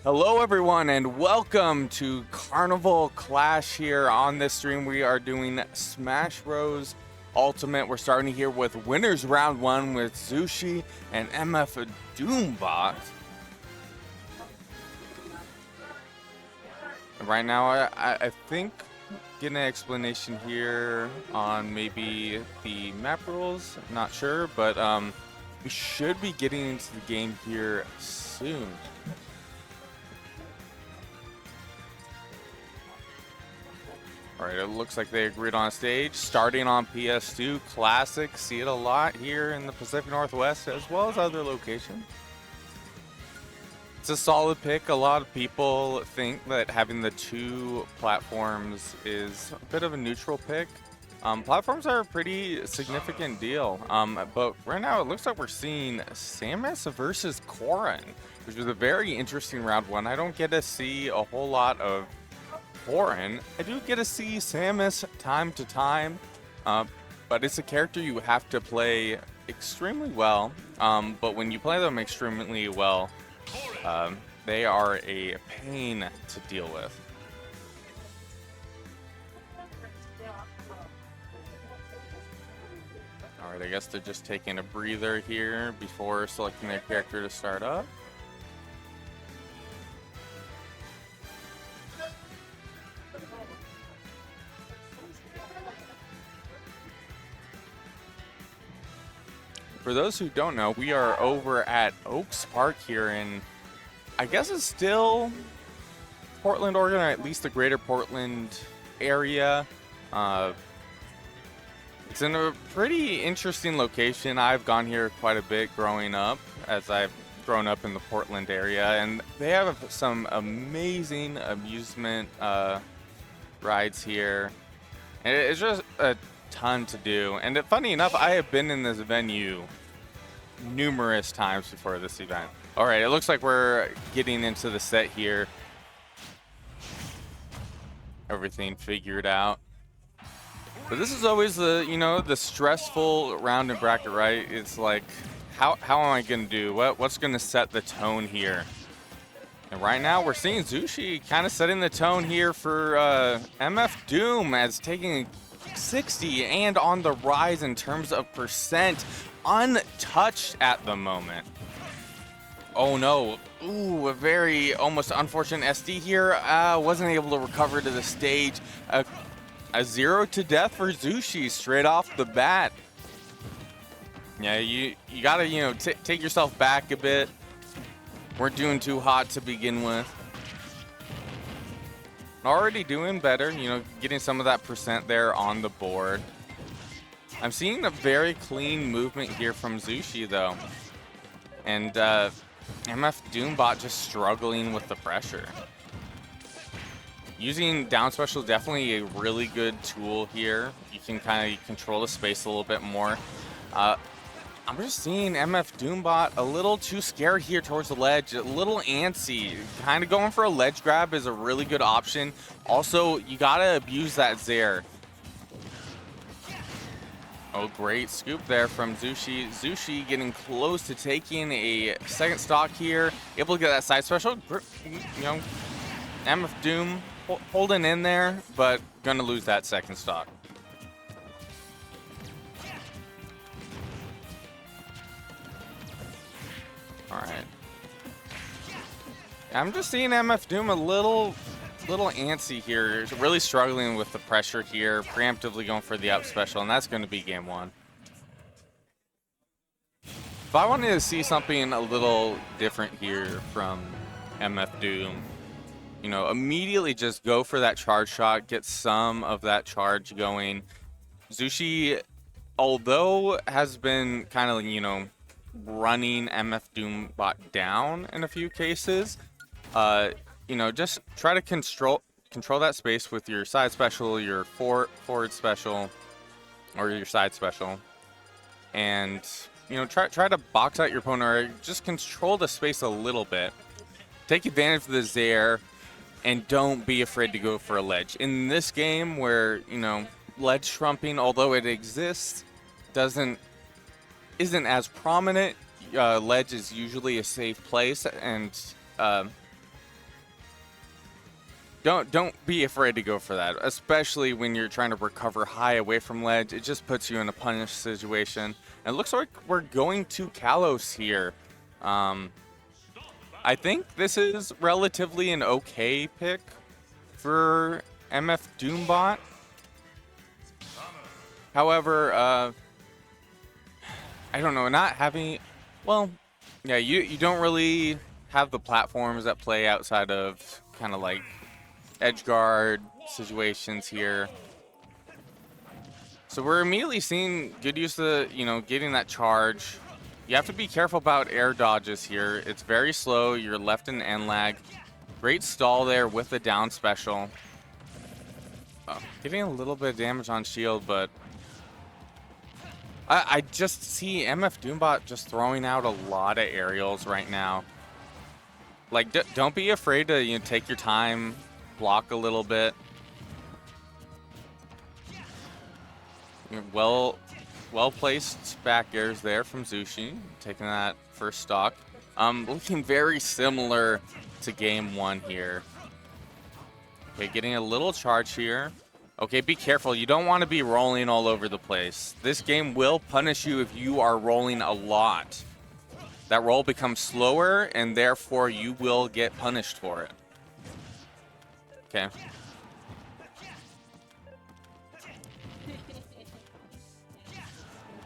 Hello everyone and welcome to Carnival Clash here. On this stream we are doing Smash Bros Ultimate. We're starting here with winners round 1 with Zushi and MF Doombot. Right now I think getting an explanation here on maybe the map rules, not sure, but we should be getting into the game here soon. All right, it looks like they agreed on a stage. Starting on PS2, classic. See it a lot here in the Pacific Northwest as well as other locations. It's a solid pick. A lot of people think that having the two platforms is a bit of a neutral pick. Platforms are a pretty significant deal. But right now it looks like we're seeing Samus versus Corrin, which was a very interesting round 1. I don't get to see a whole lot of Corrin. I do get to see Samus time to time, but it's a character you have to play extremely well. But when you play them extremely well, they are a pain to deal with. All right, I guess they're just taking a breather here before selecting their character to start up. For those who don't know, we are over at Oaks Park here in, I guess it's still Portland, Oregon, or at least the greater Portland area. It's in a pretty interesting location. I've gone here quite a bit growing up, as I've grown up in the Portland area, and they have some amazing amusement rides here. And it's just a ton to do. And funny enough, I have been in this venue numerous times before this event. All right, it looks like we're getting into the set here. Everything figured out. But this is always the, the stressful round in bracket, right? It's like, how am I gonna do? What's gonna set the tone here? And right now we're seeing Zushi kind of setting the tone here for MF Doom, as taking 60 and on the rise in terms of percent, untouched at the moment. Oh no, ooh, a very almost unfortunate SD here. Wasn't able to recover to the stage. A 0 to death for Zushi straight off the bat. Yeah, you gotta, take yourself back a bit. Weren't doing too hot to begin with. Already doing better, getting some of that percent there on the board. I'm seeing a very clean movement here from Zushi though. And MF Doombot just struggling with the pressure. Using down special, definitely a really good tool here. You can kind of control the space a little bit more. I'm just seeing MF Doombot a little too scared here towards the ledge, a little antsy. Kind of going for a ledge grab is a really good option. Also, you gotta abuse that Zair. Oh, great scoop there from Zushi. Zushi getting close to taking a second stock here. Able to get that side special. MF Doom holding in there, but gonna lose that second stock. All right. I'm just seeing MF Doom a little antsy here. Really struggling with the pressure here. Preemptively going for the up special, and that's going to be game 1. If I wanted to see something a little different here from MF Doom, immediately just go for that charge shot, get some of that charge going. Zushi, although has been kind of, running MF Doombot down in a few cases, just try to control that space with your side special, your forward special, or your side special, and try to box out your opponent, or just control the space a little bit. Take advantage of the Zair, and don't be afraid to go for a ledge. In this game where, ledge trumping, although it exists, isn't as prominent. Ledge is usually a safe place, and Don't be afraid to go for that, especially when you're trying to recover high away from ledge. It just puts you in a punish situation. And it looks like we're going to Kalos here. I think this is relatively an okay pick for MF Doombot. However, I don't know, not having, well, yeah, you don't really have the platforms that play outside of kind of like edge guard situations here. So we're immediately seeing good use of, getting that charge. You have to be careful about air dodges here. It's very slow. You're left in end lag. Great stall there with the down special. Getting a little bit of damage on shield, but I just see MF Doombot just throwing out a lot of aerials right now. Like, don't be afraid to take your time, block a little bit. Well placed back airs there from Zushi, taking that first stock. Looking very similar to game one here. Okay, getting a little charge here. Okay, be careful. You don't want to be rolling all over the place. This game will punish you if you are rolling a lot. That roll becomes slower, and therefore you will get punished for it. Okay.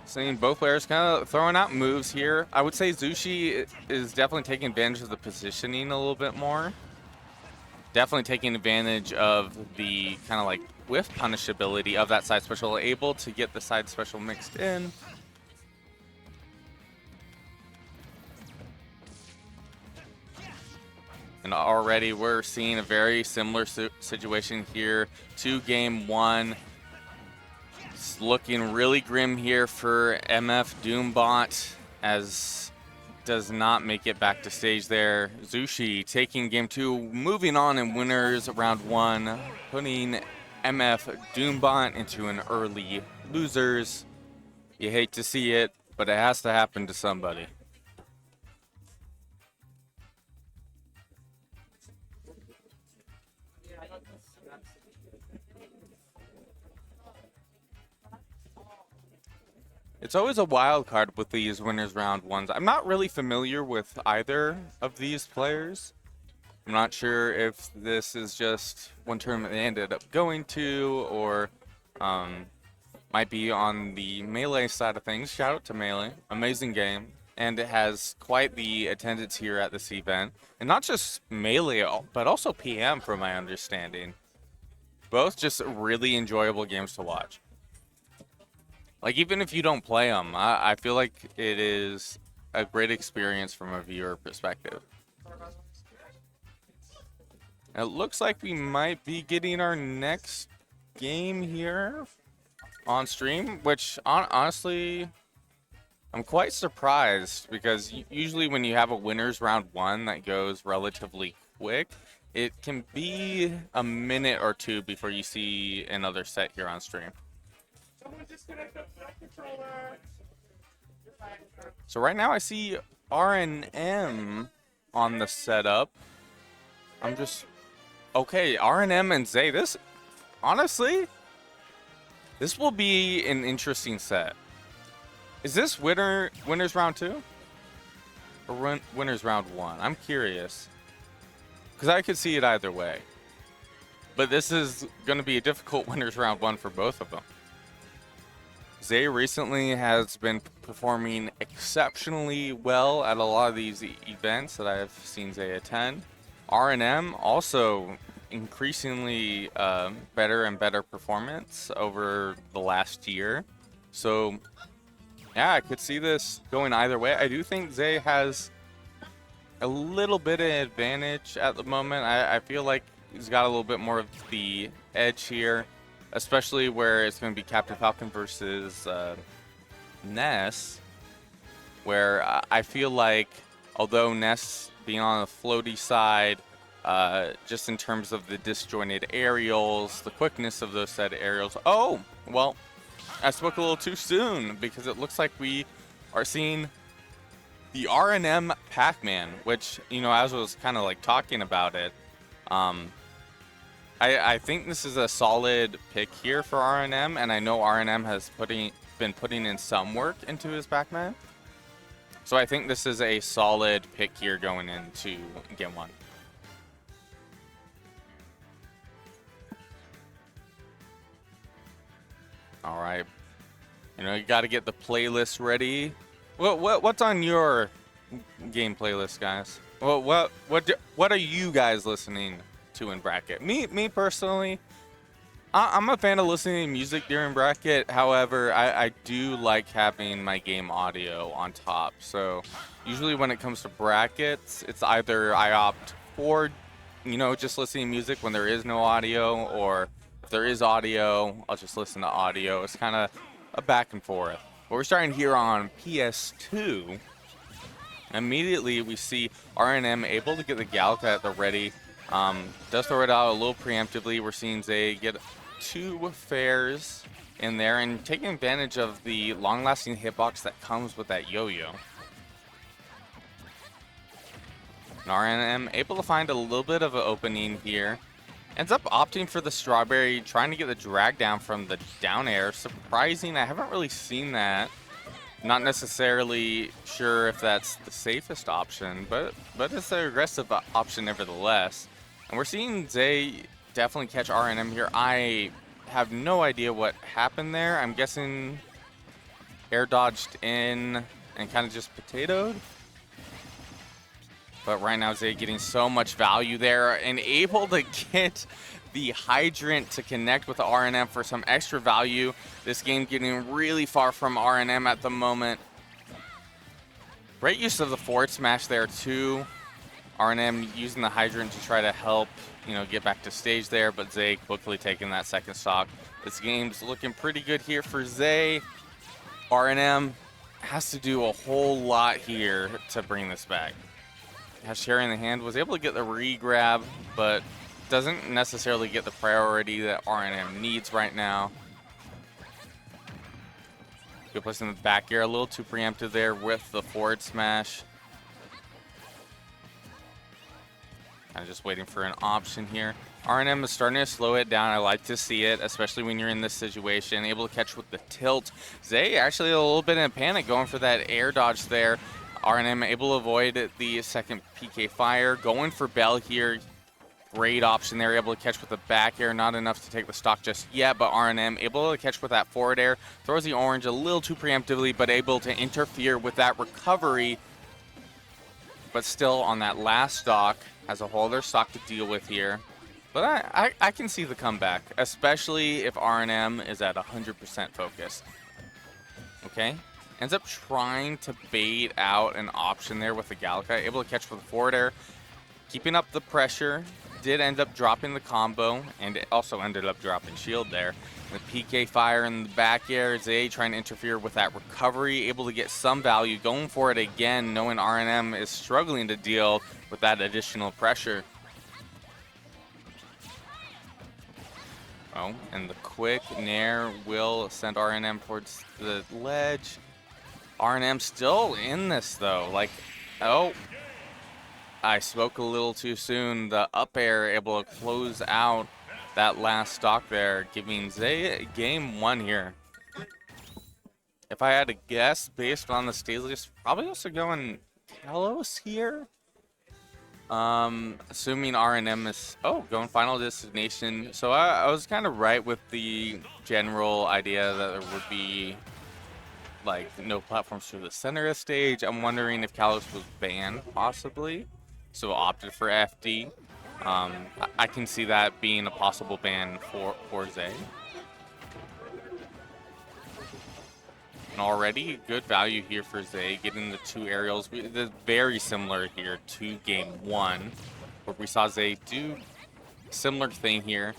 Seeing both players kind of throwing out moves here. I would say Zushi is definitely taking advantage of the positioning a little bit more. Definitely taking advantage of the kind of like whiff punishability of that side special, able to get the side special mixed in. And already we're seeing a very similar situation here to game one. It's looking really grim here for MF Doombot, as does not make it back to stage there. Zushi taking game two, moving on in winners round one, putting MF Doombot into an early losers. You hate to see it, but it has to happen to somebody. It's always a wild card with these winners round ones. I'm not really familiar with either of these players. I'm not sure if this is just one tournament they ended up going to, or might be on the Melee side of things. Shout out to Melee. Amazing game. And it has quite the attendance here at this event. And not just Melee, but also PM from my understanding. Both just really enjoyable games to watch. Like, even if you don't play them, I feel like it is a great experience from a viewer perspective. It looks like we might be getting our next game here on stream, which honestly, I'm quite surprised, because usually when you have a winners round one that goes relatively quick, it can be a minute or two before you see another set here on stream. So right now I see R&M on the setup. I'm just... Okay, R&M and Zay. This... Honestly, this will be an interesting set. Is this winners round two? Or winners round one? I'm curious. Because I could see it either way. But this is going to be a difficult winners round one for both of them. Zay recently has been performing exceptionally well at a lot of these events that I've seen Zay attend. R&M also increasingly better and better performance over the last year. So, yeah, I could see this going either way. I do think Zay has a little bit of advantage at the moment. I feel like he's got a little bit more of the edge here, especially where it's going to be Captain Falcon versus Ness, where I feel like, although Ness being on the floaty side, just in terms of the disjointed aerials, the quickness of those said aerials. Oh, well, I spoke a little too soon, because it looks like we are seeing the R&M Pac-Man, which, as I was kind of like talking about it, I think this is a solid pick here for RNM, and I know RNM has been putting in some work into his backman. So I think this is a solid pick here going into game 1. All right. You know, you got to get the playlist ready. What's on your game playlist, guys? What are you guys listening to in bracket? Me personally, I'm a fan of listening to music during bracket. However, I do like having my game audio on top. So usually when it comes to brackets, it's either I opt for, you know, just listening to music when there is no audio, or if there is audio, I'll just listen to audio. It's kind of a back and forth. But we're starting here on PS2. Immediately we see RNM able to get the Galca at the ready. Does throw it out a little preemptively. We're seeing Zay get 2 fares in there and taking advantage of the long-lasting hitbox that comes with that yo-yo. And RNM able to find a little bit of an opening here. Ends up opting for the strawberry, trying to get the drag down from the down air. Surprising, I haven't really seen that. Not necessarily sure if that's the safest option, but it's an aggressive option nevertheless. And we're seeing Zay definitely catch RNM here. I have no idea what happened there. I'm guessing air dodged in and kind of just potatoed. But right now Zay getting so much value there and able to get the hydrant to connect with the RNM for some extra value. This game getting really far from RNM at the moment. Great use of the forward smash there too. RNM using the hydrant to try to help, you know, get back to stage there, but Zay quickly taking that second stock. This game's looking pretty good here for Zay. RNM has to do a whole lot here to bring this back. Has Sherry in the hand, was able to get the re-grab, but doesn't necessarily get the priority that RNM needs right now. Good place in the back air, a little too preemptive there with the forward smash. Kind of just waiting for an option here. RNM is starting to slow it down. I like to see it, especially when you're in this situation. Able to catch with the tilt. Zay actually a little bit in panic going for that air dodge there. RNM able to avoid the second PK fire. Going for Bell here. Great option there. Able to catch with the back air. Not enough to take the stock just yet, but RNM able to catch with that forward air. Throws the orange a little too preemptively, but able to interfere with that recovery. But still on that last stock. Has a whole other stock to deal with here. But I can see the comeback, especially if RNM is at 100% focus. Okay. Ends up trying to bait out an option there with the Galca. Able to catch with the forward air. Keeping up the pressure. Did end up dropping the combo. And it also ended up dropping shield there. The PK fire in the back air. Zay trying to interfere with that recovery. Able to get some value. Going for it again, knowing RNM is struggling to deal with that additional pressure. Oh, and the quick nair will send RNM towards the ledge. RNM still in this though. Like, oh, I spoke a little too soon. The up air able to close out that last stock there, giving Zay game 1 here. If I had to guess based on the stage list, probably also going Kalos here. Assuming RNM is, going Final Destination. So I was kind of right with the general idea that there would be like no platforms through the center of the stage. I'm wondering if Kalos was banned possibly, so opted for FD. I can see that being a possible ban for Zay. And already good value here for Zay, getting the 2 aerials. They're very similar here to game 1, where we saw Zay do similar thing here.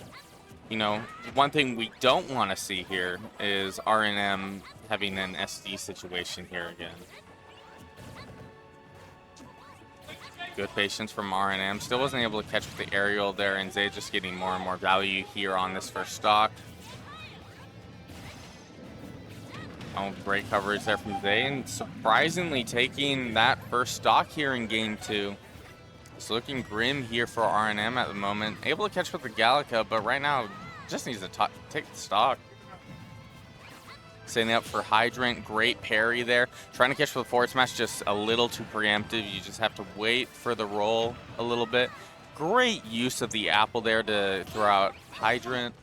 You know, one thing we don't want to see here is RNM having an SD situation here again. Good patience from RNM. Still wasn't able to catch with the aerial there, and Zay just getting more and more value here on this first stock. Oh, great coverage there from Zay, and surprisingly taking that first stock here in game 2. It's looking grim here for RNM at the moment. Able to catch with the Gallica, but right now just needs to take the stock. Setting up for Hydrant, great parry there. Trying to catch with the forward smash, just a little too preemptive. You just have to wait for the roll a little bit. Great use of the apple there to throw out Hydrant.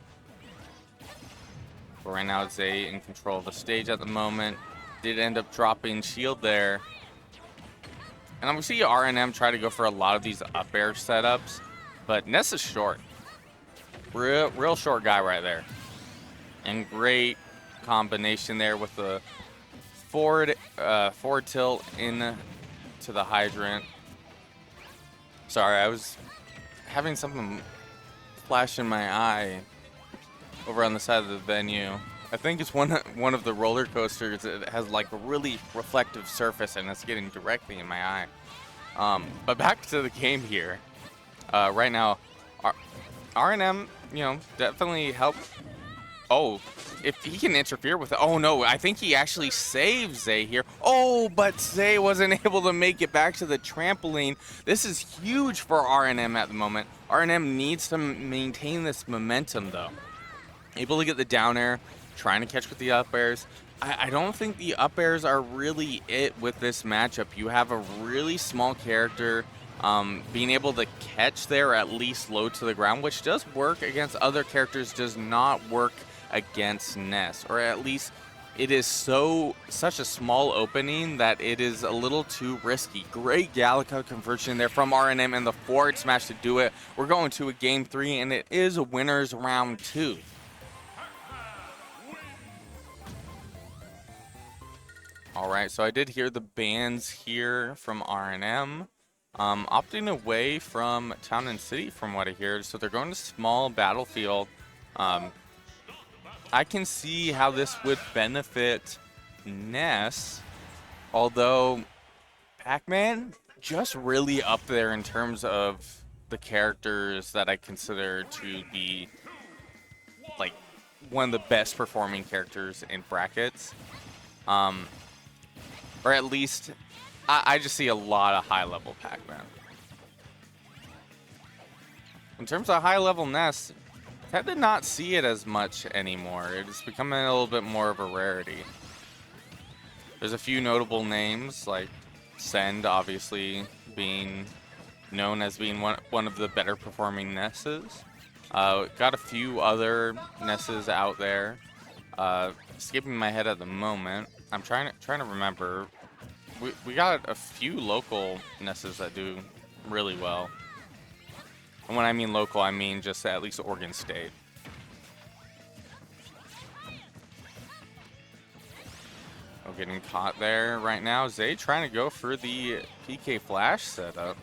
But right now Zay in control of the stage at the moment. Did end up dropping shield there. And we see RNM try to go for a lot of these up air setups, but Ness is short. Real short guy right there. And great combination there with the forward tilt in to the Hydrant. Sorry, I was having something flash in my eye over on the side of the venue. I think it's one of the roller coasters. It has like a really reflective surface, and it's getting directly in my eye. But back to the game here. Right now, RNM, definitely help. Oh, if he can interfere with it. Oh no, I think he actually saved Zay here. Oh, but Zay wasn't able to make it back to the trampoline. This is huge for RNM at the moment. RNM needs to maintain this momentum though. Able to get the down air, trying to catch with the up airs. I don't think the up airs are really it with this matchup. You have a really small character. Being able to catch there, at least low to the ground, which does work against other characters, does not work against Ness, or at least it is such a small opening that it is a little too risky. Great Gallica conversion there from RNM and the forward smash to do it. We're going to a game 3, and it is a winner's round 2. All right, so I did hear the bans here from RNM. Opting away from Town and City from what I hear, so they're going to small battlefield. I can see how this would benefit Ness, although Pac-Man just really up there in terms of the characters that I consider to be like one of the best performing characters in brackets. Or at least I just see a lot of high-level Pac-Man. In terms of high-level Ness, I did not see it as much anymore. It's becoming a little bit more of a rarity. There's a few notable names, like Send, obviously, being known as being one of the better performing Nesses. Got a few other Nesses out there. Skipping my head at the moment. I'm trying to remember. We got a few local Nesses that do really well. And when I mean local, I mean just at least Oregon State. Oh, getting caught there right now. Zay trying to go for the PK Flash setup.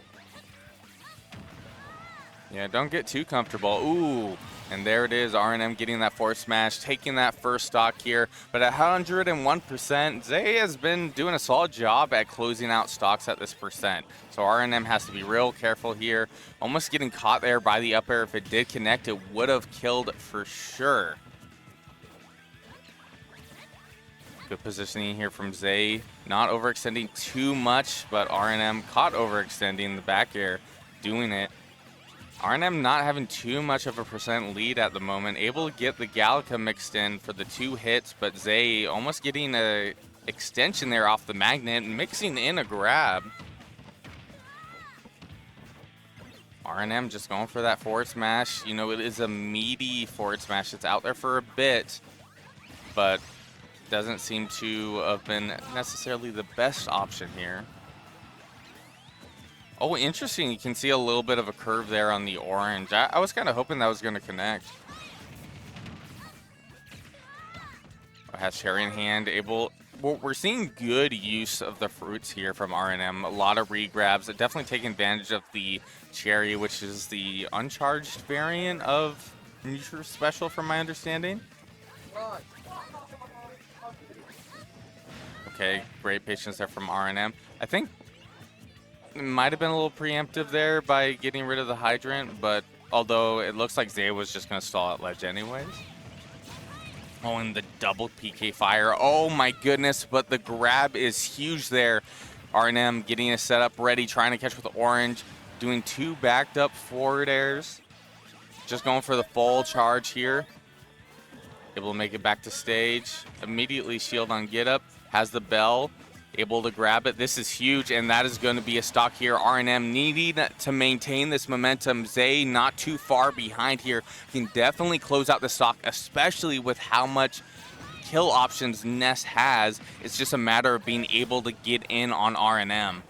Yeah, don't get too comfortable. Ooh, and there it is. RNM getting that force smash, taking that first stock here. But at 101%, Zay has been doing a solid job at closing out stocks at this percent. So RNM has to be real careful here. Almost getting caught there by the up air. If it did connect, it would have killed for sure. Good positioning here from Zay. Not overextending too much, but RNM caught overextending the back air, doing it. RNM not having too much of a percent lead at the moment. Able to get the Gallica mixed in for the 2 hits, but Zay almost getting a extension there off the magnet, mixing in a grab. RNM just going for that forward smash. You know, it is a meaty forward smash. It's out there for a bit, but doesn't seem to have been necessarily the best option here. Oh, interesting. You can see a little bit of a curve there on the orange. I was kind of hoping that was going to connect. Has Cherry in hand, able... Well, we're seeing good use of the fruits here from RNM. A lot of regrabs. Definitely taking advantage of the Cherry, which is the uncharged variant of Neutral Special, from my understanding. Okay, great patience there from RNM. I think it might have been a little preemptive there by getting rid of the Hydrant, but although it looks like Zay was just going to stall at ledge anyways. Oh, and the double PK fire. Oh my goodness, but the grab is huge there. RNM getting a setup ready, trying to catch with the orange. doing 2 backed up forward airs. Just going for the full charge here. Able to make it back to stage. Immediately shield on get up. Has the bell. Able to grab it. This is huge, and that is going to be a stock here. RNM needing to maintain this momentum. Zay not too far behind here. Can definitely close out the stock, especially with how much kill options Ness has. It's just a matter of being able to get in on RNM.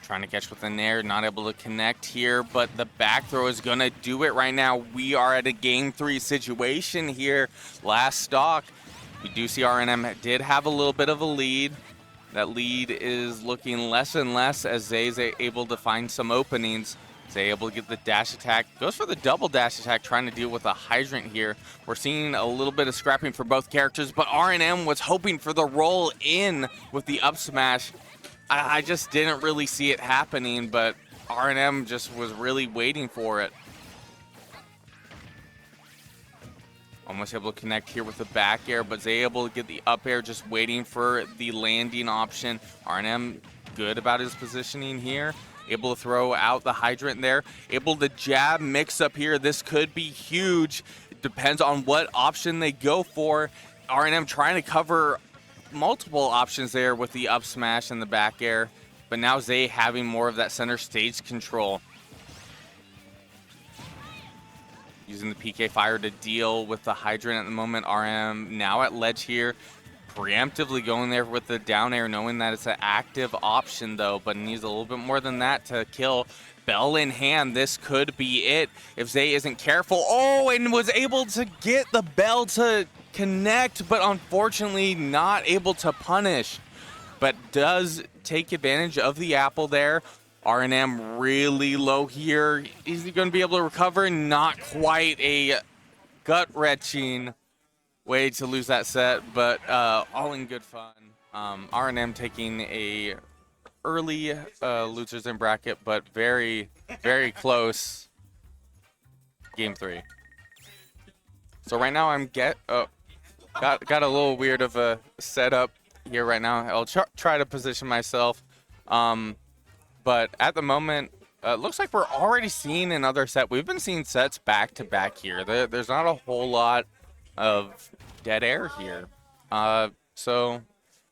Trying to catch with the nair, not able to connect here, but the back throw is going to do it right now. We are at a game 3 situation here. Last stock. We do see RNM did have a little bit of a lead. That lead is looking less and less as Zay's able to find some openings. Zay able to get the dash attack. Goes for the double dash attack, trying to deal with a hydrant here. We're seeing a little bit of scrapping for both characters, but RNM was hoping for the roll in with the up smash. I just didn't really see it happening, but RNM just was really waiting for it. Almost able to connect here with the back air, but Zay able to get the up air, just waiting for the landing option. RNM good about his positioning here. Able to throw out the hydrant there. Able to jab mix up here. This could be huge. It depends on what option they go for. RNM trying to cover multiple options there with the up smash and the back air, but now Zay having more of that center stage control. Using the PK fire to deal with the hydrant at the moment. RM now at ledge here, preemptively going there with the down air, knowing that it's an active option though, but needs a little bit more than that to kill. Bell in hand, this could be it if Zay isn't careful. Oh, and was able to get the bell to connect, but unfortunately not able to punish. But does take advantage of the apple there. RNM really low here. Is he going to be able to recover? Not quite. A gut-wrenching way to lose that set, but all in good fun. RNM taking a early losers in bracket, but very, very close game 3. So right now I'm got a little weird of a setup here right now. I'll try to position myself. But at the moment, looks like we're already seeing another set. We've been seeing sets back to back here. There's not a whole lot of dead air here. So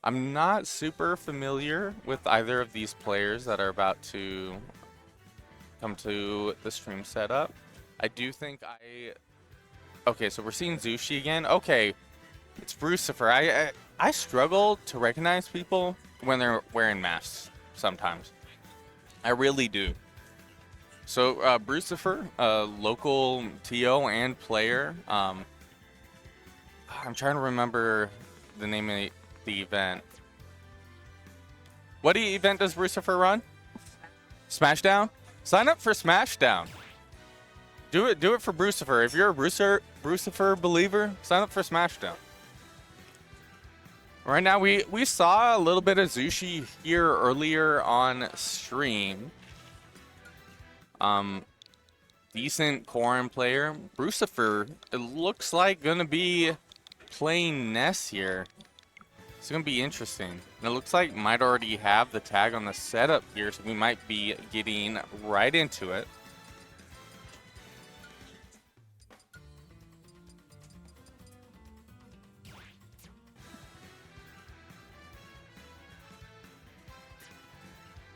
I'm not super familiar with either of these players that are about to come to the stream setup. I do think okay, so we're seeing Zushi again. Okay, it's Brucifer. I struggle to recognize people when they're wearing masks sometimes. I really do. So Brucifer, local TO and player. I'm trying to remember the name of the event. What event does Brucifer run? Smashdown? Sign up for Smashdown. Do it for Brucifer. If you're a Brucifer believer, sign up for Smashdown. Right now, we saw a little bit of Zushi here earlier on stream. Decent Corrin player. Brucifer, it looks like gonna be playing Ness here. It's gonna be interesting. And it looks like might already have the tag on the setup here, so we might be getting right into it.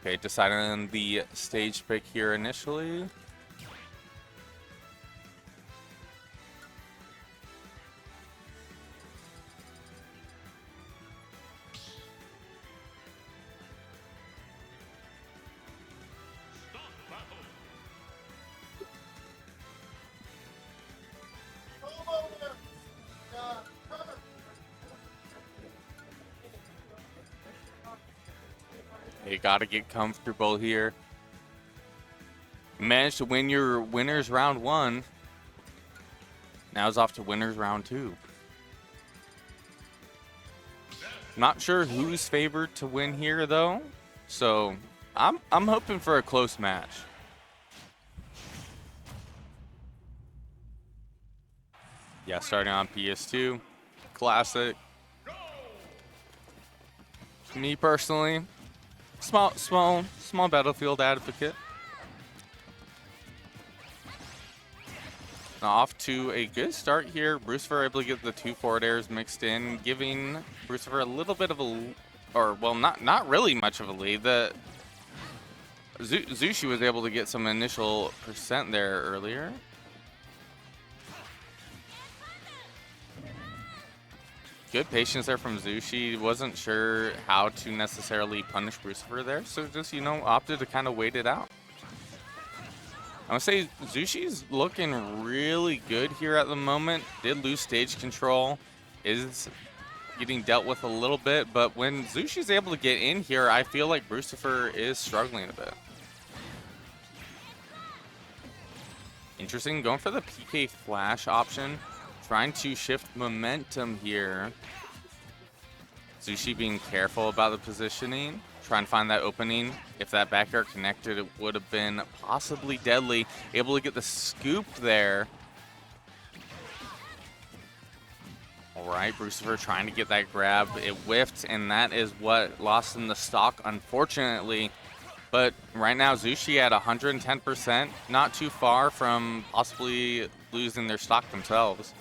Okay, deciding on the stage pick here initially. You gotta get comfortable here. Managed to win your winners round 1. Now it's off to winners round 2. Not sure who's favored to win here though, so I'm hoping for a close match. Yeah, starting on PS2, classic. Me personally, Small battlefield advocate. Now off to a good start here. Brucifer able to get the 2 forward airs mixed in, giving Brucifer a little bit of a, or well, not really much of a lead. The Zushi was able to get some initial percent there earlier. Good patience there from Zushi. Wasn't sure how to necessarily punish Brucifer there, so just, you know, opted to kind of wait it out. I would say Zushi's looking really good here at the moment. Did lose stage control, is getting dealt with a little bit, but when Zushi's able to get in here, I feel like Brucifer is struggling a bit. Interesting, going for the PK flash option, trying to shift momentum here. Zushi being careful about the positioning, trying to find that opening. If that back air connected, it would have been possibly deadly. Able to get the scoop there. All right, Brucifer trying to get that grab. It whiffed, and that is what lost in the stock, unfortunately. But right now, Zushi at 110%, not too far from possibly losing their stock themselves.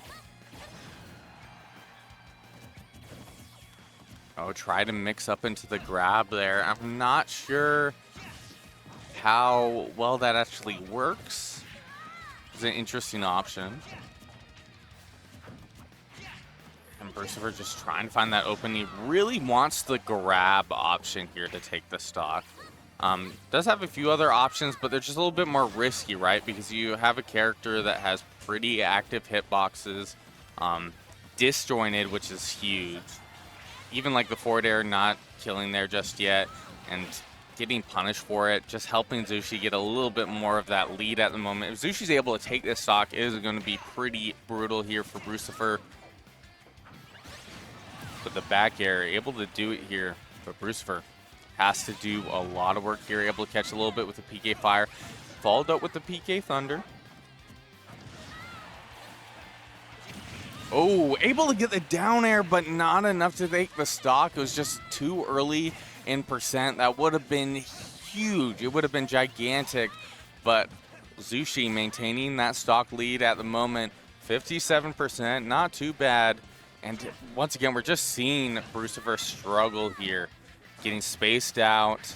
Oh, try to mix up into the grab there. I'm not sure how well that actually works. It's an interesting option. And Brucifer just trying to find that open. He really wants the grab option here to take the stock. Does have a few other options, but they're just a little bit more risky, right? Because you have a character that has pretty active hitboxes, disjointed, which is huge. Even like the forward air not killing there just yet and getting punished for it, just helping Zushi get a little bit more of that lead at the moment. If Zushi's able to take this stock, it is going to be pretty brutal here for Brucifer. But the back air, able to do it here, but Brucifer has to do a lot of work here, able to catch a little bit with the PK Fire, followed up with the PK Thunder. Oh, able to get the down air, but not enough to take the stock. It was just too early in percent. That would have been huge. It would have been gigantic. But Zushi maintaining that stock lead at the moment, 57%, not too bad. And once again, we're just seeing Brucifer struggle here, getting spaced out,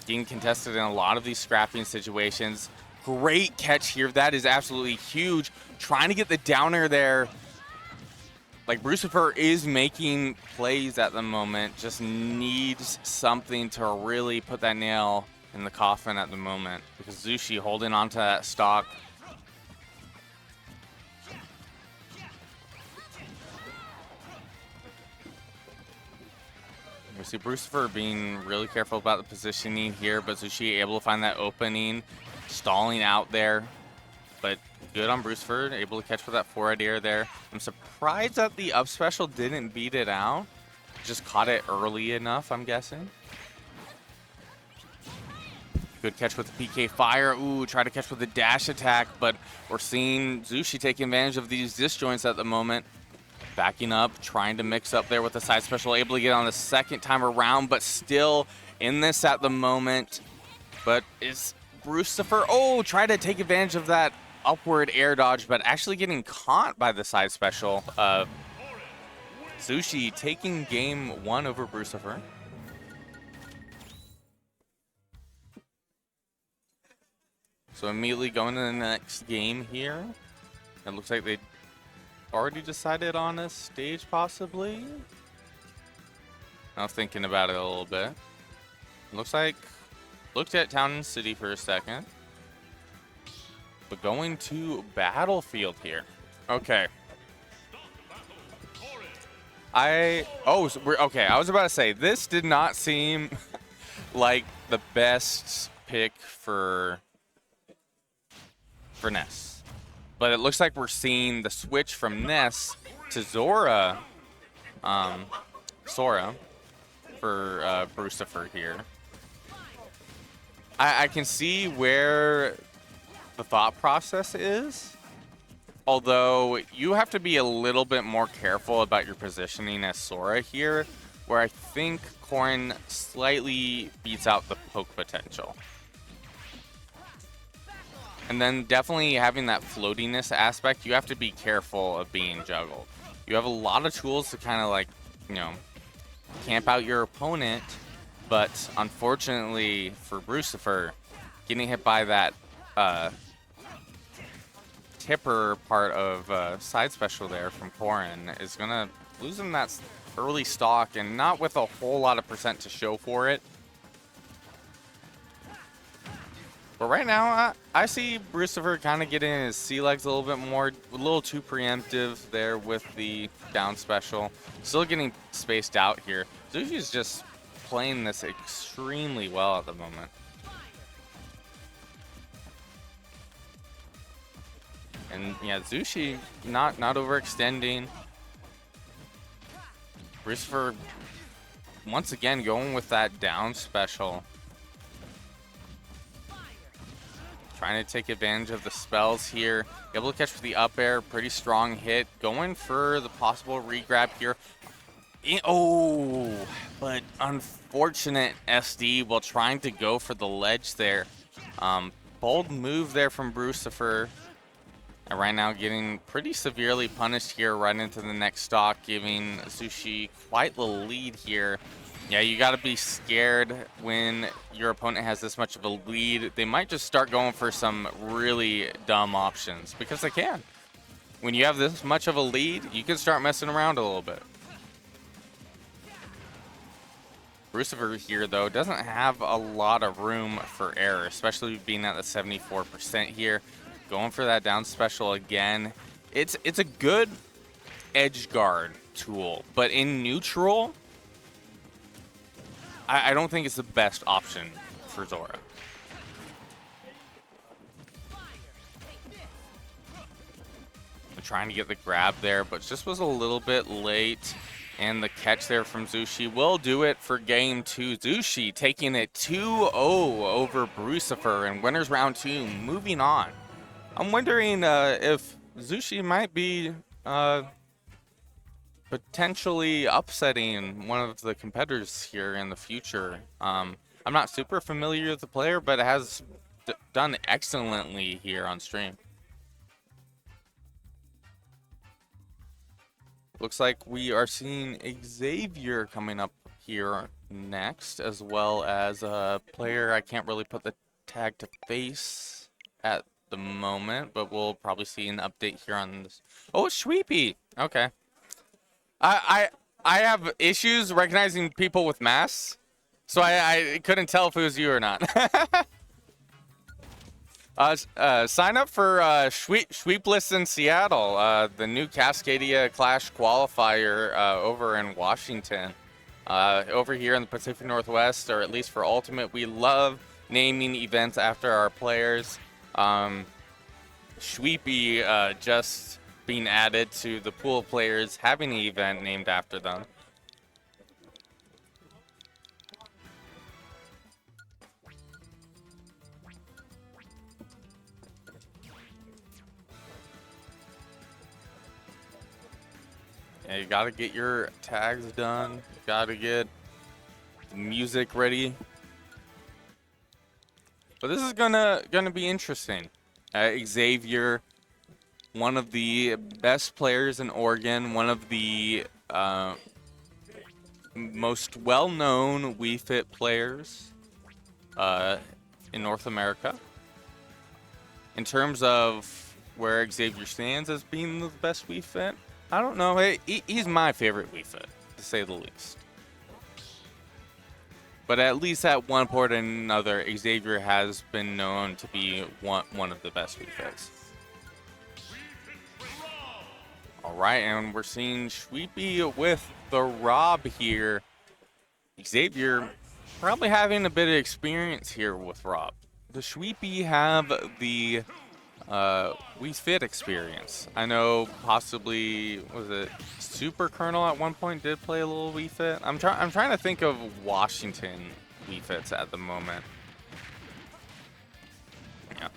getting contested in a lot of these scrapping situations. Great catch here. That is absolutely huge. Trying to get the down air there. Like, Brucifer is making plays at the moment. Just needs something to really put that nail in the coffin at the moment. Because Zushi holding onto that stock. We see Brucifer being really careful about the positioning here, but Zushi able to find that opening, stalling out there. But good on Brucifer, able to catch for that forward air there. I'm surprised that the up special didn't beat it out. Just caught it early enough, I'm guessing. Good catch with the PK Fire. Ooh, try to catch with the dash attack, but we're seeing Zushi take advantage of these disjoints at the moment. Backing up, trying to mix up there with the side special, able to get on the second time around, but still in this at the moment. But is Brucifer, oh, try to take advantage of that upward air dodge, but actually getting caught by the side special. Zushi taking game 1 over Brucifer. So immediately going to the next game here. It looks like they already decided on a stage, possibly. I was thinking about it a little bit. Looks like, looked at Town and City for a second. But going to Battlefield here. Okay. I was about to say, this did not seem like the best pick for Ness. But it looks like we're seeing the switch from Ness to Sora for Brucifer here. I can see where the thought process is, although you have to be a little bit more careful about your positioning as Sora here. where I think Corrin slightly beats out the poke potential. And then definitely having that floatiness aspect, you have to be careful of being juggled. You have a lot of tools to kind of like, you know, camp out your opponent, but unfortunately for Brucifer, getting hit by that tipper part of side special there from Corrin is going to lose him that early stock, and not with a whole lot of percent to show for it. But right now, I see Brucifer kind of getting his sea legs a little bit more, a little too preemptive there with the down special. Still getting spaced out here. Zushi's just playing this extremely well at the moment. And yeah, Zushi not overextending. Brucifer once again going with that down special. Trying to take advantage of the spells here. Able to catch with the up air. Pretty strong hit. Going for the possible regrab here. Oh, but unfortunate SD while trying to go for the ledge there. Bold move there from Brucifer. And right now getting pretty severely punished here right into the next stock, giving Zushi quite the lead here. Yeah, you got to be scared when your opponent has this much of a lead. They might just start going for some really dumb options, because they can. When you have this much of a lead, you can start messing around a little bit. Brucifer here, though, doesn't have a lot of room for error, especially being at the 74% here. Going for that down special again. It's a good edge guard tool, but in neutral, I don't think it's the best option for Zora. I'm trying to get the grab there, but just was a little bit late. And the catch there from Zushi will do it for game 2. Zushi taking it 2-0 over Brucifer, and winners round 2 moving on. I'm wondering if Zushi might be potentially upsetting one of the competitors here in the future. I'm not super familiar with the player, but has done excellently here on stream. Looks like we are seeing Xavier coming up here next, as well as a player I can't really put the tag to face at the moment, but we'll probably see an update here on this. Oh, it's Sweepy. Okay. I have issues recognizing people with masks, so I couldn't tell if it was you or not. Sign up for Sweepless in Seattle, the new Cascadia Clash qualifier over in Washington. Over here in the Pacific Northwest, or at least for Ultimate, we love naming events after our players. Sweepy just being added to the pool of players having an event named after them. Yeah, you gotta get your tags done. You gotta get the music ready. But this is gonna be interesting. Xavier, one of the best players in Oregon, one of the most well-known Wii Fit players in North America. In terms of where Xavier stands as being the best Wii Fit, I don't know. He's my favorite Wii Fit, to say the least. But at least at one point or another, Xavier has been known to be one of the best Wii Fits. All right, and we're seeing Sweepy with the Rob here. Xavier probably having a bit of experience here with Rob. Does Sweepy have the Wii Fit experience? I know possibly, was it Super Colonel at one point did play a little Wii Fit? I'm trying to think of Washington Wii Fits at the moment. Yeah.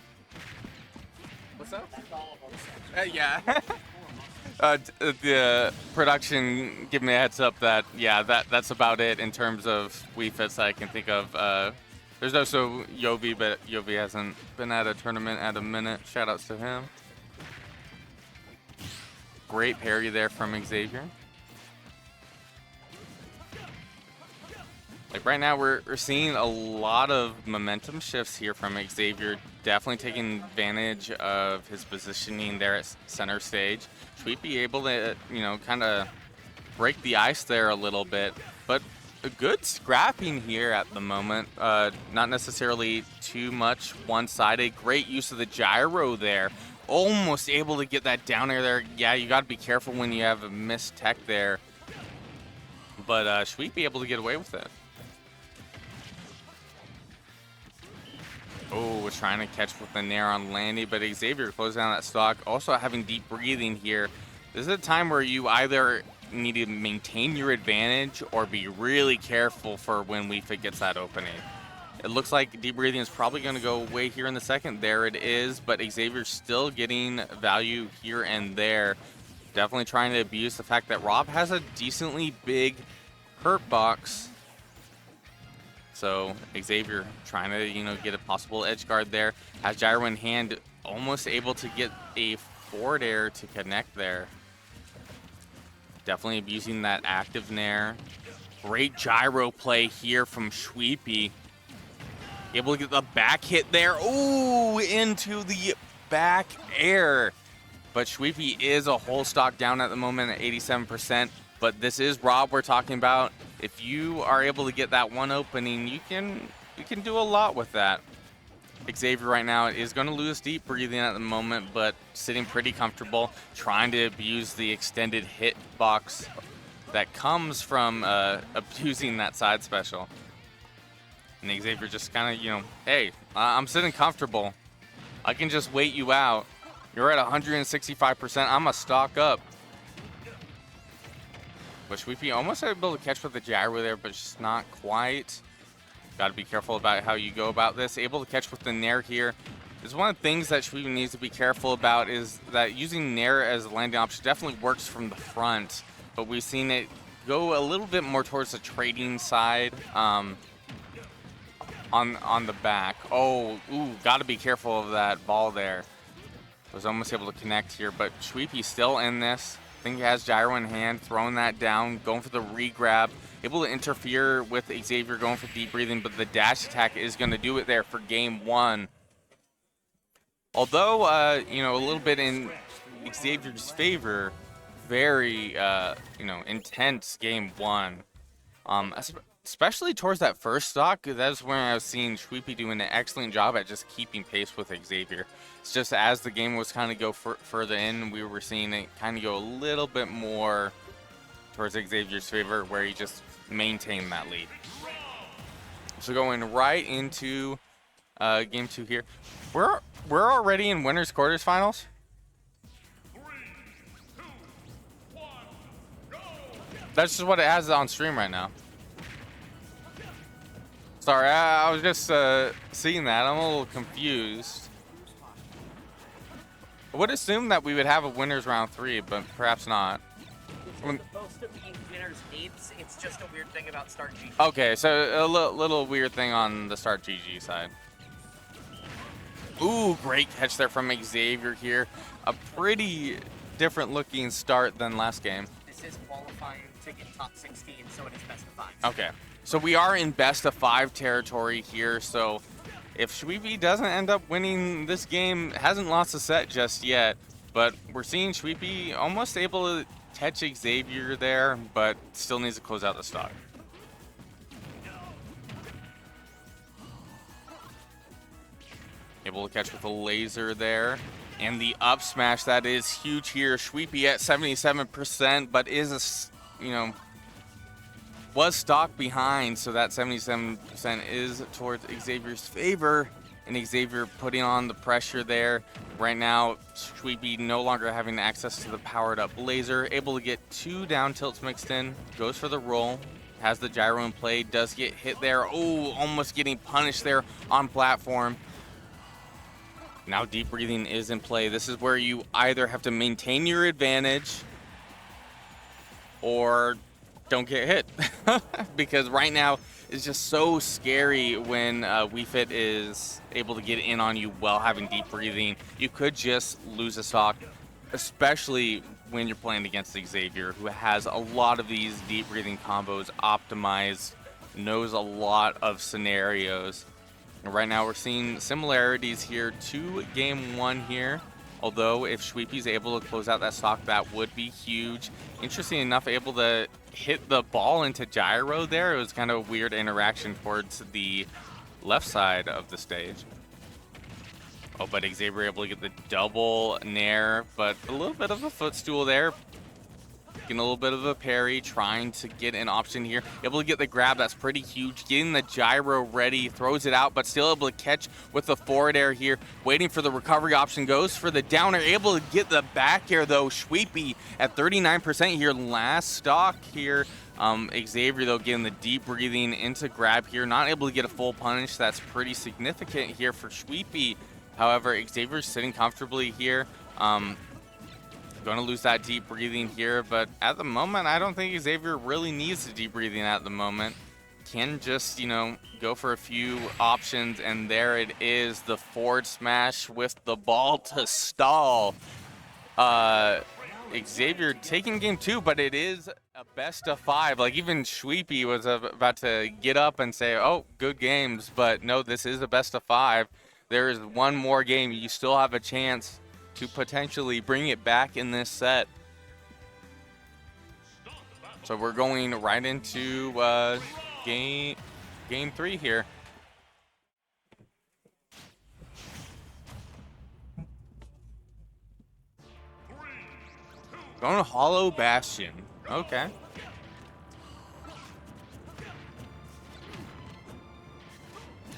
What's up? Yeah. The production give me a heads up that, yeah, that's about it in terms of Wii Fits I can think of. There's also Yovi, but Yovi hasn't been at a tournament at a minute. Shout outs to him. Great parry there from Xavier. Like right now, we're seeing a lot of momentum shifts here from Xavier. Definitely taking advantage of his positioning there at center stage. Sweepy able to, you know, kind of break the ice there a little bit, but a good scrapping here at the moment. Not necessarily too much one-sided. Great use of the gyro there. Almost able to get that down air there. Yeah, you got to be careful when you have a missed tech there. But Sweepy able to get away with it. Oh, was trying to catch with the nair on Landy, but Xavier closed down that stock. Also having deep breathing here. This is a time where you either need to maintain your advantage or be really careful for when Wii Fit gets that opening. It looks like deep breathing is probably going to go away here in the second. There it is, but Xavier's still getting value here and there. Definitely trying to abuse the fact that Rob has a decently big hurt box. So Xavier trying to, you know, get a possible edge guard there. Has gyro in hand, almost able to get a forward air to connect there. Definitely abusing that active nair. Great gyro play here from Sweepy. Able to get the back hit there. Ooh, into the back air. But Sweepy is a whole stock down at the moment at 87%. But this is Rob we're talking about. If you are able to get that one opening, you can do a lot with that. Xavier right now is going to lose deep breathing at the moment, but sitting pretty comfortable, trying to abuse the extended hit box that comes from abusing that side special. And Xavier just kind of, you know, hey, I'm sitting comfortable. I can just wait you out. You're at 165%. I'm a stock up. But Sweepy almost able to catch with the gyro there, but just not quite. Got to be careful about how you go about this. Able to catch with the nair here. Is one of the things that Sweepy needs to be careful about is that using nair as a landing option definitely works from the front, but we've seen it go a little bit more towards the trading side on the back. Oh, ooh, got to be careful of that ball there. Was almost able to connect here, but Sweepy still in this. I think he has gyro in hand, throwing that down, going for the re-grab. Able to interfere with Xavier going for deep breathing, but the dash attack is going to do it there for game one. Although, you know, a little bit in Xavier's favor, very, you know, intense game one. Especially towards that first stock, that's when I was seeing Sweepy doing an excellent job at just keeping pace with Xavier. It's just as the game was kind of go further in, we were seeing it kind of go a little bit more towards Xavier's favor, where he just maintained that lead. So going right into game two here. We're already in winners quarters-finals. 3, 2, 1, go! That's just what it has on stream right now. Sorry, I was just seeing that. I'm a little confused. I would assume that we would have a winners round 3, but perhaps not. It's supposed to be winners 8s. It's just a weird thing about Start GG. Okay, so a little weird thing on the Start GG side. Ooh, great catch there from Xavier here. A pretty different looking start than last game. This is qualifying to get top 16, so it is best of 5. Okay, so we are in best of 5 territory here. So if Sweepy doesn't end up winning this game, hasn't lost a set just yet, but we're seeing Sweepy almost able to catch Xavier there, but still needs to close out the stock. Able to catch with a laser there. And the up smash, that is huge here. Sweepy at 77%, but is, was stock behind, so that 77% is towards Xavier's favor. And Xavier putting on the pressure there. Right now, Sweepy no longer having access to the powered up laser. Able to get 2 down tilts mixed in. Goes for the roll. Has the gyro in play. Does get hit there. Oh, almost getting punished there on platform. Now deep breathing is in play. This is where you either have to maintain your advantage or don't get hit. Because right now it's just so scary when Wii Fit is able to get in on you while having deep breathing. You could just lose a stock, especially when you're playing against Xavier, who has a lot of these deep breathing combos optimized, knows a lot of scenarios. And right now we're seeing similarities here to game one here. Although if Sweepy's able to close out that stock, that would be huge. Interesting enough, able to hit the ball into gyro there. It was kind of a weird interaction towards the left side of the stage. Oh, but Xavier able to get the double nair, but a little bit of a footstool there. Getting a little bit of a parry, trying to get an option here. Able to get the grab, that's pretty huge. Getting the gyro ready, throws it out, but still able to catch with the forward air here. Waiting for the recovery option, goes for the down air. Able to get the back air though. Sweepy at 39% here, last stock here. Xavier though getting the deep breathing into grab here. Not able to get a full punish, that's pretty significant here for Sweepy. However, Xavier's sitting comfortably here. Going to lose that deep breathing here, but at the moment, I don't think Xavier really needs the deep breathing at the moment. Can just, you know, go for a few options, and there it is, the forward smash with the ball to stall. Xavier taking game two, but it is a best of 5. Like, even Sweepy was about to get up and say, oh, good games, but no, this is a best of 5. There is one more game. You still have a chance to potentially bring it back in this set. So we're going right into game 3 here. Going to Hollow Bastion. Okay.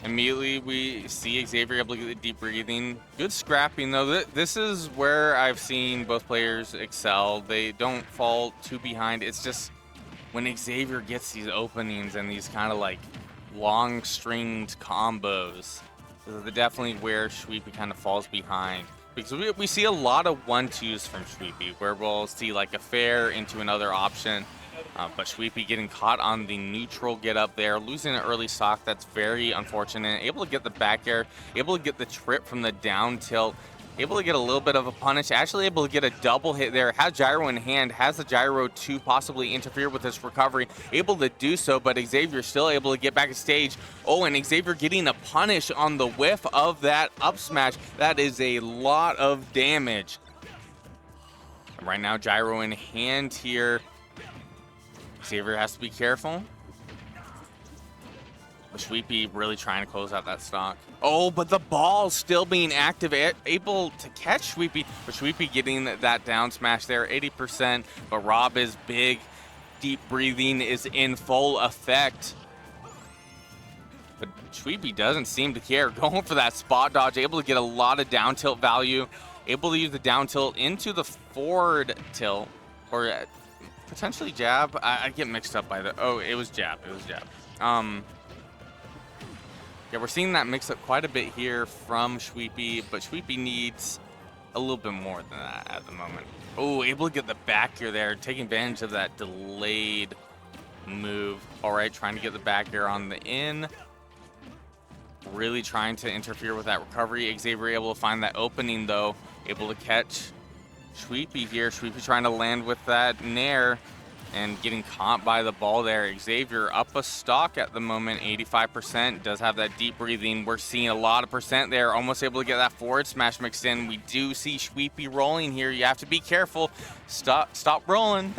Immediately, we see Xavier able to get the deep breathing. Good scrapping, though. This is where I've seen both players excel. They don't fall too behind. It's just when Xavier gets these openings and these kind of like long-stringed combos, this is definitely where Sweepy kind of falls behind. Because we see a lot of 1-2s from Sweepy, where we'll see like a fair into another option. But Sweepy getting caught on the neutral get up there, losing an early stock. That's very unfortunate. Able to get the back air, able to get the trip from the down tilt, able to get a little bit of a punish, actually able to get a double hit there. Has gyro in hand, has the gyro to possibly interfere with this recovery. Able to do so, but Xavier still able to get back to stage. Oh, and Xavier getting a punish on the whiff of that up smash. That is a lot of damage. And right now, gyro in hand here. Xavier has to be careful. Sweepy really trying to close out that stock. Oh, but the ball still being active, able to catch Sweepy. But Sweepy getting that down smash there, 80%. But Rob is big. Deep breathing is in full effect. But Sweepy doesn't seem to care. Going for that spot dodge, able to get a lot of down tilt value. Able to use the down tilt into the forward tilt. Or potentially jab. I get mixed up by the... Oh, it was jab. It was jab. Yeah, we're seeing that mix up quite a bit here from Sweepy, but Sweepy needs a little bit more than that at the moment. Oh, able to get the back air there, taking advantage of that delayed move. All right, trying to get the back air on the in. Really trying to interfere with that recovery. Xavier able to find that opening, though. Able to catch Sweepy here. Sweepy trying to land with that nair and getting caught by the ball there. Xavier up a stock at the moment, 85%. Does have that deep breathing. We're seeing a lot of percent there. Almost able to get that forward smash mixed in. We do see Sweepy rolling here. You have to be careful. Stop rolling.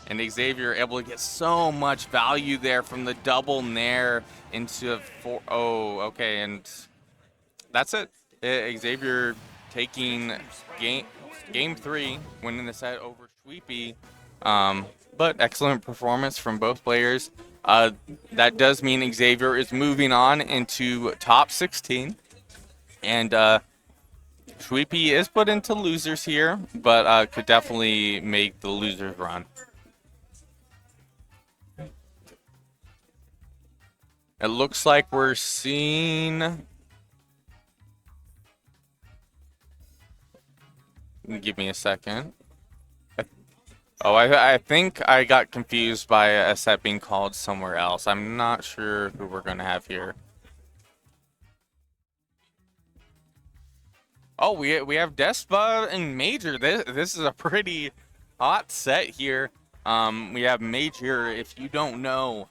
And Xavier able to get so much value there from the double nair into oh, okay, and that's it. Xavier taking game 3, winning the set over Sweepy. But excellent performance from both players. That does mean Xavier is moving on into top 16. And Sweepy is put into losers here, but could definitely make the losers run. It looks like we're seeing... Give me a second. Oh, I think I got confused by a set being called somewhere else. I'm not sure who we're going to have here. Oh, we have Despa and Major. This is a pretty hot set here. We have Major, if you don't know,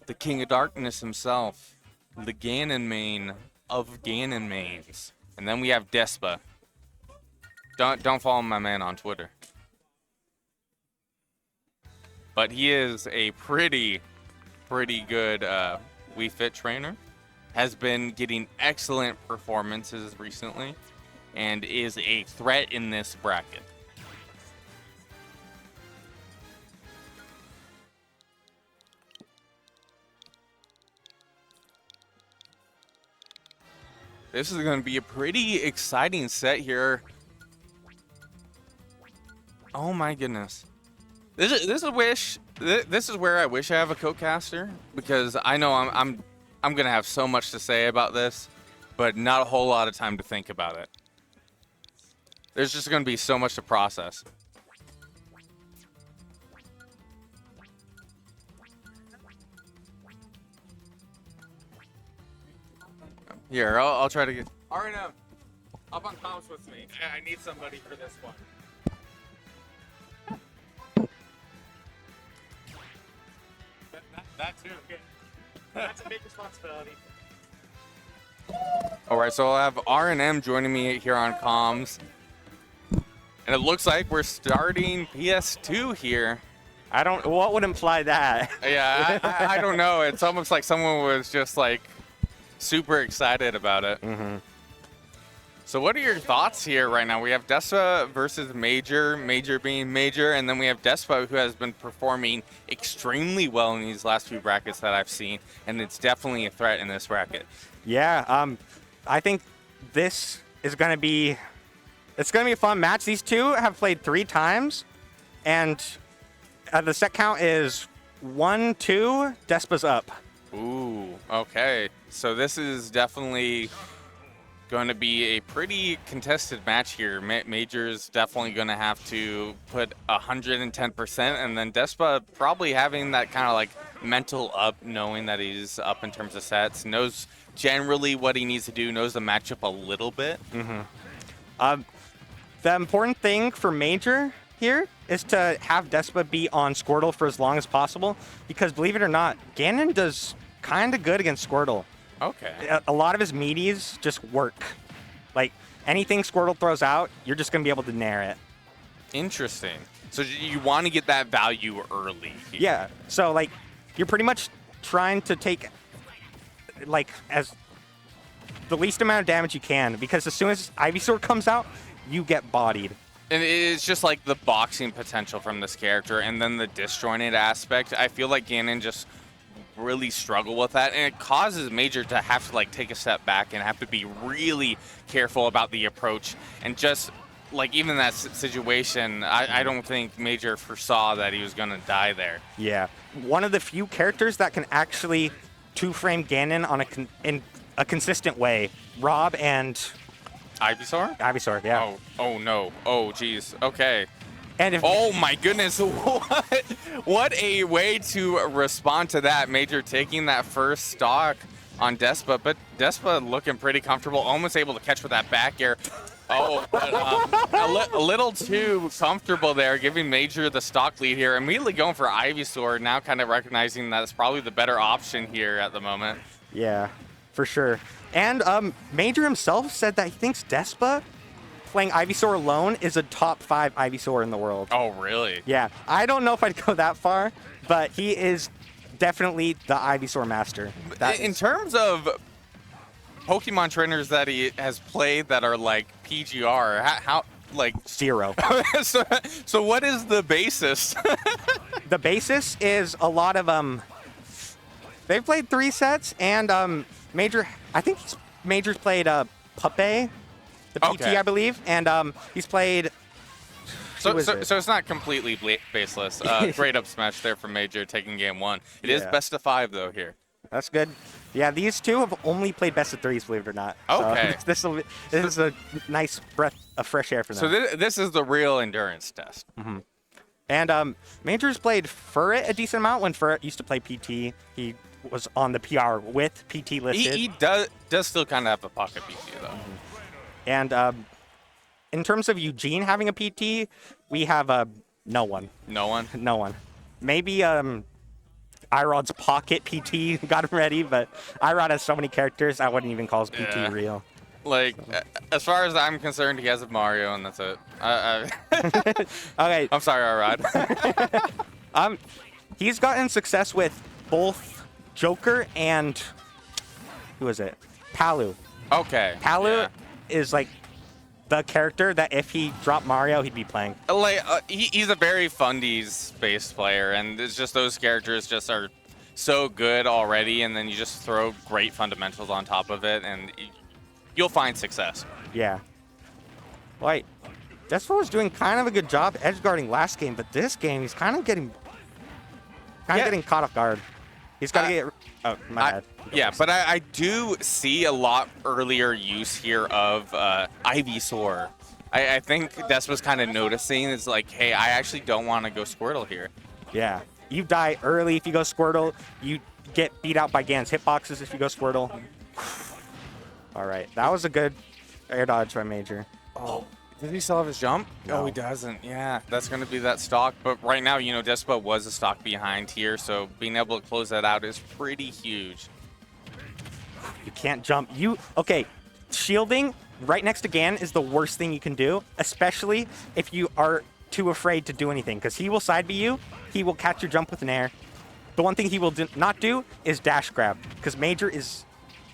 the King of Darkness himself, the Ganon main of Ganon mains. And then we have Despa. Don't follow my man on Twitter. But he is a pretty good Wii Fit trainer. Has been getting excellent performances recently, and is a threat in this bracket. This is going to be a pretty exciting set here. Oh my goodness. This is where I wish I have a co-caster, because I know I'm gonna have so much to say about this, but not a whole lot of time to think about it. There's just gonna be so much to process. Here, I'll try to get RNM up on comms with me. I need somebody for this one. That too. Okay. That's a big responsibility. All right, so I'll have R&M joining me here on comms. And it looks like we're starting PS2 here. What would imply that? Yeah, I don't know. It's almost like someone was just like super excited about it. Mm-hmm. So what are your thoughts here right now? We have Despa versus Major, Major being Major, and then we have Despa, who has been performing extremely well in these last few brackets that I've seen, and it's definitely a threat in this bracket. Yeah, I think this is going to be a fun match. These two have played 3 times, and the set count is 1-2. Despa's up. Ooh, okay. So this is definitely going to be a pretty contested match here. Major's definitely going to have to put 110%, and then Despa probably having that kind of like mental up, knowing that he's up in terms of sets, knows generally what he needs to do, knows the matchup a little bit. Mm-hmm. The important thing for Major here is to have Despa be on Squirtle for as long as possible, because believe it or not, Ganon does kind of good against Squirtle. Okay. A lot of his meaties just work. Like, anything Squirtle throws out, you're just going to be able to nair it. Interesting. So you want to get that value early here. Yeah. So, like, you're pretty much trying to take, like, as the least amount of damage you can, because as soon as Ivysaur comes out, you get bodied. And it's just like the boxing potential from this character, and then the disjointed aspect. I feel like Ganon just really struggle with that, and it causes Major to have to like take a step back and have to be really careful about the approach. And just like even that situation, I don't think Major foresaw that he was gonna die there. Yeah, one of the few characters that can actually two-frame Ganon on in a consistent way. Rob and Ivysaur? Ivysaur, yeah. Oh no. Oh geez. Okay. And if Oh my goodness, what a way to respond to that. Major taking that first stock on Despa, but Despa looking pretty comfortable, almost able to catch with that back air. Oh, but, a little too comfortable there, giving Major the stock lead here. Immediately going for Ivysaur, now kind of recognizing that it's probably the better option here at the moment. Yeah, for sure. And Major himself said that he thinks Despa playing Ivysaur alone is a top 5 Ivysaur in the world. Oh, really? Yeah, I don't know if I'd go that far, but he is definitely the Ivysaur master. In terms of Pokemon trainers that he has played that are like PGR, how like 0. so what is the basis? The basis is a lot of they've played 3 sets, and Major, I think Major's played Puppet, the PT, Okay. I believe, and he's played. So it's not completely baseless. Great up smash there from Major, taking game 1. It is Yeah. best of 5 though here. That's good. Yeah, these two have only played best of 3s, believe it or not. Okay. So this is a nice breath of fresh air for them. So this is the real endurance test. Mm-hmm. And Major's played Furret a decent amount when Furret used to play PT. He was on the PR with PT listed. He does still kind of have a pocket PT, though. And in terms of Eugene having a PT, we have no one. No one? No one. Maybe Irod's pocket PT got him ready, but Irod has so many characters, I wouldn't even call his PT real. Like, as far as I'm concerned, he has a Mario, and that's it. Okay. I'm sorry, Irod. He's gotten success with both Joker and who is it? Palu. Okay. Palu yeah. is like the character that if he dropped Mario, he'd be playing. Like, he's a very fundies-based player, and it's just those characters just are so good already, and then you just throw great fundamentals on top of it, and you'll find success. Yeah. Like, Despo was doing kind of a good job edge guarding last game, but this game he's kind of getting caught off guard. He's got to get. Oh, my bad. Yeah, but I do see a lot earlier use here of Ivysaur. I think Despo's kind of noticing. It's like, hey, I actually don't want to go Squirtle here. Yeah. You die early if you go Squirtle. You get beat out by Gan's hitboxes if you go Squirtle. All right. That was a good air dodge by Major. Oh, did he still have his jump? No. Oh, he doesn't. Yeah, that's going to be that stock. But right now, you know, Despo was a stock behind here, so being able to close that out is pretty huge. You can't jump. Okay, shielding right next to Gan is the worst thing you can do, especially if you are too afraid to do anything, because he will side B you. He will catch your jump with an air. The one thing he will not do is dash grab, because Major is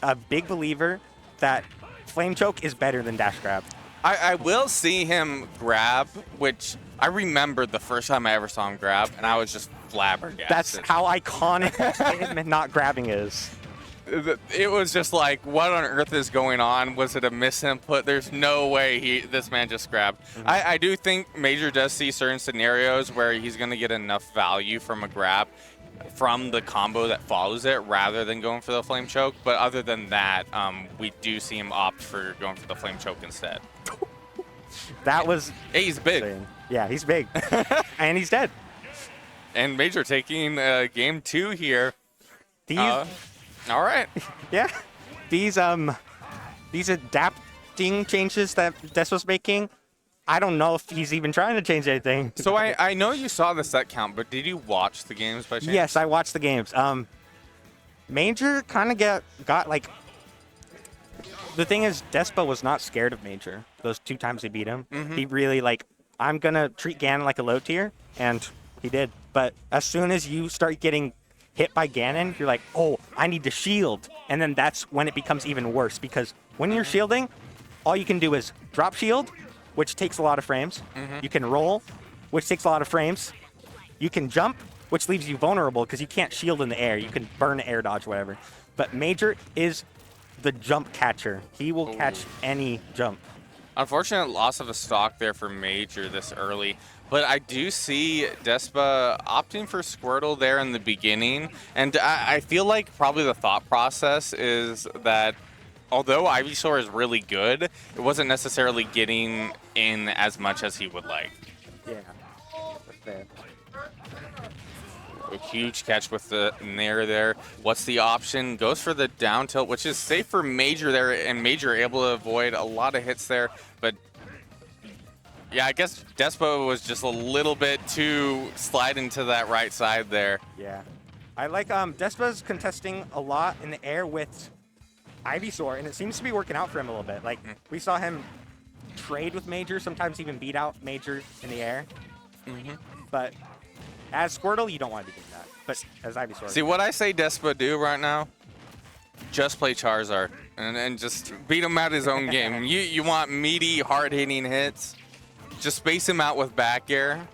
a big believer that Flame Choke is better than dash grab. I will see him grab, which I remember the first time I ever saw him grab, and I was just flabbergasted. That's how iconic him not grabbing is. It was just like, what on earth is going on? Was it a misinput? There's no way this man just grabbed. I do think Major does see certain scenarios where he's going to get enough value from a grab from the combo that follows it rather than going for the Flame Choke. But other than that, we do see him opt for going for the Flame Choke instead. That was... Hey, he's big. Insane. Yeah, he's big. And he's dead. And Major taking game 2 here. These... All right. Yeah. These adapting changes that Despo's making, I don't know if he's even trying to change anything. So I know you saw the set count, but did you watch the games by chance? Yes, I watched the games. Major kind of got like... The thing is, Despo was not scared of Major those 2 times he beat him. He really, like, I'm going to treat Ganon like a low tier, and he did. But as soon as you start getting hit by Ganon, you're like, oh, I need to shield. And then that's when it becomes even worse, because when you're shielding, all you can do is drop shield, which takes a lot of frames. You can roll, which takes a lot of frames. You can jump, which leaves you vulnerable because you can't shield in the air. You can burn air dodge, whatever. But Major is the jump catcher. He will catch any jump. Unfortunate loss of a stock there for Major this early. But I do see Despa opting for Squirtle there in the beginning. And I feel like probably the thought process is that although Ivysaur is really good, it wasn't necessarily getting in as much as he would like. Yeah, that's fair. A huge catch with the Nair there. What's the option? Goes for the down tilt, which is safe for Major there, and Major able to avoid a lot of hits there. But yeah, I guess Despo was just a little bit too sliding to that right side there. Yeah. I like Despa's contesting a lot in the air with Ivysaur, and it seems to be working out for him a little bit. Like, we saw him trade with Major, sometimes even beat out Major in the air. But as Squirtle, you don't want to be doing that. But as Ivysaur... See, what I say Despa do right now, just play Charizard and just beat him at his own game. You want meaty, hard-hitting hits, just space him out with back air.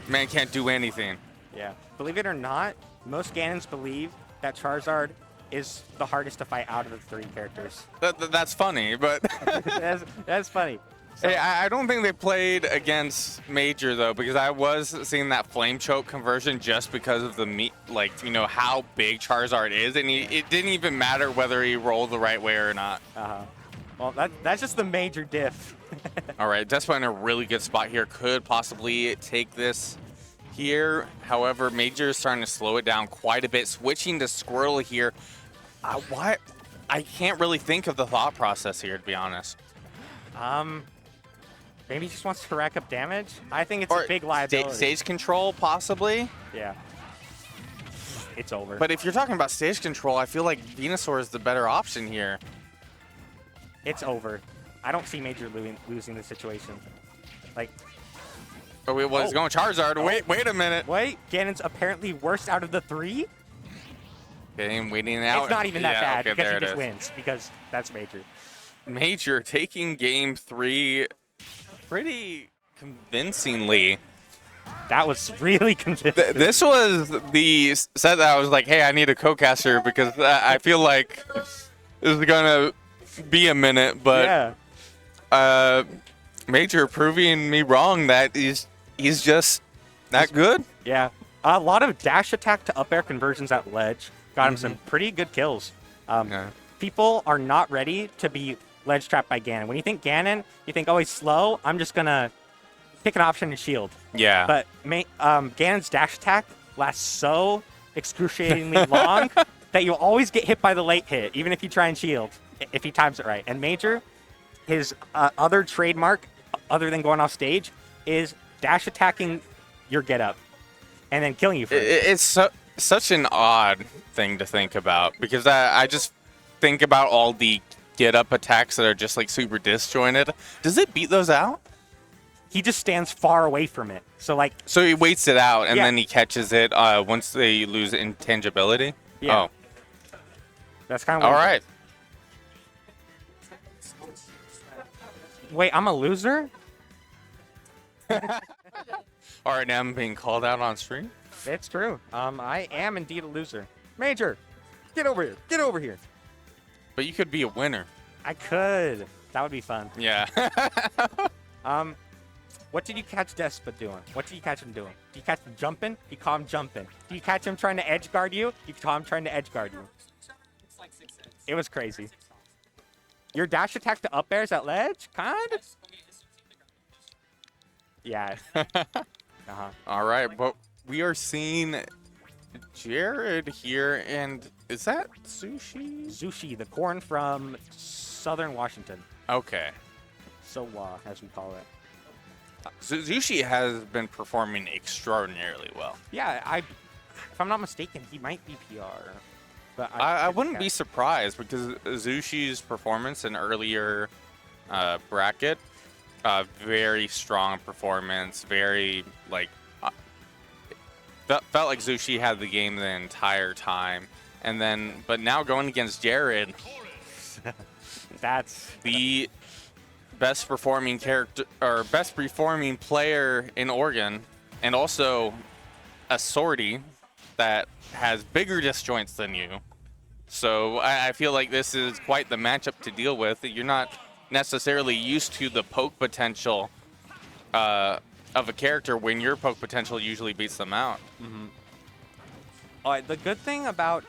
Man can't do anything. Yeah. Believe it or not, most Ganons believe that Charizard is the hardest to fight out of the 3 characters. That's funny, but... that's funny. So, hey, I don't think they played against Major, though, because I was seeing that Flame Choke conversion just because of the, how big Charizard is, and it didn't even matter whether he rolled the right way or not. Well, that's just the Major diff. All right, Despa in a really good spot here. Could possibly take this. here. However, Major is starting to slow it down quite a bit, switching to Squirtle here. What? I can't really think of the thought process here, to be honest. Maybe he just wants to rack up damage. I think it's Or a big liability. Stage control, possibly. Yeah. It's over. But if you're talking about stage control, I feel like Venusaur is the better option here. It's over. I don't see Major losing the situation. Like, Oh, wait, well, he's going Charizard. Oh. Wait a minute. wait, Ganon's apparently worst out of the 3? Okay, I'm waiting out. It's not even that bad okay, because there he it just is. wins, because that's Major. Major taking game 3 pretty convincingly. That was really convincing. This was the set that I was like, hey, I need a co-caster because I feel like this is going to be a minute, but yeah. Major proving me wrong that he's just that good. Yeah. A lot of dash attack to up air conversions at ledge. Got him some pretty good kills. Yeah. People are not ready to be ledge trapped by Ganon. When you think Ganon, you think, oh, he's slow. I'm just going to pick an option and shield. Yeah. But Ganon's dash attack lasts so excruciatingly long that you'll always get hit by the late hit, even if you try and shield, if he times it right. And Major, his other trademark, other than going off stage, is dash attacking your get up and then killing you first. It's such an odd thing to think about because I just think about all the get up attacks that are just like super disjointed. Does it beat those out? He just stands far away from it. So like, So he waits it out and Yeah. then he catches it once they lose intangibility? Yeah. Oh, that's kind of all right. Wait, I'm a loser? All right, now I'm being called out on stream. It's true. I am indeed a loser. Major, get over here. Get over here. But you could be a winner. I could. That would be fun. Yeah. What did you catch Despa doing? What did you catch him doing? Did you catch him jumping? You caught him jumping. Did you catch him trying to edge guard you? You caught him trying to edge guard you. It was crazy. Your dash attack to up airs at ledge? Kind of? Yeah. All right, but we are seeing Jared here, and is that Sushi? Zushi, the corn from southern Washington. Okay. Sowa, as we call it. Sushi has been performing extraordinarily well. Yeah, if I'm not mistaken, he might be PR. But I wouldn't be surprised because Zushi's performance in earlier bracket, very strong performance, very like felt like Zushi had the game the entire time, and then but now going against Jared, That's the best performing character or best performing player in Oregon, and also a sortie that has bigger disjoints than you. So I feel like this is quite the matchup to deal with. You're not necessarily used to the poke potential of a character when your poke potential usually beats them out. The good thing about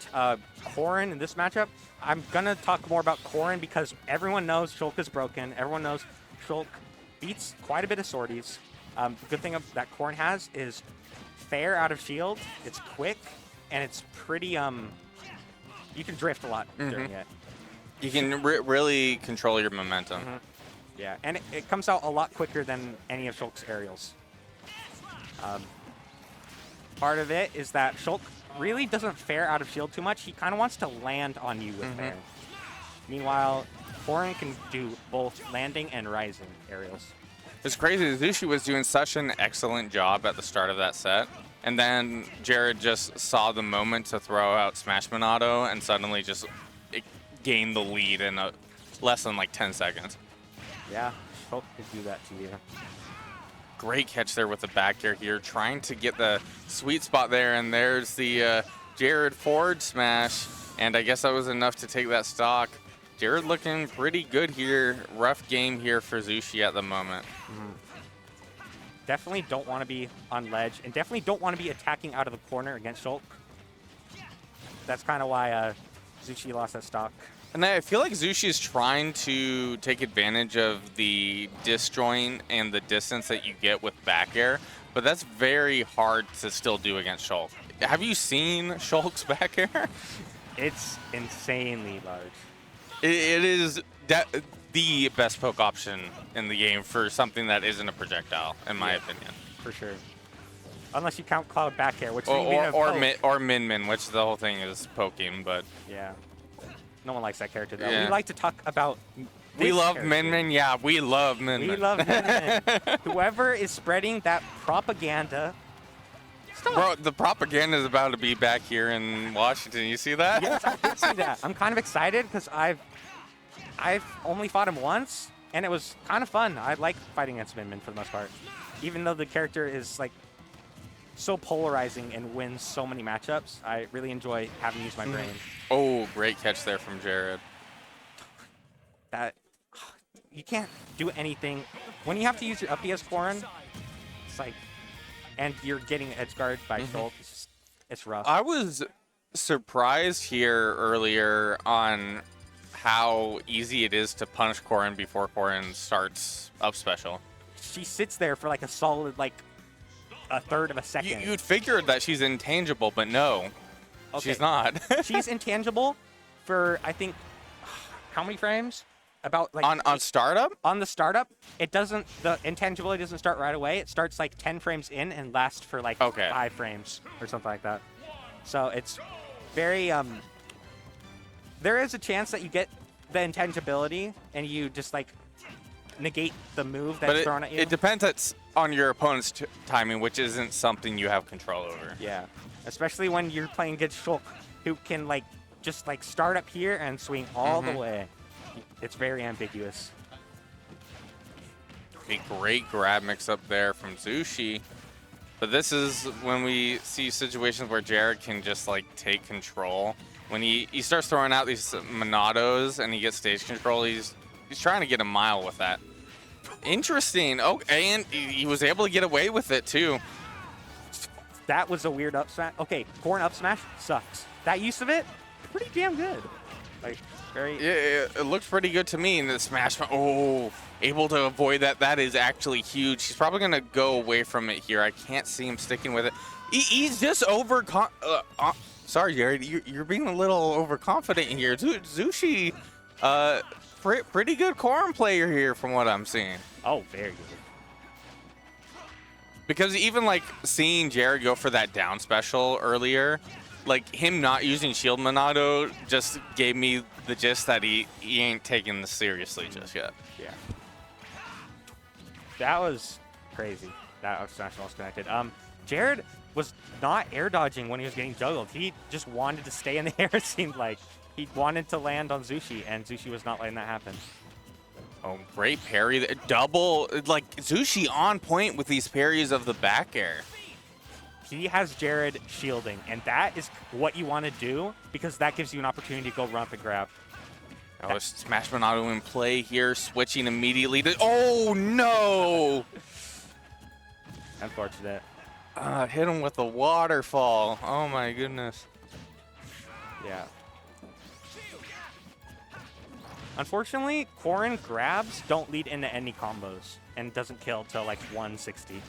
Corrin in this matchup, I'm going to talk more about Corrin because everyone knows Shulk is broken. Everyone knows Shulk beats quite a bit of sorties. The good thing that Corrin has is fair out of shield. It's quick, and it's pretty... you can drift a lot during it. You can really control your momentum. Yeah, and it comes out a lot quicker than any of Shulk's aerials. Part of it is that Shulk really doesn't fare out of shield too much. He kind of wants to land on you with fair. Meanwhile, Corrin can do both landing and rising aerials. It's crazy. Zushi was doing such an excellent job at the start of that set. And then Jared just saw the moment to throw out Smash Monado and suddenly just gained the lead in less than like 10 seconds. Yeah, Shulk could do that to you. Great catch there with the back air here, trying to get the sweet spot there. And there's the Jared forward smash. And I guess that was enough to take that stock. Jared looking pretty good here. Rough game here for Zushi at the moment. Definitely don't want to be on ledge, and definitely don't want to be attacking out of the corner against Shulk. That's kind of why Zushi lost that stock. And I feel like Zushi is trying to take advantage of the disjoint and the distance that you get with back air But that's very hard to still do against Shulk. Have you seen Shulk's back air? It's insanely large. It is the best poke option in the game for something that isn't a projectile, in my opinion. For sure. Unless you count Cloud back air, which Or Min Min, which the whole thing is poking, but yeah. No one likes that character though. Yeah. We like to talk about we love character. Min Min. Yeah, we love Min Min. We love Min Min. Whoever is spreading that propaganda. Stop. Bro, the propaganda is about to be back here in Washington. You see that? Yes, I did see that. I'm kind of excited because I've only fought him once, and it was kind of fun. I like fighting against Min Min for the most part, even though the character is like so polarizing and wins so many matchups. I really enjoy having to use my brain. Oh, great catch there from Jared. That you can't do anything when you have to use your up as Corrin. It's like, and you're getting edge guard by Shulk. It's rough. I was surprised here earlier on how easy it is to punish Corrin before Corrin starts up special. She sits there for like a solid a third of a second. You'd figure that she's intangible, but no, she's not. She's intangible for I think how many frames? About like on startup? On the startup, the intangibility doesn't start right away. It starts like 10 frames in and lasts for like 5 frames or something like that. So it's very there is a chance that you get the intangibility and you just like negate the move that's thrown at you. It depends on your opponent's timing, which isn't something you have control over. Yeah, especially when you're playing against Shulk, who can like just like start up here and swing all the way. It's very ambiguous. A great grab mix up there from Zushi. But this is when we see situations where Jared can just like take control. When he starts throwing out these Monados and he gets stage control, he's trying to get a mile with that. Interesting. Oh, and he was able to get away with it too. That was a weird up smash. Okay, Corrin up smash sucks. That use of it, pretty damn good. Like very. Yeah, it looks pretty good to me. And the smash, able to avoid that. That is actually huge. He's probably gonna go away from it here. I can't see him sticking with it. He's just sorry, Jared. You're being a little overconfident here. Zushi, pretty good Corrin player here from what I'm seeing. Oh, very good. Because even like seeing Jared go for that down special earlier, like him not using Shield Monado just gave me the gist that he ain't taking this seriously just yet. Yeah. That was crazy. That up smash was connected. Jared was not air dodging when he was getting juggled. He just wanted to stay in the air, it seemed like. He wanted to land on Zushi, and Zushi was not letting that happen. Oh, great parry. Double, like Zushi on point with these parries of the back air. He has Jared shielding, and that is what you want to do because that gives you an opportunity to go run up and grab. Oh, Smash Monado in play here, switching immediately to. Oh, no! Unfortunate. Hit him with the waterfall. Oh, my goodness. Yeah. Unfortunately, Corrin grabs don't lead into any combos and doesn't kill till like 160.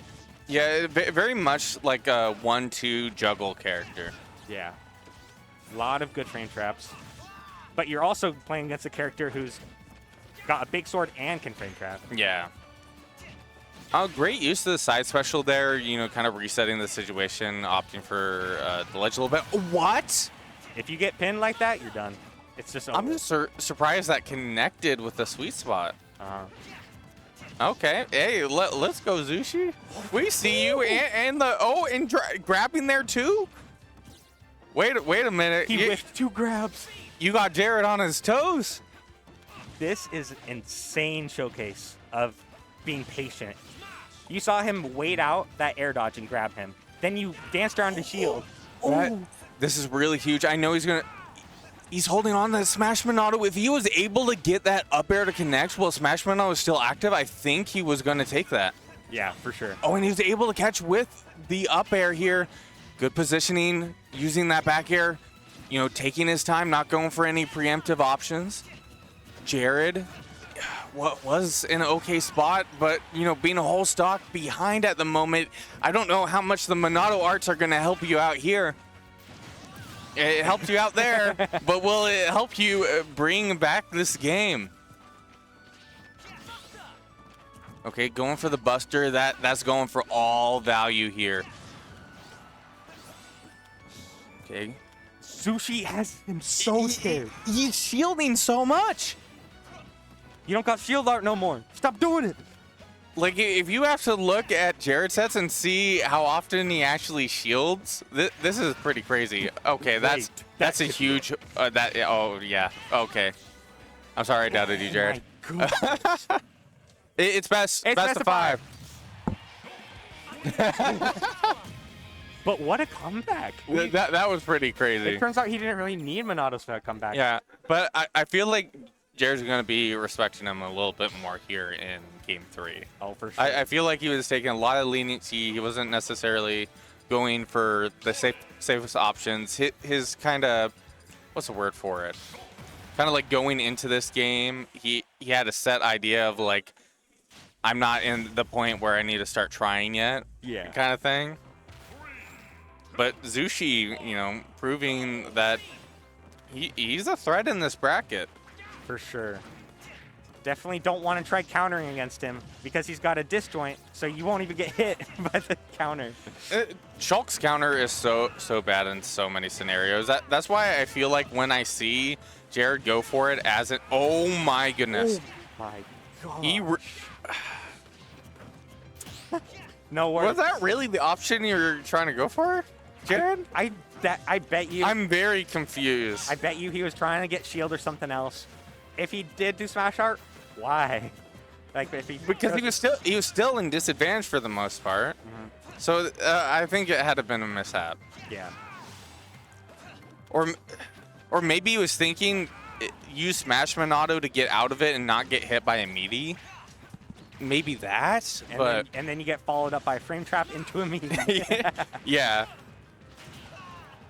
Yeah, very much like a 1-2 juggle character. Yeah. A lot of good frame traps. But you're also playing against a character who's got a big sword and can frame trap. Yeah. Oh, great use of the side special there, kind of resetting the situation, opting for the ledge a little bit. What? If you get pinned like that, you're done. It's just over. I'm just surprised that connected with the sweet spot. Okay, hey, let's go, Zushi. We see you, and grabbing there too. Wait a minute. He whiffed 2 grabs. You got Jared on his toes. This is an insane showcase of being patient. You saw him wait out that air dodge and grab him. Then you danced around the shield. This is really huge. I know he's holding on to the Smash Monado. If he was able to get that up air to connect while Smash Monado was still active, I think he was going to take that. Yeah, for sure. Oh, and he was able to catch with the up air here. Good positioning, using that back air, taking his time, not going for any preemptive options. Jared, what was an okay spot, but being a whole stock behind at the moment, I don't know how much the Monado arts are going to help you out here. It helped you out there, but will it help you bring back this game? Okay, going for the Buster. That's going for all value here. Okay. Sushi has him so scared. He's shielding so much. You don't got shield art no more. Stop doing it. Like, if you have to look at Jared's sets and see how often he actually shields, this is pretty crazy. Okay, that's a huge. Oh yeah. Okay. I'm sorry I doubted you, Jared. Oh my goodness. It's best of 5. But what a comeback. That was pretty crazy. It turns out he didn't really need Monado's for that comeback. Yeah, but I feel like Jared's going to be respecting him a little bit more here in Game 3. Oh, for sure. I feel like he was taking a lot of leniency. He wasn't necessarily going for the safest options. His kind of, what's the word for it? Kind of like going into this game, he had a set idea of like, I'm not in the point where I need to start trying yet. Yeah. Kind of thing. But Zushi, proving that he's a threat in this bracket. For sure. Definitely don't want to try countering against him because he's got a disjoint, so you won't even get hit by the counter. Shulk's counter is so bad in so many scenarios. That's why I feel like when I see Jared go for it as an, oh my goodness. Oh my god. No worries. Was that really the option you were trying to go for, Jared? I bet you. I'm very confused. I bet you he was trying to get shield or something else. If he did do smash art, why? Like if he because he was still in disadvantage for the most part. Mm-hmm. So I think it had to have been a mishap. Yeah. Or maybe he was thinking use Smash Monado to get out of it and not get hit by a meaty. Maybe that, and then you get followed up by a frame trap into a meaty. Yeah.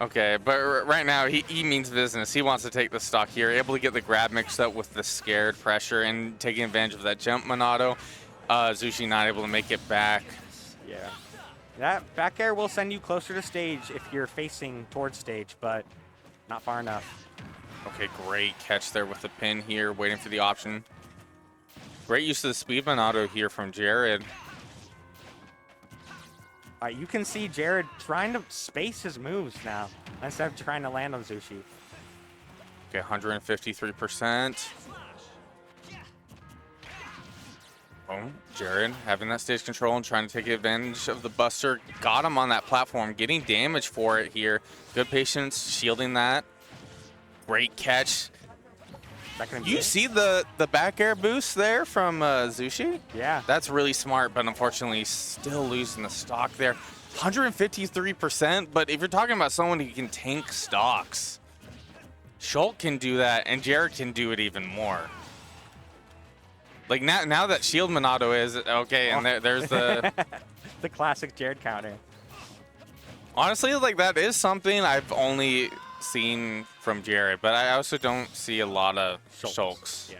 Okay, but right now he means business. He wants to take the stock here, able to get the grab mixed up with the scared pressure and taking advantage of that jump Monado. Zushi not able to make it back. Yeah. That back air will send you closer to stage if you're facing towards stage, but not far enough. Okay, great catch there with the pin here, waiting for the option. Great use of the speed Monado here from Jared. You can see Jared trying to space his moves now instead of trying to land on Zushi. Okay, 153%. Oh, Jared having that stage control and trying to take advantage of the Buster. Got him on that platform, getting damage for it here. Good patience, shielding that. Great catch. You see the back air boost there from Zushi? Yeah. That's really smart, but unfortunately still losing the stock there. 153%, but if you're talking about someone who can tank stocks, Shulk can do that, and Jared can do it even more. Like now that Shield Monado is, okay, and there's the... the classic Jared counter. Honestly, like that is something I've only seen from Jared, but I also don't see a lot of Shulks. Yeah.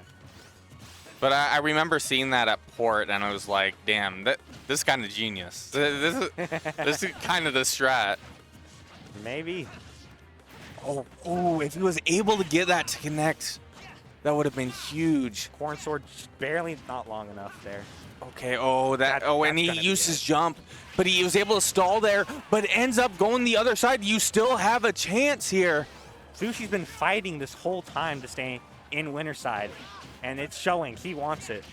But I remember seeing that at Port, and I was like, damn, this is kind of genius. This is kind of the strat. Maybe. Oh, if he was able to get that to connect, that would have been huge. Corn Sword barely not long enough there. Okay, and he used his jump, but he was able to stall there, but ends up going the other side. You still have a chance here. Sushi's been fighting this whole time to stay in winner side, and it's showing. He wants it.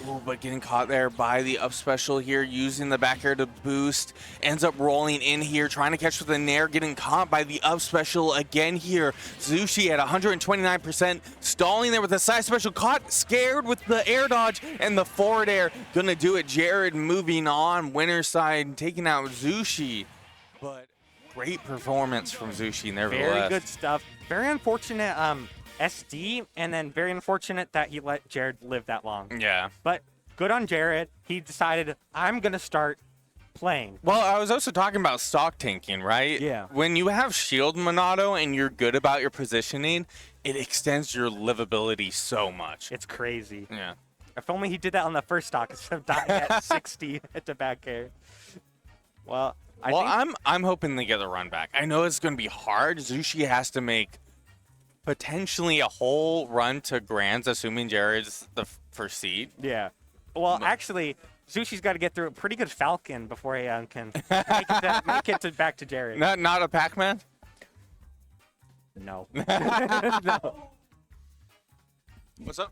Ooh, but getting caught there by the up special here, using the back air to boost. Ends up rolling in here, trying to catch with the nair, getting caught by the up special again here. Zushi at 129%, stalling there with the side special, caught, scared with the air dodge and the forward air. Gonna do it. Jared moving on, winner side, taking out Zushi. But great performance from Zushi, nevertheless. Very good stuff. Very unfortunate SD, and then very unfortunate that he let Jared live that long. Yeah. But good on Jared. He decided, I'm going to start playing. Well, I was also talking about stock tanking, right? Yeah. When you have shield Monado and you're good about your positioning, it extends your livability so much. It's crazy. Yeah. If only he did that on the first stock instead of dying at 60 at the back air. Well, I think I'm hoping they get the run back. I know it's going to be hard. Zushi has to make potentially a whole run to Grands, assuming Jared's the first seed. yeah. Well, actually, Zushi's got to get through a pretty good Falcon before he can make it back to Jared. Not a Pac-Man? No. No. What's up?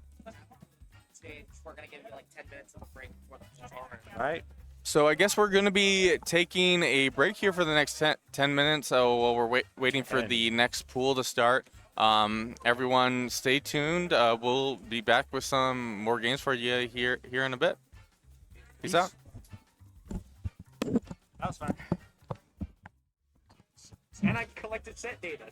Stage. We're gonna give you like 10 minutes of a break before the tutorial. All right. So I guess we're going to be taking a break here for the next 10 minutes while we're waiting for the next pool to start. Everyone stay tuned. We'll be back with some more games for you here in a bit. Peace out. That was fun. And I collected set data.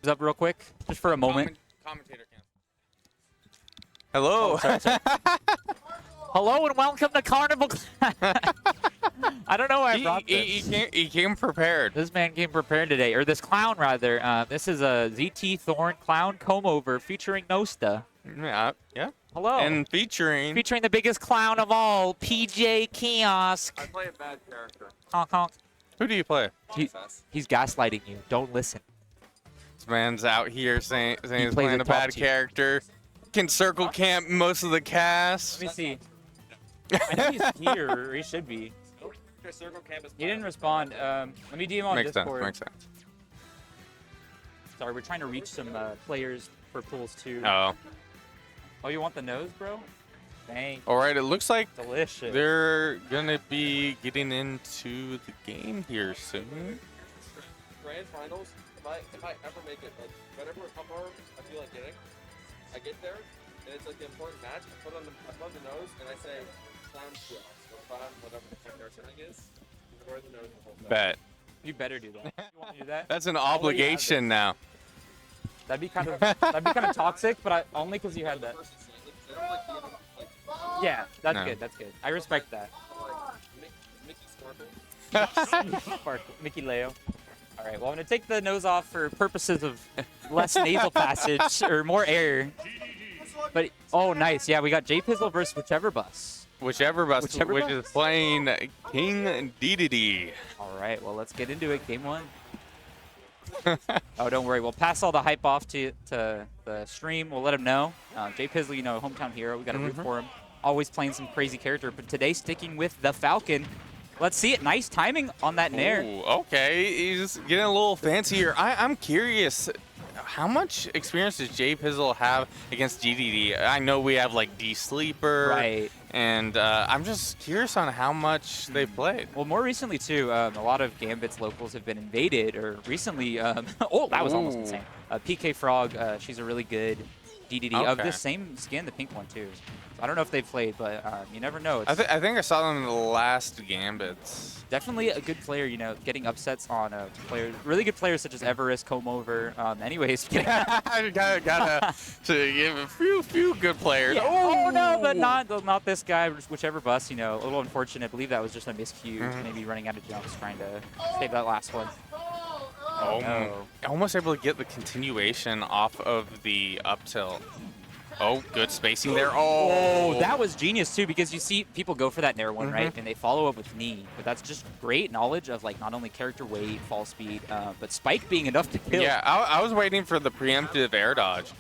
up real quick, just for a moment. Commentator can. Hello. Oh, sorry, sorry. Hello and welcome to Carnival. I don't know why I brought this. He came prepared. This man came prepared today, or this clown rather. This is a ZT Thorn Clown Comb Over featuring Nosta. Yeah. Hello. And featuring the biggest clown of all, PJ Kiosk. I play a bad character. Honk honk. Who do you play? He's gaslighting you. Don't listen. This man's out here saying he's plays playing a a top bad tier. character. Can circle camp most of the cast. Let me see. I know he's here, or he should be. Circle campus. He didn't respond. Let me DM on Makes sense. Discord. Makes sense. Sorry, we're trying to reach some players for pools too. Oh. Oh, you want the nose, bro? Dang. All right. It looks like Delicious. they're gonna be getting into the game here soon. Grand finals. If I ever make it, like whatever upper arm I feel like getting, I get there and it's like the important match. I put on the nose and I say clown quill or clown whatever the fuck their thing is. Wear the nose the whole time. Bet. You better do that. You want to do that? That's an obligation now. That'd be kind of toxic, but only because you had that. I don't like being like Yeah, that's No. good. That's good. I respect that. Mickey Sparkle. Sparkle. Mickey Leo. All right. Well, I'm gonna take the nose off for purposes of less nasal passage or more air. But oh, nice. Yeah, we got J Pizzle versus whichever bus. Whichever bus, Whichever which bus. is playing King Dedede. All right. Well, let's get into it. Game one. Oh, don't worry. We'll pass all the hype off to the stream. We'll let him know. J Pizzle, you know, hometown hero. We got to root for him. Always playing some crazy character, but today sticking with the Falcon. Let's see it. Nice timing on that nair. Ooh, okay, he's getting a little fancier. I'm curious, how much experience does J Pizzle have against GDD? I know we have like D Sleeper, Right. And I'm just curious on how much they've played. Well, more recently, too, a lot of Gambit's locals have been invaded, or recently, oh, that was almost Ooh. insane. PK Frog, she's a really good DDD of Okay. this same skin, the pink one, too. So I don't know if they've played, but you never know. It's I think I saw them in the last Gambits. definitely a good player, you know, getting upsets on players, really good players such as Everest, Comb Over. Anyways, gotta to give a few good players. yeah. Oh, no, but not this guy, whichever bus, you know, a little unfortunate. I believe that was just a miscue, maybe running out of jumps, trying to save that last one. Oh, no. almost able to get the continuation off of the up tilt. Oh, good spacing there. Oh, that was genius too, because you see people go for that nair one, right? And they follow up with knee. But that's just great knowledge of like not only character weight, fall speed, but spike being enough to kill. Yeah, I was waiting for the preemptive air dodge.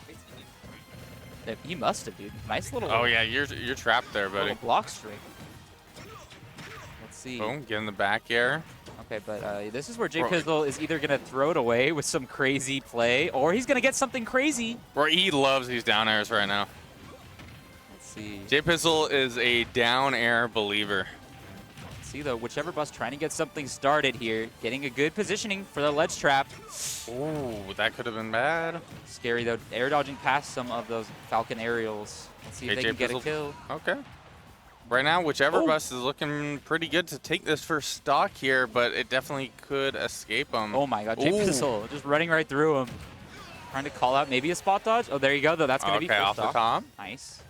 He must have, dude. Nice little, Oh yeah, you're trapped there, buddy. little block string. Let's see. Boom, get in the back air. Okay, but this is where J Bro. Pizzle is either going to throw it away with some crazy play, or he's going to get something crazy. Or he loves these down airs right now. Let's see. J Pistol is a down air believer. See, though, whichever bus trying to get something started here, getting a good positioning for the ledge trap. Ooh, that could have been bad. Scary, though. Air dodging past some of those Falcon aerials. Let's see if Okay, they can get a Pizzle. kill. Okay. Right now, whichever Oh. bus is looking pretty good to take this first stock here, but it definitely could escape him. Oh my god, J Ooh. Pizzle just running right through him. Trying to call out maybe a spot dodge. Oh, there you go, though. That's going to be Okay, first off the stock. top. Nice.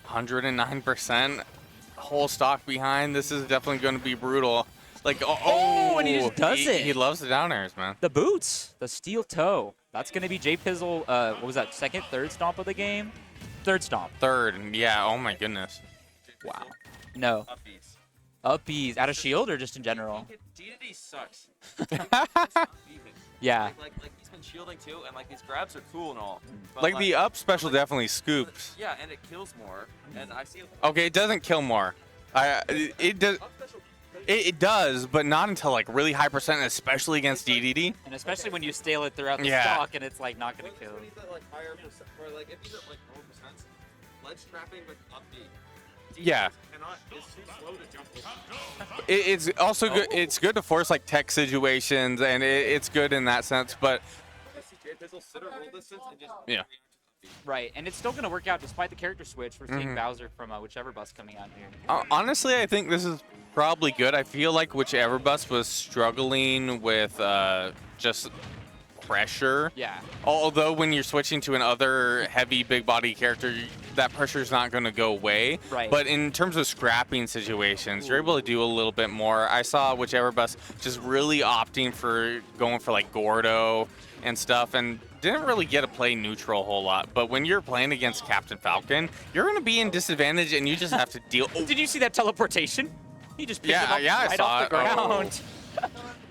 109%. Whole stock behind. This is definitely going to be brutal. Like, Oh, and he just does it. He loves the down airs, man. The boots, the steel toe. That's going to be J Pizzle, what was that, second, third stomp of the game? Third stomp. Third, yeah, oh my goodness. Wow. No. Upbeats. Uppies. Out of shield or just in general? DDD sucks. Yeah. Like he's been shielding too, and like these grabs are cool and all. But, Like the up special definitely scoops. Yeah, and it kills more. And I see. Okay, it doesn't kill more. It does. Up special. It does, but not until like really high percent, especially against DDD. And especially when you stale it throughout the Yeah. stock and it's like not going to kill. When he's at like higher percent, or like if he's at like lower percents, ledge trapping with upbeat. Yeah. It's too slow to jump with. It's also good. It's good to force like tech situations, and it's good in that sense. But I see J Pizzle sit at roll distance and just Yeah. react to upbeat. Right, and it's still going to work out despite the character switch. We're seeing Bowser from whichever bus coming out here. honestly, I think this is probably good. I feel like whichever bus was struggling with just pressure. Yeah. Although when you're switching to another heavy big body character, that pressure is not going to go away. Right. But in terms of scrapping situations, you're able to do a little bit more. I saw whichever bus just really opting for going for like Gordo and stuff, and didn't really get to play neutral a whole lot. But when you're playing against Captain Falcon, you're going to be in disadvantage, and you just have to deal. Did you see that teleportation? He just picked him up I right saw off the it. ground.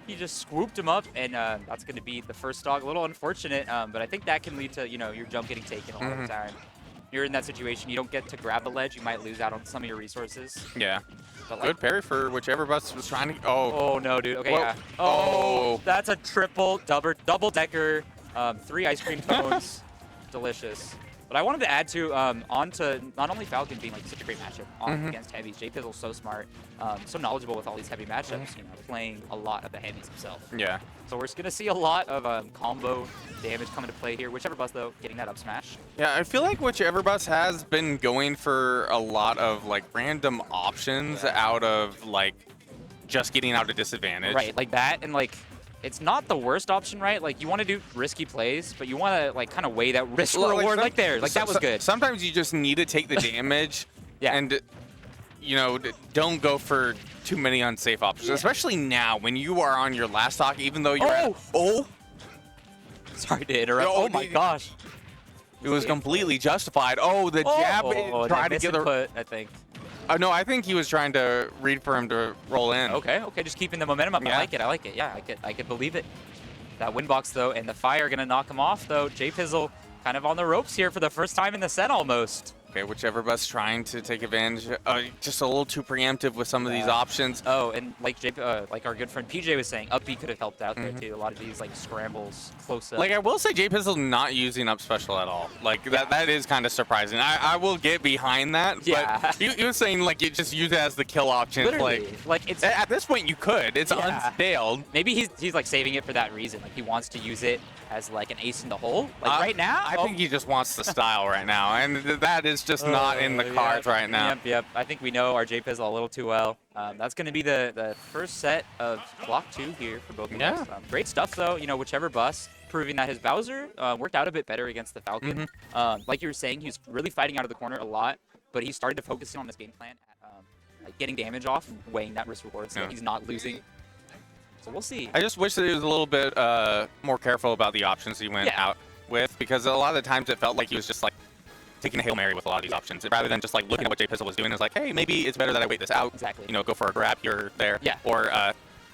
He just swooped him up, and that's going to be the first stock. A little unfortunate, but I think that can lead to, your jump getting taken a lot of the time. You're in that situation, you don't get to grab the ledge, you might lose out on some of your resources. Yeah. But Good parry for whichever bus was trying to. Oh no, dude. Okay, Whoa. yeah. Oh. That's a triple, double decker, 3 ice cream cones. Delicious. But I wanted to add to onto not only Falcon being like such a great matchup against heavies. JPizzle's so smart, so knowledgeable with all these heavy matchups. Playing a lot of the heavies himself. Yeah. So we're gonna see a lot of combo damage coming to play here. Whichever bus though, getting that up smash. Yeah, I feel like whichever bus has been going for a lot of like random options out of like just getting out of disadvantage. Right, like that, and like it's not the worst option, right? Like you want to do risky plays, but you want to like kind of weigh that risk Well, reward some- like there. Like that was good. Sometimes you just need to take the damage Yeah. and don't go for too many unsafe options, especially now when you are on your last stock, even though you're Sorry to interrupt. Oh my gosh. it was completely justified. Oh, the jab tried to get the put, I think. no, I think he was trying to read for him to roll in. Okay, just keeping the momentum up. Yeah. I like it. Yeah, I could believe it. That win box though, and the fire gonna knock him off though. JPizzle kind of on the ropes here for the first time in the set almost. Okay, whichever bus trying to take advantage, just a little too preemptive with some of these options. Oh, and like like our good friend PJ was saying, up B could have helped out there too. A lot of these like scrambles close up. Like I will say, JPizzle not using up special at all. Like that is kind of surprising. I will get behind that. Yeah. But you were saying like you just use it as the kill option. Literally, like it's At this point you could. It's unscaled. maybe he's like saving it for that reason. Like he wants to use it as like an ace in the hole. Like right now, I think he just wants the style right now, and that is just not in the cards right now. Yep. I think we know our JPizzle a little too well. That's going to be the first set of Block 2 here for both of us. Great stuff, though. whichever bus, proving that his Bowser worked out a bit better against the Falcon. Like you were saying, he was really fighting out of the corner a lot, but he started to focus in on this game plan, like getting damage off and weighing that risk reward so that he's not losing. So we'll see. I just wish that he was a little bit more careful about the options he went out with, because a lot of the times it felt like he was just like taking a Hail Mary with a lot of these options, rather than just like looking at what JPizzle was doing. It's like, hey, maybe it's better that I wait this out. Exactly. Go for a grab here or there. Yeah. Or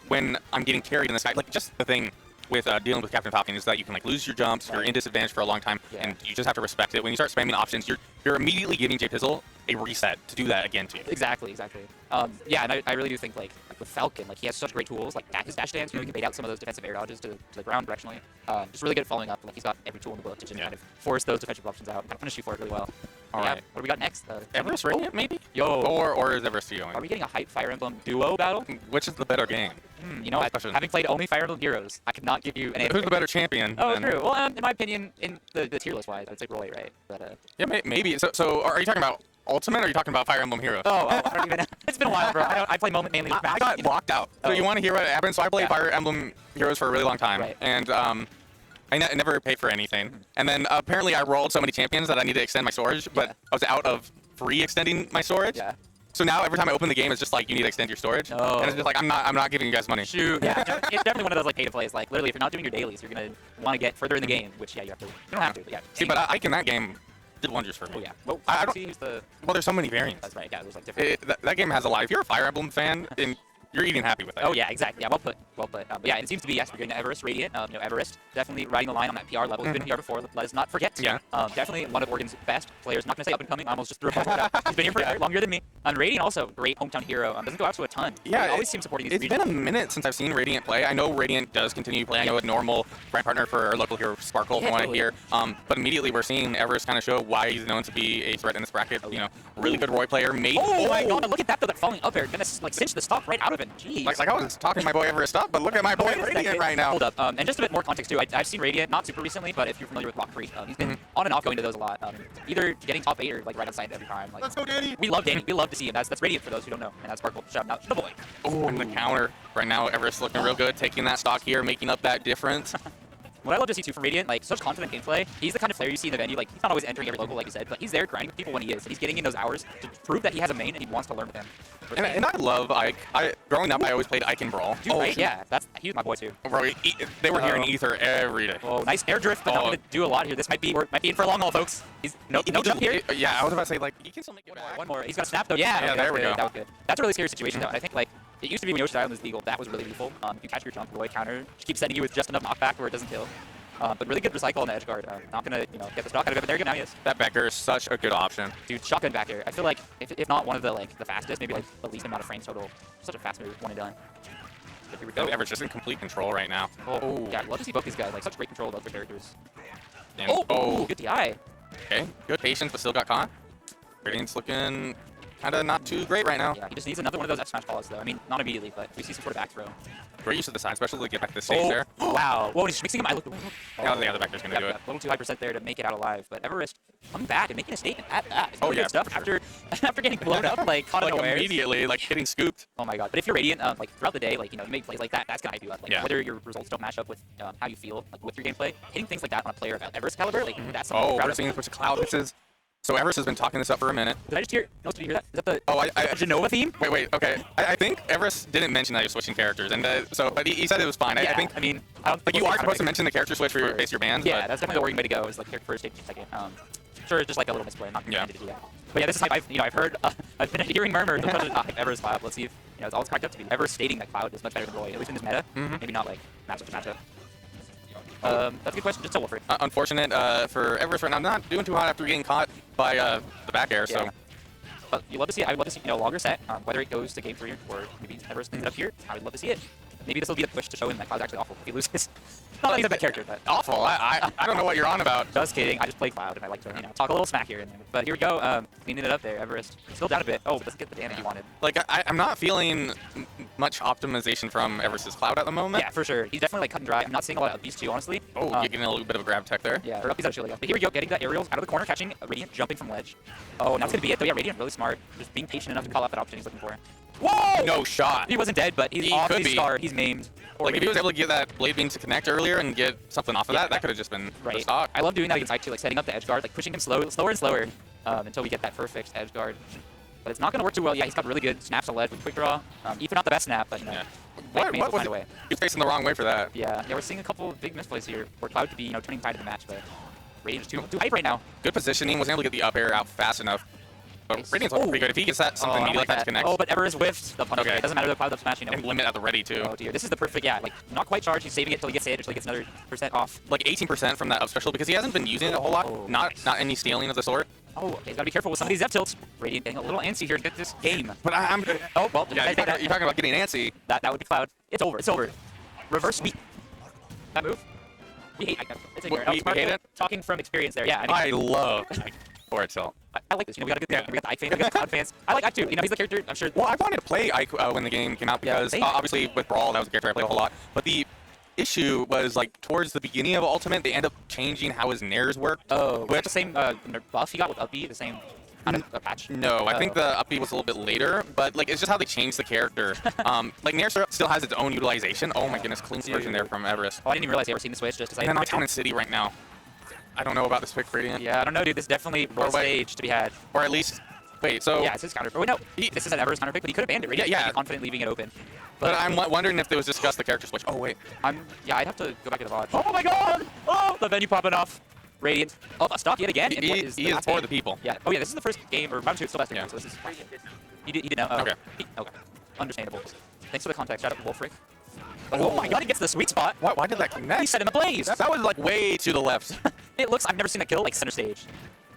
when I'm getting carried in the sky, like just the thing with dealing with Captain Falcon is that you can like lose your jumps, you're in disadvantage for a long time, and you just have to respect it. When you start spamming options, you're immediately giving JPizzle a reset to do that again to you. Exactly. Yeah, and I really do think like with Falcon, like he has such great tools, like his dash dance, he can bait out some of those defensive air dodges to the ground directionally. Just really good at following up. Like he's got every tool in the book to just kind of force those defensive options out, kind of punish you for it really well. All right. What do we got next? Everest Radiant, maybe? Yo. Or is Everest going? Are we getting a hype Fire Emblem duo battle? Which is the better game? Having played only Fire Emblem Heroes, I could not give you an answer. Who's the better champion? Oh, then? true. Well, in my opinion, in the tier list wise, I'd say Roy, right? But Yeah, maybe. So are you talking about Ultimate, or are you talking about Fire Emblem Heroes? I don't even. It's been a while, bro. I play mainly with I Max. got locked out. So you want to hear what happened? So I played Fire Emblem Heroes for a really long time, Right. and I never paid for anything. And then apparently I rolled so many champions that I need to extend my storage, but I was out of free extending my storage. Yeah. So now every time I open the game, it's just like you need to extend your storage, Oh. and it's just like I'm not giving you guys money. Shoot. Yeah. It's definitely one of those like pay to plays. Like literally, if you're not doing your dailies, you're gonna want to get further in the game, which you have to. You don't have to, but yeah. See, but Ike in that game did wonders for me. Oh yeah. Well, I don't see who's the. Well, there's so many variants. That's right. Yeah, there's like different. That game has a lot. If you're a Fire Emblem fan, then you're eating happy with that. Oh yeah, exactly. Yeah, well put. But yeah, it seems to be yes. We're getting Everest Radiant. Everest definitely riding the line on that PR level. He's been PR before. Let us not forget. Yeah. Definitely one of Oregon's best players. Not gonna say up and coming. I almost just threw a buzzer out. He's been here for longer than me. Radiant also great hometown hero. Doesn't go out to a ton. Yeah, He always seems supporting these It's been a minute since I've seen Radiant play. I know Radiant does continue to play. I know a normal brand partner for our local hero, Sparkle, from what I hear. But immediately we're seeing Everest kind of show why he's known to be a threat in this bracket. Really good Roy player. Oh my god, look at that though, that falling up air. Gonna like cinch the stock right out of him. Jeez. Like I was talking my boy Everest up, but look at my boy Radiant right now. Hold up. And just a bit more context too. I've seen Radiant, not super recently, but if you're familiar with Block 3, he's been on and off going to those a lot. Either getting top 8 or like right outside every time. Like, Let's go, Danny. we love Danny. We love to see him. That's Radiant for those who don't know. And that's Sparkle. Shout out to the boy. Oh, and the counter right now. Everest looking real good, taking that stock here, making up that difference. What I love to see too from Radiant, like such confident gameplay. He's the kind of player you see in the venue. Like he's not always entering every local, like you said, but he's there grinding with people when he is. And he's getting in those hours to prove that he has a main and he wants to learn with him. And I love Ike. Growing up, I always played Ike in Brawl. Dude, right? Yeah, he's my boy too. Bro, they were here in Ether every day. Oh, nice air drift, but not going to do a lot here. This might be in for a long haul, folks. He's no jump here. Yeah, I was about to say, like, you can still make it One more. He's got a snap though. Yeah, okay, there we go. That was good. That's a really scary situation though. And I think like it used to be when Yoshi died on this Beagle, that was really lethal. If you catch your jump, Roy counter, just keep setting you with just enough knockback where it doesn't kill. But really good recycle on the edge guard. Not gonna, get the stock out of it, but there you go. Now he is. That back air is such a good option. Dude, shotgun back air. I feel like if not one of the the fastest, maybe like the least amount of frames total. Such a fast move, one and done. But here we go. Everett's just in complete control right now. Oh, yeah, I'd love to see both these guys. Like such great control of both their characters. And, Good DI. Okay, good patience, but still got caught. Radiant's looking kind of not too great right now. Yeah, he just needs another one of those F smash calls though. I mean, not immediately, but we see some sort of back throw. Great use of the side special to get back to the stage there. Wow. Whoa, he's mixing him. I looked away. Yeah, the other back there's going to do it. A little too high percent there to make it out alive, but Everest coming back and making a statement at that. It's really yeah, good stuff for after getting blown up, like caught unawares. Immediately, like getting scooped. Oh my god. But if you're Radiant, like throughout the day, like, you make plays like that, that's gonna hype you up. Like whether your results don't match up with how you feel, like with your gameplay, hitting things like that on a player of Everest caliber, like that's something we're seeing a bunch of cloud misses. So Everest has been talking this up for a minute. Did I just hear? No, did you hear that? Is that the I Genova theme? Wait, okay. I think Everest didn't mention that you're switching characters, and but he said it was fine. Yeah, I mean, I don't like you are supposed to mention the character switch for your base your band. Yeah, but that's definitely the working way to go. Is like pick first, take second. Sure, just like a little misplay. I'm not going to do that. But yeah, this is hype. I've heard, I've been hearing murmurs of Everest Cloud. Let's see if it's all it's cracked up to be. Everest stating that Cloud is much better than Roy, at least in this meta. Maybe not like matchup to matchup. That's a good question. Just tell Wolfric. Unfortunate for Everest right now. Not doing too hot after getting caught by the back air. So. But you love to see it. I would love to see a longer set, whether it goes to game 3 or maybe Everest cleans it up here. I would love to see it. Maybe this will be the push to show him that Cloud's actually awful if he loses. Not that he's a bad character, but awful. I don't know what you're on about. Just kidding. I just play Cloud and I like to talk a little smack here and there. But here we go. Cleaning it up there. Everest still down a bit. Oh, but doesn't get the damage he wanted. Like I'm not feeling much optimization from Everest's Cloud at the moment. Yeah, for sure. He's definitely like cut and dry. I'm not seeing a lot of upbeats too, honestly. Oh, you're getting a little bit of a grab tech there. Yeah, or upbeats actually. But here we go, getting the aerials out of the corner, catching Radiant, jumping from ledge. Oh, now it's gonna be it. Though yeah, Radiant really smart. Just being patient enough to call out that option he's looking for. Whoa! No shot. He wasn't dead, but he's obviously scarred. He's maimed. Like if he was able to get that blade beam to connect earlier and get something off of that could have just been the stock. I love doing that against Ike too, like setting up the edge guard, like pushing him slower and slower until we get that perfect edge guard. But it's not going to work too well. Yeah, he's got really good snaps to ledge with quick draw. Even not the best snap, but What was find a way. He's facing the wrong way for that. Yeah, we're seeing a couple of big misplays here where Cloud could be turning tide of the match, but Radiant is too hype right now. Good positioning, was able to get the up air out fast enough. But Radiant's looking pretty good. If he gets that something neat like that to connect. Oh, but Everest whiffed the punch. Okay. It doesn't matter the Cloud up smash, And limit at the ready too. Oh dear, this is the perfect, like not quite charged. He's saving it until he gets hit, until he gets another % off. Like 18% from that up special because he hasn't been using it a whole lot. Not any stealing of the sort. Oh, okay, he's gotta be careful with some of these F tilts. Radiant getting a little antsy here to get this game. But I'm. Oh well, yeah, you're talking about getting antsy. That would be Cloud. It's over. It's over. Reverse sweep. That move. We hate. It's we hate it. Talking from experience there. Yeah. I love for itself. I like this. We got a good we got the Ike fans, we got the Cloud fans. I like Ike too. He's the character. I'm sure. Well, I wanted to play Ike when the game came out because obviously with Brawl that was a character I played a whole lot. But the issue was like towards the beginning of Ultimate they end up changing how his nairs worked. Oh, was that the same buff he got with upbeat? The same kind of patch? No, I think the upbeat was a little bit later, but like it's just how they changed the character. Like Nair still has its own utilization. Oh my goodness, clean version there from Everest. Oh, I didn't even realize they ever seen the switch just because And then on Town and City right now. I don't know about this pick for Radiant. Yeah, I don't know, dude. This is definitely one stage to be had. Or at least, wait, so... Yeah, it's his counter. Oh, wait, no. This is an Everest counter pick, but he could have banned it. Radiant yeah. Confident leaving it open. But I'm wondering if there was discussed the character switch. Oh, wait. Yeah, I'd have to go back to the VOD. Oh my god! Oh, the venue popping off. Radiant. Oh, stock yet again. He is for the people. Yeah. Oh, yeah, this is the first game, or round 2, it's still best game, so this is... He did know. Okay. Okay. Understandable. Thanks for the context. Shout out to Wolfric. Oh my god, he gets the sweet spot. Why did that connect? He set him ablaze. That was like way to the left. It looks, I've never seen that kill like center stage.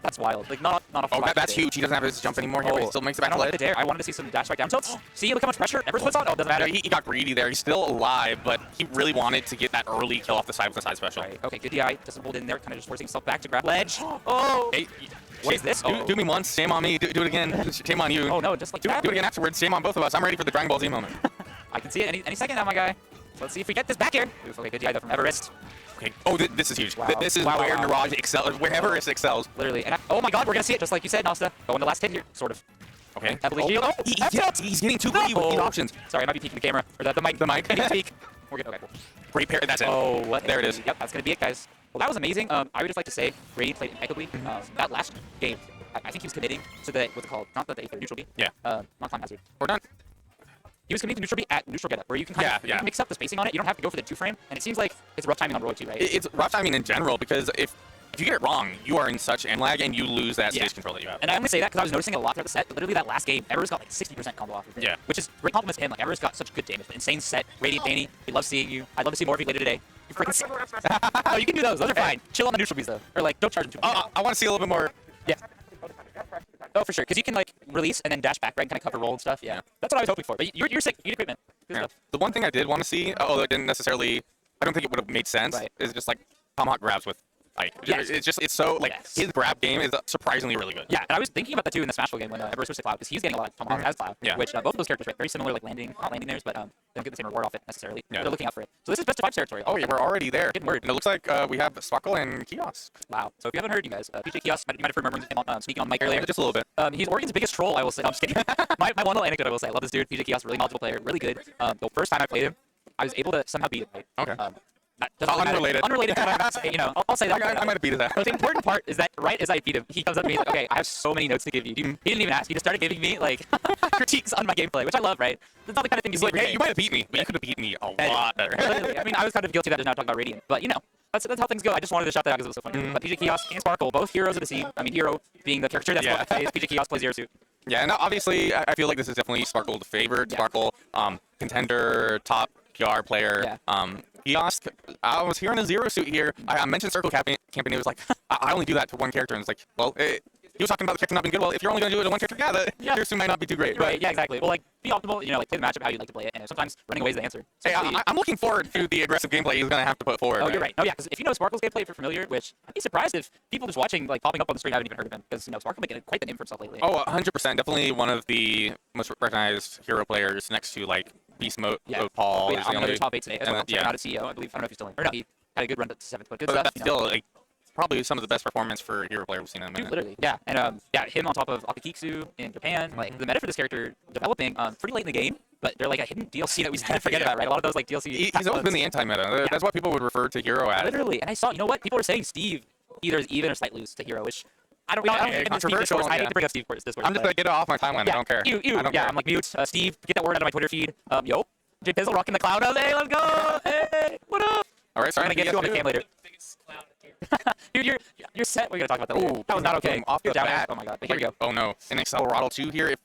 That's wild. Like not a Oh, that's huge. He doesn't have his jump anymore here, but he still makes it back to ledge. I wanted to see some dash right down tilts. See, look how much pressure Everest puts on. Oh, doesn't matter. He got greedy there. He's still alive, but he really wanted to get that early kill off the side with the side special. Right. Okay, good DI. Doesn't hold in there. Kind of just forcing himself back to grab ledge. Oh. Hey, what is this? Do me once, shame on me. Do it again, shame on you. Oh no, just like do it again afterwards. Shame on both of us. I'm ready for the Dragon Ball Z moment. I can see it any second now, my guy. Let's see if we get this back air. Oof, okay, good DI though from Everest. Okay. Oh, this is huge. Wow. This is where Mirage excels, where Everest excels. Literally. And oh my god, we're gonna see it just like you said, Nasta. Going the last hit here, sort of. Okay. Heavily healed. He's getting too greedy with these options. Sorry, I might be peeking the camera. Or the mic. The mic. I need to peek. We're good. Okay, cool. Great pair. That's it. Oh, what? There it is. Yep, that's going to be it, guys. Well, that was amazing. I would just like to say, Radiant played impeccably. That last game, I think he was committing to the, what's it called? Not the neutral B. Yeah. Not Climb Hazard. We're done. He was committing to neutral B at neutral getup, where you can kind of you can mix up the spacing on it. You don't have to go for the 2-frame, and it seems like it's rough timing on Roy too, right? It's rough timing in general because if you get it wrong, you are in such end lag and you lose that space control that you have. And I only say that because I was noticing it a lot throughout the set. But literally that last game, Everest got like 60% combo off of it. Yeah. Which is great compliments to him. Like Everest got such good damage. Insane set. Radiant Danny, we love seeing you. I'd love to see more of you later today. You freaking Oh, you can do those. Those are fine. Chill on the neutral bees though. Or like, don't charge them too much. I want to see a little bit more. Yeah. Oh, for sure. Because you can like release and then dash back, right? And kind of cover roll and stuff. Yeah. That's what I was hoping for. But you're sick. You need equipment. Good stuff. The one thing I did want to see, although it didn't necessarily, I don't think it would have made sense, is just like Tomahawk grabs with Ike. Yes. It's so, like, his grab game is surprisingly really good. Yeah, and I was thinking about that too in the Smashville game when Everest switched to Cloud, because he's getting a lot of Tomahawk as Cloud, Yeah. which both of those characters, right, very similar, like landing, not landing theirs, but they don't get the same reward off it necessarily. Yeah. They're looking out for it. So this is best of 5 territory. Oh, yeah, we're already there. Getting word. And it looks like we have Sparkle and Kiosk. Wow. So if you haven't heard, you guys, PJ Kiosk, you might have remembered him sneaking on the mic earlier. Just a little bit. He's Oregon's biggest troll, I will say. No, I'm just kidding. my one little anecdote, I will say. I love this dude. PJ Kiosk, really knowledgeable player, really good. The first time I played him, I was able to somehow beat him. Right? Okay. That doesn't really Unrelated. matter. Unrelated to what I'm about to say, you know, I'll say that. I might have beaten that. But the important part is that right as I beat him, he comes up to me, he's like, okay, I have so many notes to give you. He didn't even ask. He just started giving me, like, critiques on my gameplay, which I love, right? That's not the kind of thing you see every Hey, day. you might have beat me, but you could have beaten me a lot better. I mean, I was kind of guilty of that just now talking about Radiant. But, you know, that's how things go. I just wanted to shout that out because it was so funny. But PJ Kiosk and Sparkle, both heroes of the scene. I mean, Hero being the character that's plays. PJ Kiosk plays Zero Suit. Yeah, and obviously, I feel like this is definitely Sparkle's favorite. Yeah. Sparkle, contender, top PR player. Kiosk, I was hearing a Zero Suit here. I mentioned circle camping. He was like, I only do that to one character. And it's like, well, he was talking about the character not being good. Well, if you're only going to do it to one character, the Zero Suit might not be too great. Right, yeah, exactly. Well, like, be optimal, you know, like, play the matchup how you like to play it. And sometimes running away is the answer. Hey, I'm looking forward to the aggressive gameplay he's going to have to put forward. Oh, you're right. Oh, yeah, because if you know Sparkle's gameplay, if you're familiar, which I'd be surprised if people just watching, like, popping up on the stream haven't even heard of him. Because, you know, Sparkle making quite the name for himself lately. Oh, 100%. Definitely one of the most recognized hero players next to, like, Beast Mode Paul. Yeah, I'm another top 8 today. As well. Yeah. Out at CEO, I believe. I don't know if he's still in. Or no, he had a good run to 7th, but good But stuff. that's You know. still, like, probably some of the best performance for a hero player we've seen in a Dude, minute. literally, yeah. And him on top of Akakiksu in Japan, like the meta for this character developing pretty late in the game, but they're like a hidden DLC that we kind of forget about, right? A lot of those like DLC. He's always been the anti-meta. That's what people would refer to hero as. Literally, and I saw, you know what? People were saying Steve either is even or slight lose to hero, which I don't think it's controversial, Steve Discourse. I hate to bring up Steve Discourse. I'm just going to get it off my timeline. I don't care. I don't care. I'm like, mute. Steve, get that word out of my Twitter feed. Yo, J Pizzle rocking the cloud. Hey, let's go. Hey, what up? All right, I'm sorry. gonna get you on the cam later. Dude, you're set. We're gonna talk about that later. That was not okay. Off the Down. bat. Oh my god. But here we go. Oh no. An Accelerado 2 here. If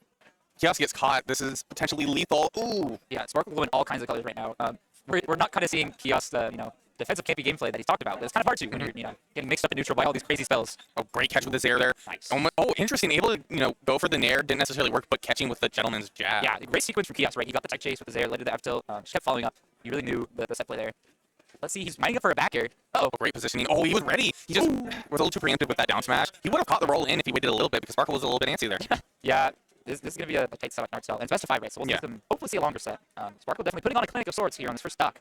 Kiosk gets caught, this is potentially lethal. Ooh. Yeah, Sparkle will in all kinds of colors right now. We're not kind of seeing Kiosk, you know, defensive campy gameplay that he's talked about. But it's kind of hard to when you're, you know, getting mixed up in neutral by all these crazy spells. Oh, great catch with his air there. Nice. Oh, interesting. Able to, you know, go for the nair. Didn't necessarily work, but catching with the gentleman's jab. Yeah, great sequence from Kiosk, right? He got the tech chase with his air, later the F tilt, just kept following up. He really knew the set play there. Let's see, he's mining up for a back air. Oh, great positioning. Oh, he was ready. He just was a little too preemptive with that down smash. He would have caught the roll in if he waited a little bit because Sparkle was a little bit antsy there. Yeah, this is going to be a tight set art style. And it's best of 5, right? So we'll see them hopefully see a longer set. Sparkle definitely putting on a clinic of sorts here on this first stock.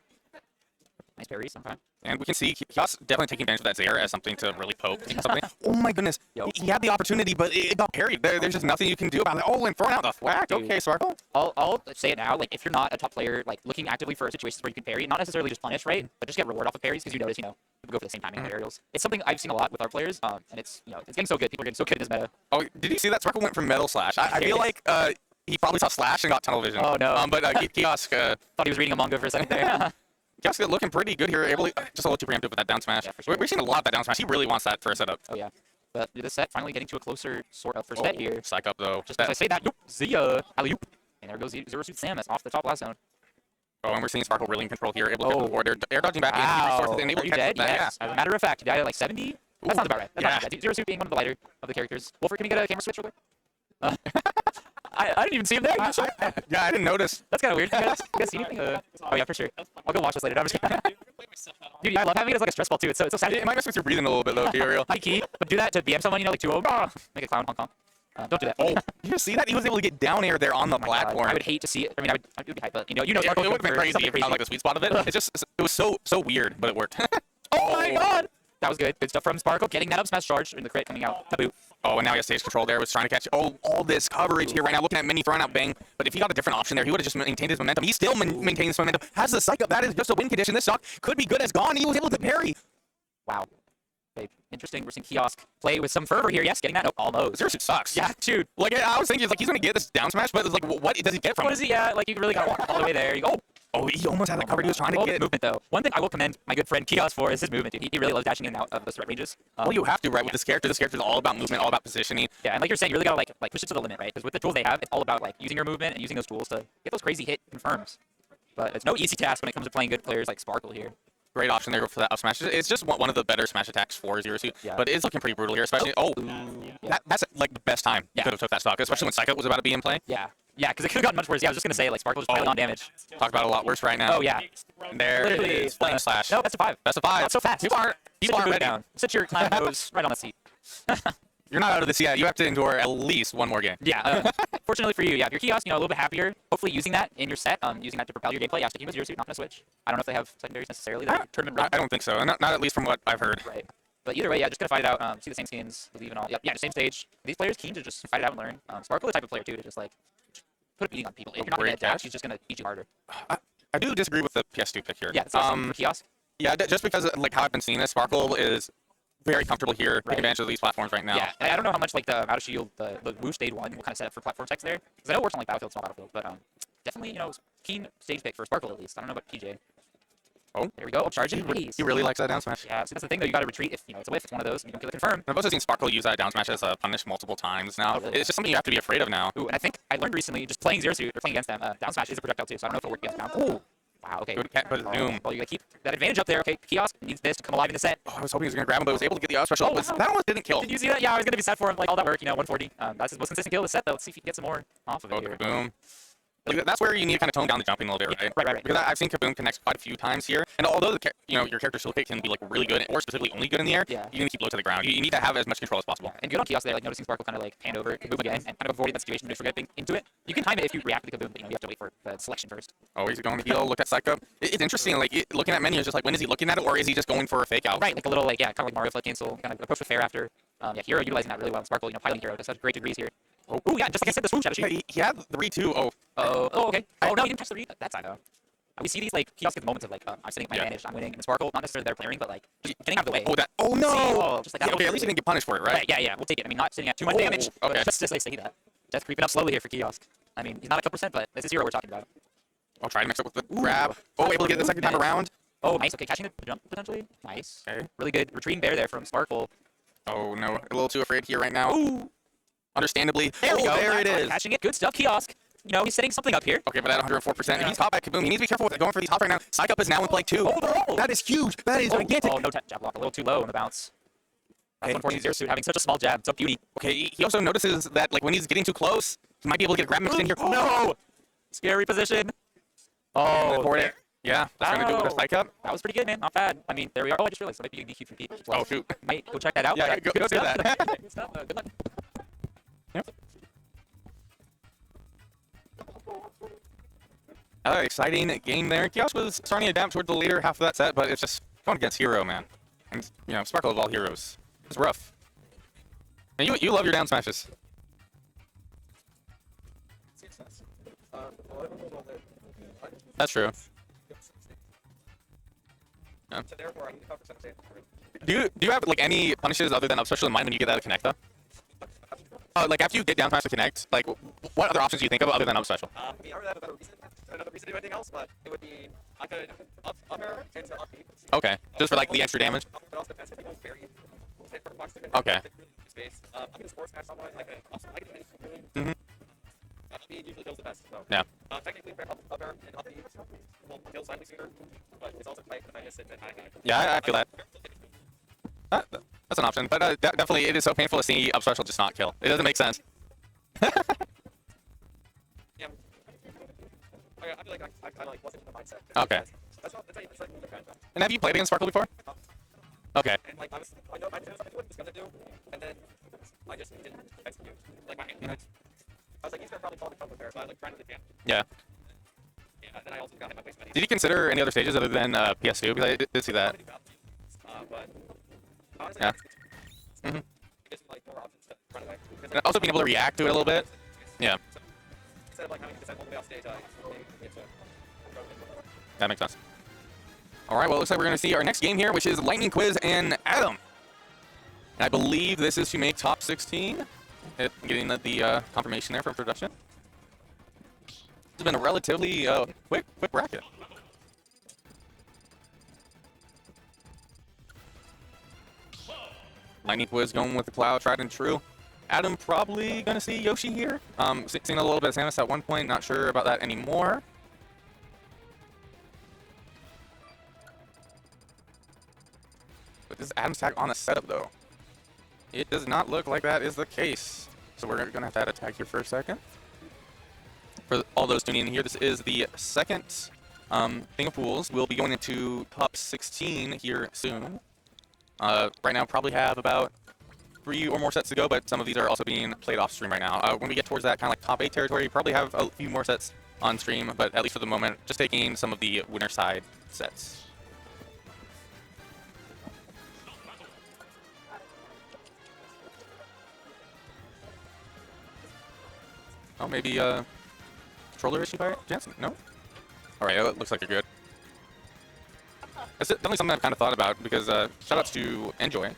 Nice parry sometime. And we can see Kiosk definitely taking advantage of that Zaire as something to really poke. Something. Oh my goodness. He had the opportunity, but it got parried. There's just nothing you can do about it. Oh, and throwing out the thwack. Dude. Okay, Sparkle. I'll say it now, like, if you're not a top player, like, looking actively for situations where you can parry, not necessarily just punish, right? But just get reward off of parries, because you notice, you know, people go for the same timing on aerials. It's something I've seen a lot with our players, and it's, you know, it's getting so good. People are getting so good in this meta. Oh, did you see that? Sparkle went from Metal Slash. I feel like he probably saw Slash and got tunnel vision. Oh, no. But Kiosk... Thought he was reading a manga for a second there. Kiosk looking pretty good here. Able to, just a little too preemptive with that down smash. Yeah, for sure. We're seeing a lot of that down smash. He really wants that for a setup. Oh, yeah. But this set finally getting to a closer sort of first set here. Psych up, though. Just as I say that, yoop, Zia, alley-oop. And there goes Zero Suit Samus off the top last zone. Oh, and we're seeing Sparkle really in control here. Able to get the board. Air dodging back in. He Wow. resources and able Are to you catch dead? that. Yes. As a matter of fact, he died at like 70? That sounds about right. That's not bad. Zero Suit being one of the lighter of the characters. Wolfer, can you get a camera switch real quick? I didn't even see him there. Yeah, I didn't notice. That's kind of weird. You guys see anything? Oh, yeah, for sure. I'll go watch this later. No, I'm just kidding. Dude, yeah, I love having it as like a stress ball, too. It's so sad. It might mess with your breathing a little bit, though, to be real. High key. But do that to BM someone, you know, like 2-0. Make a clown, Hong Kong. Don't do that. Oh, you see that? He was able to get down air there on the platform. I would hate to see it. I mean, I would be hyped, but, you know, It would have been crazy if we found like the sweet spot of it. It was so weird, but it worked. Oh my god! That was good. Good stuff from Sparkle. Getting that up smash charge and the crit coming out. Taboo. Oh, and now he has stage control there. Was trying to catch all this coverage here right now. Looking at Mini throwing out Bang. But if he got a different option there, he would have just maintained his momentum. He still maintains his momentum. Has the psych up. That is just a win condition. This stock could be good as gone. He was able to parry. Wow. Okay, interesting. We're seeing Kiosk play with some fervor here. Yes, getting that. Nope, almost. Zero Suit sucks. Yeah, dude. Like, I was thinking, like, he's going to get this down smash, but it's like, what does he get from What it? is he? Yeah, like, you really got to walk all the way there. You go, Oh, he almost had the cover. He was trying to well, get. movement, though. One thing I will commend my good friend Kiosk for is his movement, dude. He really loves dashing in and out of the threat ranges. Well, you have to, right? With this character is all about movement, all about positioning. Yeah, and like you're saying, you really gotta like push it to the limit, right? Because with the tools they have, it's all about like using your movement and using those tools to get those crazy hit confirms. But it's no easy task when it comes to playing good players like Sparkle here. Great option there for that up smash. It's just one of the better smash attacks for Zero Suit, Yeah. but it's looking pretty brutal here, especially. That's like the best time you could have took that stock, especially when Psycho was about to be in play. Yeah, because it could have gotten much worse. Yeah, I was just gonna say like Sparkle just piling on damage. Talk about a lot worse right now. Oh yeah, And there it literally is. Flame slash. No, best of 5. Best of 5. Not so fast. People aren't ready. Down. Sit your clown nose right on the seat. You're not out of this yet. You have to endure at least one more game. Yeah. Fortunately for you, yeah, if your Kiosk, a little bit happier, hopefully using that in your set, using that to propel your gameplay. Yeah, sticking with Zero Suit, not gonna switch. I don't know if they have secondaries necessarily. That are tournament I don't think so. Not at least from what I've heard. right. But either way, yeah, just gonna fight it out. See the same skins, believe in all. Yep, yeah, the same stage. These players keen to just fight it out and learn. Sparkle the type of player too to just like put a beating on people. If you're not gonna Great attack, catch. she's just gonna beat you harder. I do disagree with the PS2 pick here. Yeah, it's awesome for Kiosk. Yeah, just because like how I've been seeing this, Sparkle is very comfortable here, Right. taking advantage of these platforms right now. Yeah, I don't know how much like the Out of Shield, the Woo Stage 1 will kind of set up for platform text there. Because I know it works on like Battlefield, small Battlefield, but definitely, keen stage pick for Sparkle at least. I don't know about PJ. Oh. There we go. Charging. Nice. He really likes that down smash. Yeah, so that's the thing though. You got to retreat if it's a whiff. It's one of those. And you don't get the confirm. I've also seen Sparkle use that down smash as a punish multiple times now. Oh, really? It's just something you have to be afraid of now. Ooh, and I think I learned recently just playing Zero Suit or playing against them. Down smash is a projectile too, so I don't know if it'll work against down. Ooh. Wow. Okay. Good cat, but Oh, Zoom. well, you gotta keep that advantage up there. Okay, Kiosk needs this to come alive in the set. Oh, I was hoping he was going to grab him, but was able to get the out special. Oh, wow. That almost didn't kill. Did you see that? Yeah, I was gonna be sad for him. Like all that work, 140. That's his most consistent kill of the set though. Let's see if he can get some more off of it Okay, here. boom. Like, that's where you need to kind of tone down the jumping a little bit, right? Right. Because I've seen Kaboom connect quite a few times here, and although your character skill kit can be like really good, or specifically only good in the air, Yeah. you need to keep low to the ground. You need to have as much control as possible. And good on Kiosk there, like noticing Sparkle kind of like hand over Kaboom again and kind of avoiding that situation when you're getting into it. You can time it if you react to Kaboom, but you have to wait for the selection first. Oh, he's going to heal. Look at Psycho. It's interesting. Like looking at menu is just like when is he looking at it, or is he just going for a fake out? Right, like a little kind of like Mario Flood Cancel, kind of approach with fair after. Hero utilizing that really well. Sparkle, piling Hero to such great degrees here. Oh, yeah, just like I said, the swoosh out of Yeah, shoot. he had the re-2. Okay. Oh, no, he didn't touch the read. That side, though. We see these, like, Kiosk moments of, like, I'm sitting at my advantage, I'm winning, and Sparkle, not necessarily there playing, but, like, just getting out of the way. Oh no! See? Just like that. Yeah, okay, at least he didn't get punished for it, right? Yeah, we'll take it. I mean, not sitting at too much Oh, damage, but okay. just like say that. Death creeping up slowly here for Kiosk. I mean, he's not a couple percent, but this is Hero we're talking about. I'll try to mix it with the grab. Oh, able to get the second time around. Oh, nice. Okay, catching the jump, potentially. Nice. Okay. Really good retreating bear there from Sparkle. Oh no, a little too afraid here right now. Ooh. Understandably. There we go. There it is. Catching it. Good stuff, Kiosk. He's setting something up here. Okay, but at 104%, and he's caught by Kaboom. He needs to be careful with going for these hops right now. Psych up is now in play too. Oh. That is huge. That is gigantic. Oh, no jab block. A little too low on the bounce. That's unfortunate. Zero Suit having such a small jab. So beauty. Okay, he also notices that like when he's getting too close, he might be able to get a grab mixed in here. No! Scary position. Oh, Oh, board it. Yeah, that's going to do it with a psych up. that was pretty good, man. Not bad. I mean, there we are. Oh, I just realized. So might be a DQ from Pete. Oh, shoot. Might go check that out. Yeah, but go good do stuff. that. Good stuff. Good luck. Exciting game there. Kiosk was starting to adapt toward the later half of that set, but it's just going against Hero, man. And, Sparkle of all heroes. It's rough. And you love your down smashes. That's true. Yeah. So therefore, I need to cover 17. Do you have like any punishes other than up special in mind when you get out of connect though? Like after you get down smash to connect, like what other options do you think of other than up special? I mean, I would have a better reason, another reason to do anything else, but it would be I could up air into up B. Okay, just for like the extra damage. But also depends if it goes very hit for box to Okay. space. I'm gonna sports match someone like I can Mhm. Up B usually kills the best. So. Yeah. Technically, up air and up B will kill slightly sooner, but it's also tight if I miss it. Then Yeah, I feel that. That's an option, but definitely it is so painful to see up special just not kill. It doesn't make sense. Yeah. I feel like I kind of like wasn't in the mindset. Okay. That's not like the kind of. And have you played against Sparkle before? Okay. And like I know I knew what I was gonna do, and then I just didn't execute. Like my hand, I was like, he's gonna probably call the cover there, so I like tried to the Yeah. Yeah, and then I also got hit my face many. Did you consider any other stages other than PS2? Because I did see that. But honestly, Yeah. Mhm. gives me like more options to run away. And also being able to react to it a little bit. Yeah, Instead of like having to descend all the way off stage, it's a that makes sense. All right, well, it looks like we're going to see our next game here, which is Lightning Quiz and Adam. And I believe this is to make top 16. Getting the confirmation there from production. It's been a relatively quick bracket. Lightning Quiz going with the Cloud, tried and true. Adam probably going to see Yoshi here. Seen a little bit of Samus at one point, not sure about that anymore. But this is Adam's tag on a setup, though. It does not look like that is the case. So we're going to have to add a tag here for a second. For all those tuning in here, this is the second thing of pools. We'll be going into top 16 here soon. Right now, probably have about 3 or more sets to go, but some of these are also being played off stream right now. When we get towards that kind of like top 8 territory, you probably have a few more sets on stream, but at least for the moment, just taking some of the winner side sets. Oh, maybe controller issue by Jansen? No? Alright, it looks like you're good. That's definitely something I've kind of thought about because shoutouts to Enjoy,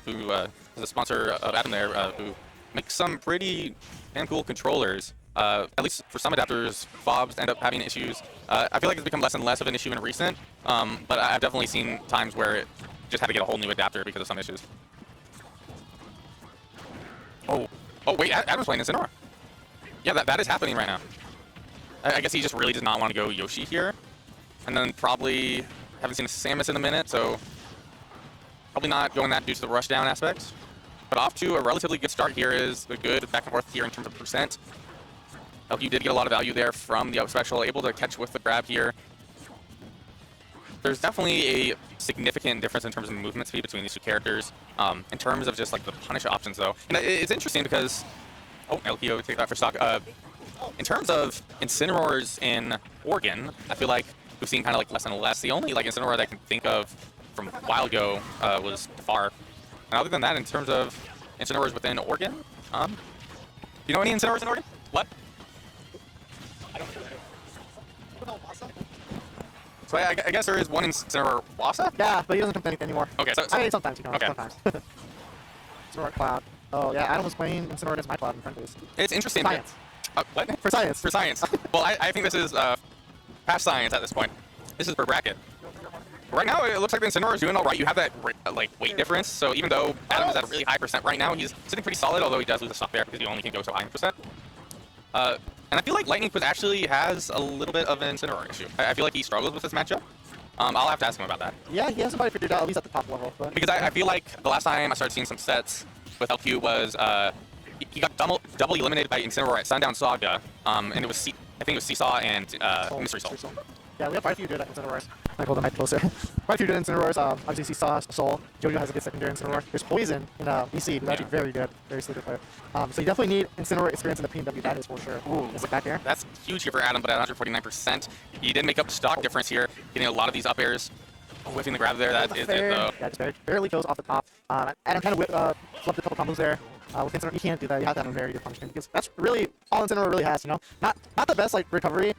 who is a sponsor of Adam there, who makes some pretty damn cool controllers. At least for some adapters, fobs end up having issues. I feel like it's become less and less of an issue in recent, but I've definitely seen times where it just had to get a whole new adapter because of some issues. Oh wait, Adam's playing Incineroar. Yeah, that is happening right now. I guess he just really does not want to go Yoshi here. And then probably haven't seen a Samus in a minute, so probably not going that due to the rushdown aspect. But off to a relatively good start here is a good back and forth here in terms of percent. LQ did get a lot of value there from the up special, able to catch with the grab here. There's definitely a significant difference in terms of movement speed between these two characters. In terms of just like the punish options though. And it's interesting because LPO, take that for stock. In terms of Incineroars in Oregon, I feel like we've seen kind of like less and less. The only like Incineroar that I can think of from a while ago was Far. And other than that, in terms of Incineroars within Oregon, you know any Incineroars in Oregon? What? So I guess there is one Incineroar Wassa? Yeah, but he doesn't come to anything anymore. Okay, so I mean, sometimes, okay. sometimes. Incineroar Cloud. Oh, yeah, Adam was playing Incineroar against my Cloud in front of this. It's interesting. Science. What? For science. For science. Well, I think this is past science at this point. This is per bracket. Right now, it looks like the Incineroar is doing all right. You have that like weight difference, so even though Adam is at a really high percent right now, he's sitting pretty solid, although he does lose a stock there because he only can go so high in percent. And I feel like Lightning Quiz actually has a little bit of an Incineroar issue. I feel like he struggles with this matchup. I'll have to ask him about that. Yeah, he has somebody figured out, at least at the top level. But Because I feel like the last time I started seeing some sets with LQ was he got double eliminated by Incineroar at Sundown Saga, and it was I think it was Seesaw and Mystery Soul. Yeah, we have quite a few good Incineroars. Might hold the mic closer. Quite a few good Incineroars. Obviously, Seesaw, Soul. Jojo has a good secondary Incineroar. There's Poison in BC, who's actually very good, very sleepy player. So you definitely need Incineroar experience in the PNW, that is for sure. Ooh, is it back here? That's huge here for Adam, but at 149%. He did make up stock difference here, getting a lot of these up airs. Whiffing the grab there, that is it though. Yeah, just barely goes off the top. Adam kind of flubbed a couple combos there. With Incineroar, you can't do that. You have to have a very good punishment because that's really all Incineroar really has. You know, not the best like recovery.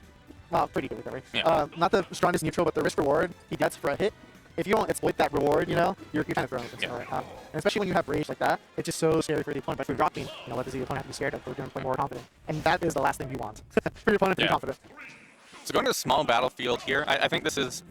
Well, pretty good recovery. Yeah. Not the strongest neutral, but the risk reward he gets for a hit. If you don't exploit that reward, you know, you're kind of throwing with Incineroar. And especially when you have rage like that, it's just so scary for the opponent. But if you're dropping, you know, what does the opponent have to be scared of? They're going to play more confident, and that is the last thing you want for your opponent to be confident. So going to a small battlefield here, I think this is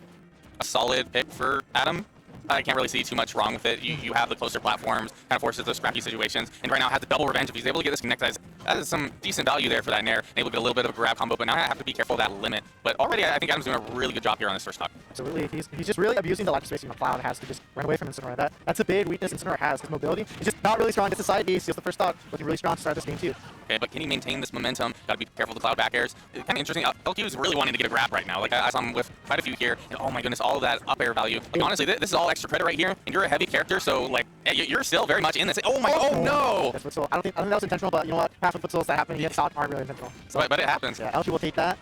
a solid pick for Adam. I can't really see too much wrong with it. You have the closer platforms, kind of forces those scrappy situations, and right now has the double revenge. If he's able to get this connect, that is some decent value there for that Nair. Able to get a little bit of a grab combo, but now I have to be careful of that limit. But already, I think Adam's doing a really good job here on this first stock. Absolutely, he's just really abusing the lack of space in the Cloud has to just run away from Incineroar. That's a big weakness Incineroar has. His mobility is just not really strong. It's a side B, steals the first stock, looking really strong to start this game too. Okay, but can he maintain this momentum? Got to be careful of the Cloud back airs. It's kind of interesting. LQ is really wanting to get a grab right now. Like I saw him with quite a few here, and oh my goodness, all of that up air value. Like, honestly, this is all extra credit right here, and you're a heavy character, so like you're still very much in this. Oh no! That's foot I don't think that was intentional, but you know what? Half of foot souls that happen, he gets stock aren't really intentional. So, but it happens. Yeah, LQ will take that.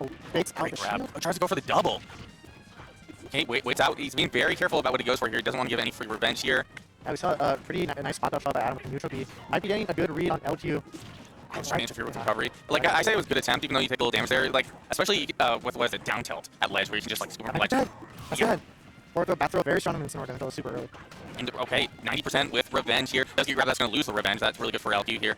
Oh, fakes out the grab. shield. Oh, tries to go for the double. Okay, waits out. He's being very careful about what he goes for here. He doesn't want to give any free revenge here. Yeah, we saw a pretty nice spot up shot by Adam with neutral B. Might be getting a good read on LQ. Trying to interfere with recovery. Like, I say it was a good attempt, even though you take a little damage there. Like, especially with, what is it, down tilt at ledge, where you can just, like, scoop from ledge. That's good. Forward throw, back throw, very strong on Incineroar until super early. And, okay, 90% with Revenge here. Does get grab, that's going to lose the Revenge. That's really good for LQ here.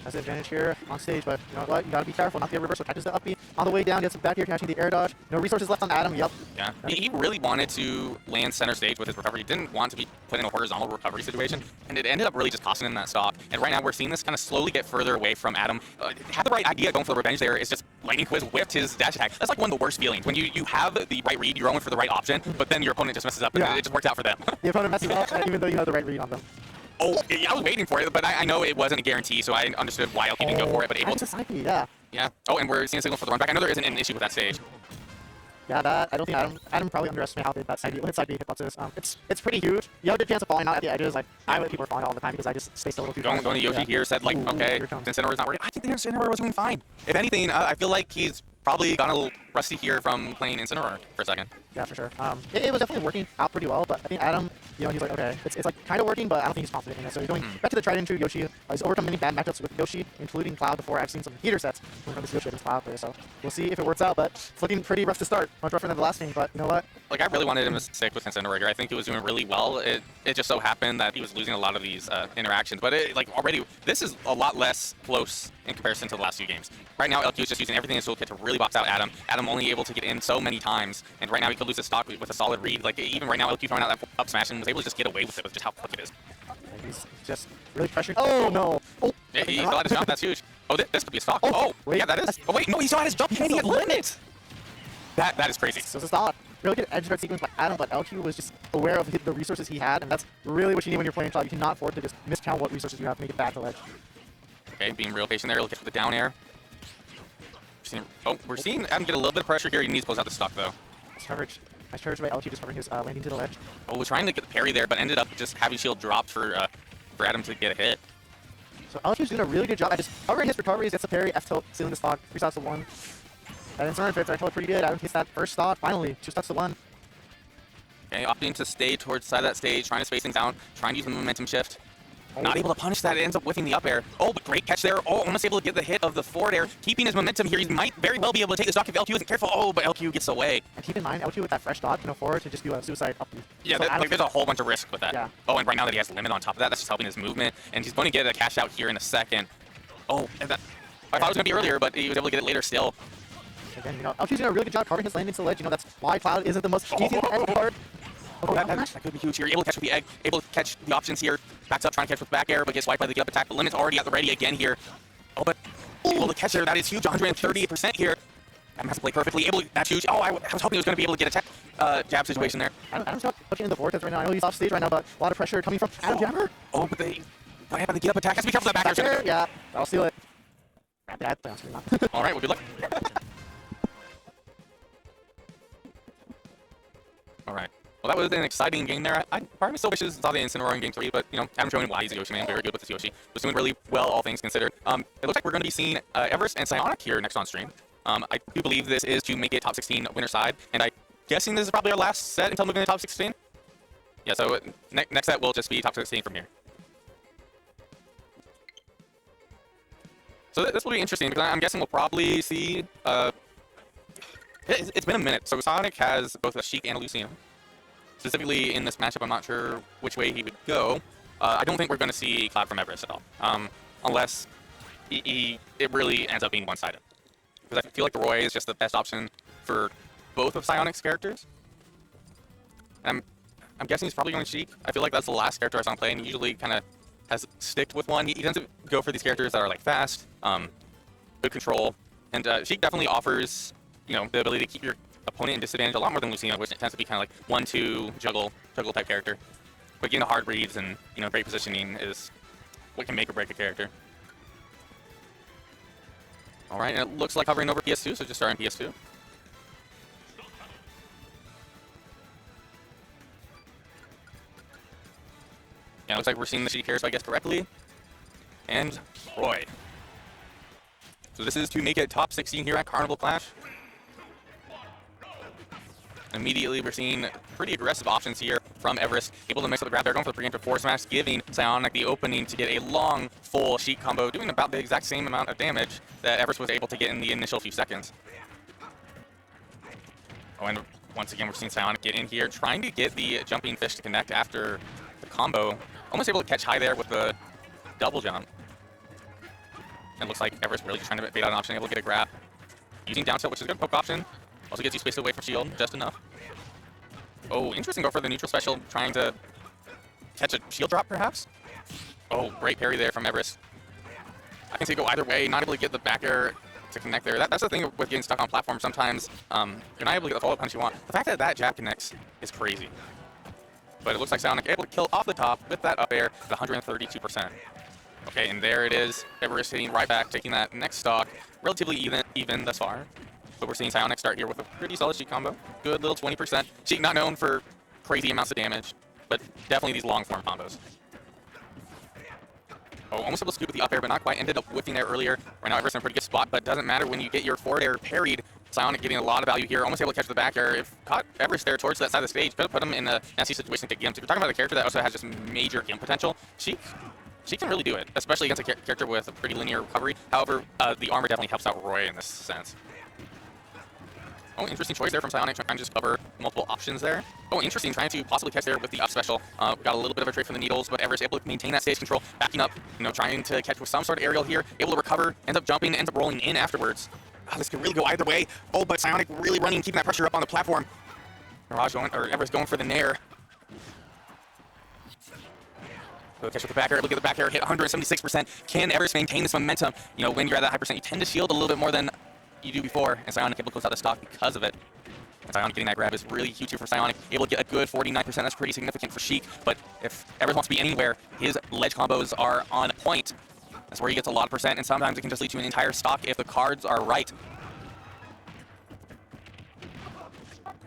Has the advantage here on stage, but you know what? You gotta be careful. Not the reversal catches the up B. On the way down, gets back here, catching the air dodge. No resources left on Adam. Yep. Yeah, he really wanted to land center stage with his recovery. He didn't want to be put in a horizontal recovery situation, and it ended up really just costing him that stock. And right now, we're seeing this kind of slowly get further away from Adam. Had the right idea going for the Revenge there. It's just Lightning Quiz whipped his dash attack. That's like one of the worst feelings. When you have the right read, you're going for the right option, but then your opponent just messes up, and it just worked out for them. The opponent messes up, even though you have the right read on them. Oh, yeah, I was waiting for it, but I know it wasn't a guarantee, so I understood why LQ didn't go for it, but able to... Yeah. Yeah. Oh, and we're seeing a signal for the run back. I know there isn't an issue with that stage. Yeah, that I don't think Adam probably underestimated how big that side B hitbox is. It's pretty huge. You have a good chance of falling out at the edges. Like people are falling all the time because I just stay still a little too far. Going to Yoshi here said like, okay, Incineroar's not working. I think the Incineroar was doing fine. If anything, I feel like he's probably gotten a little rusty here from playing Incineroar for a second. Yeah, for sure. It was definitely working out pretty well, but I think Adam, you know, he's like, okay, it's like kind of working, but I don't think he's confident in it. So he's going back to the tried and true Yoshi. He's overcome many bad matchups with Yoshi, including Cloud before. I've seen some heater sets from this Yoshi against Cloud player, so we'll see if it works out, but it's looking pretty rough to start. Much rougher than the last game, but you know what? Like, I really wanted him to stick with Incineroar here. I think he was doing really well. It just so happened that he was losing a lot of these interactions, but already, this is a lot less close in comparison to the last few games. Right now, LQ is just using everything in his toolkit to really box out Adam. Adam only able to get in so many times, and right now he could lose his stock with a solid read. Like, even right now, LQ throwing out that up smash and was able to just get away with it with just how quick it is. He's just really pressured. Oh, no. Oh, yeah, he still had his jump. That's huge. Oh, this could be a stock. Oh, wait, yeah, that is. Oh, wait, no, he still had his jump. He can't get limit. That is crazy. So it's a stop. Really good edge guard sequence by Adam, but LQ was just aware of the resources he had, and that's really what you need when you're playing Cloud. You cannot afford to just miscount what resources you have to make it back to ledge. Okay, being real patient there. He'll get to the down air. We're seeing Adam get a little bit of pressure here. He needs to close out the stock, though. Nice coverage. Nice coverage by LQ, just covering his landing to the ledge. Oh, we're trying to get the parry there, but ended up just having shield dropped for Adam to get a hit. So LQ's doing a really good job at just covering his recoveries, gets the parry, F-tilt, sealing the stock, 3 stocks to 1. And Incineroar fits actually pretty good. Adam hits that first stock, finally, 2 stocks to 1. Okay, opting to stay towards the side of that stage, trying to space things out, trying to use the momentum shift. Not able to punish that, it ends up whiffing the up air. Oh, but great catch there. Oh, almost able to get the hit of the forward air, keeping his momentum here. He might very well be able to take the stock if LQ isn't careful. Oh, but LQ gets away. And keep in mind, LQ with that fresh stock can afford to just do a suicide up. Yeah, so there's a whole bunch of risk with that. Yeah. Oh, and right now that he has limit on top of that, that's just helping his movement. And he's going to get a cash out here in a second. Oh, and that, I thought it was going to be earlier, but he was able to get it later still. Again, you know, LQ's doing a really good job covering his landing to the ledge. You know, that's why Cloud isn't the most easy edge card. Oh, that could be huge here. Able to catch with the egg, able to catch the options here. Backs up, trying to catch with back air, but gets wiped by the get up attack. The limit's already at the ready again here. Oh, but able to catch there. That is huge. 138% here. Adam has to play perfectly. That's huge. Oh, I was hoping he was going to be able to get a tech jab situation there. Adam's not pushing in the vortex right now. I know he's off stage right now, but a lot of pressure coming from Adam Jammer. Oh, but they might have the get up attack. Has to be careful of that back air. Yeah, I'll steal it. All right, well, good luck. All right. Well, that was an exciting game there. Part of me still wishes saw the Incineroar in Game 3, but, you know, Adam showing why he's a Yoshi man. Very good with this Yoshi. Was doing really well, all things considered. It looks like we're going to be seeing Everest and Psionic here next on stream. I do believe this is to make it top 16 winner side, and I'm guessing this is probably our last set until moving to top 16. Yeah, so next set will just be top 16 from here. So this will be interesting, because I'm guessing we'll probably see... It's been a minute. So Sonic has both a Sheik and a Lucian. Specifically in this matchup, I'm not sure which way he would go. I don't think we're going to see Cloud from Everest at all, unless it really ends up being one-sided. Because I feel like the Roy is just the best option for both of Psionic's characters. And I'm guessing he's probably going Sheik. I feel like that's the last character I saw him play, and he usually kind of has sticked with one. He tends to go for these characters that are like fast, good control, and Sheik definitely offers, you know, the ability to keep your opponent in disadvantage a lot more than Lucina, which tends to be kind of like 1-2 juggle type character. But getting the hard reads and, you know, great positioning is what can make or break a character. All right, and it looks like hovering over PS2, so just starting PS2. Yeah, it looks like we're seeing the Sheik here, so I guess correctly. And Roy. So this is to make it top 16 here at Carnival Clash. Immediately, we're seeing pretty aggressive options here from Everest. Able to mix up the grab there, going for the preemptive force smash, giving Psionic the opening to get a long, full Sheik combo, doing about the exact same amount of damage that Everest was able to get in the initial few seconds. Oh, and once again, we're seeing Psionic get in here, trying to get the jumping fish to connect after the combo. Almost able to catch high there with the double jump. And looks like Everest really just trying to bait out an option, able to get a grab. Using down tilt, which is a good poke option. Also gets you spaced away from shield, just enough. Oh, interesting go for the neutral special, trying to catch a shield drop, perhaps? Oh, great parry there from Everest. I can see it go either way, not able to get the back air to connect there. That's the thing with getting stuck on platform. Sometimes you're not able to get the follow-up punch you want. The fact that that jab connects is crazy. But it looks like Psionic able to kill off the top with that up air at 132%. Okay, and there it is. Everest hitting right back, taking that next stock. Relatively even thus far. But we're seeing Psionic start here with a pretty solid Sheik combo. Good little 20%. Sheik not known for crazy amounts of damage, but definitely these long form combos. Oh, almost able to scoop with the up air, but not quite. Ended up whiffing there earlier. Right now, Everest in a pretty good spot, but doesn't matter when you get your forward air parried. Psionic getting a lot of value here. Almost able to catch the back air. If caught Everest there towards that side of the stage, could have put him in a nasty situation to get Gimp. If you're talking about a character that also has just major Gimp potential, Sheik can really do it, especially against a character with a pretty linear recovery. However, the armor definitely helps out Roy in this sense. Oh, interesting choice there from Psionic, trying to just cover multiple options there. Oh, interesting, trying to possibly catch there with the up special. Got a little bit of a trade from the needles, but Everest able to maintain that stage control, backing up, trying to catch with some sort of aerial here, able to recover, ends up jumping, ends up rolling in afterwards. Oh, this could really go either way. Oh, but Psionic really running, keeping that pressure up on the platform. Everest going for the nair. So catch with the back air, look at the back air, hit 176%. Can Everest maintain this momentum? When you're at that high percent, you tend to shield a little bit more than you do before, and Psionic able to close out the stock because of it. And Psionic getting that grab is really huge here for Psionic. Able to get a good 49%, that's pretty significant for Sheik, but if Everest wants to be anywhere, his ledge combos are on point. That's where he gets a lot of percent, and sometimes it can just lead to an entire stock if the cards are right.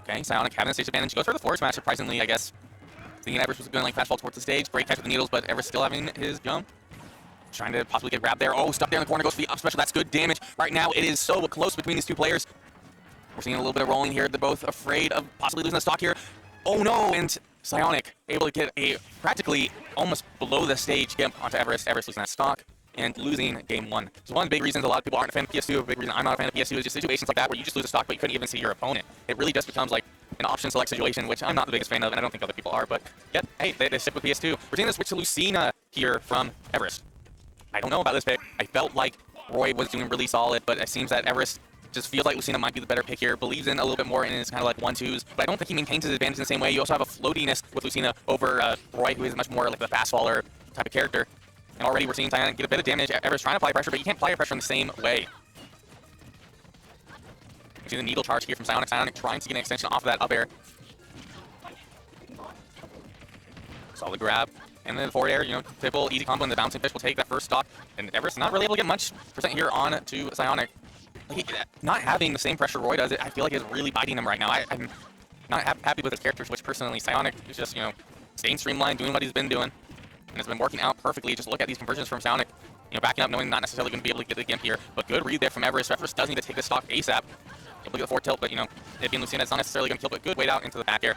Okay, Psionic having the stage advantage, goes for the forward smash, surprisingly, I guess. Thinking Everest was going fast fall towards the stage, great catch with the needles, but Everest still having his jump. Trying to possibly get grabbed there. Oh, stuck there in the corner, goes for the up special. That's good damage. Right now, it is so close between these two players. We're seeing a little bit of rolling here. They're both afraid of possibly losing the stock here. Oh no, and Psionic able to get a practically almost below the stage Gimp onto Everest. Everest losing that stock and losing game one. So one of the big reasons a lot of people aren't a fan of PS2, a big reason I'm not a fan of PS2 is just situations like that where you just lose a stock but you couldn't even see your opponent. It really just becomes like an option select situation, which I'm not the biggest fan of, and I don't think other people are, but yet, hey, they stick with PS2. We're seeing the switch to Lucina here from Everest. I don't know about this pick. I felt like Roy was doing really solid, but it seems that Everest just feels like Lucina might be the better pick here, believes in a little bit more in his kind of like 1-2s, but I don't think he maintains his advantage in the same way. You also have a floatiness with Lucina over Roy, who is much more like the fast faller type of character. And already we're seeing Psionic get a bit of damage. Everest trying to apply pressure, but you can't apply pressure in the same way. You see the needle charge here from Psionic. Psionic trying to get an extension off of that up air. Solid grab. And then the forward air, typical easy combo, and the bouncing fish will take that first stock. And Everest not really able to get much percent here on to Psionic. Not having the same pressure Roy does, I feel like is really biting him right now. I'm not happy with his character switch personally. Psionic is just, staying streamlined, doing what he's been doing. And it's been working out perfectly. Just look at these conversions from Psionic. Backing up, knowing not necessarily going to be able to get the Gimp here. But good read there from Everest. Everest does need to take the stock ASAP. Able to get the forward tilt, but, it being Lucina, it's not necessarily going to kill, but good weight out into the back air.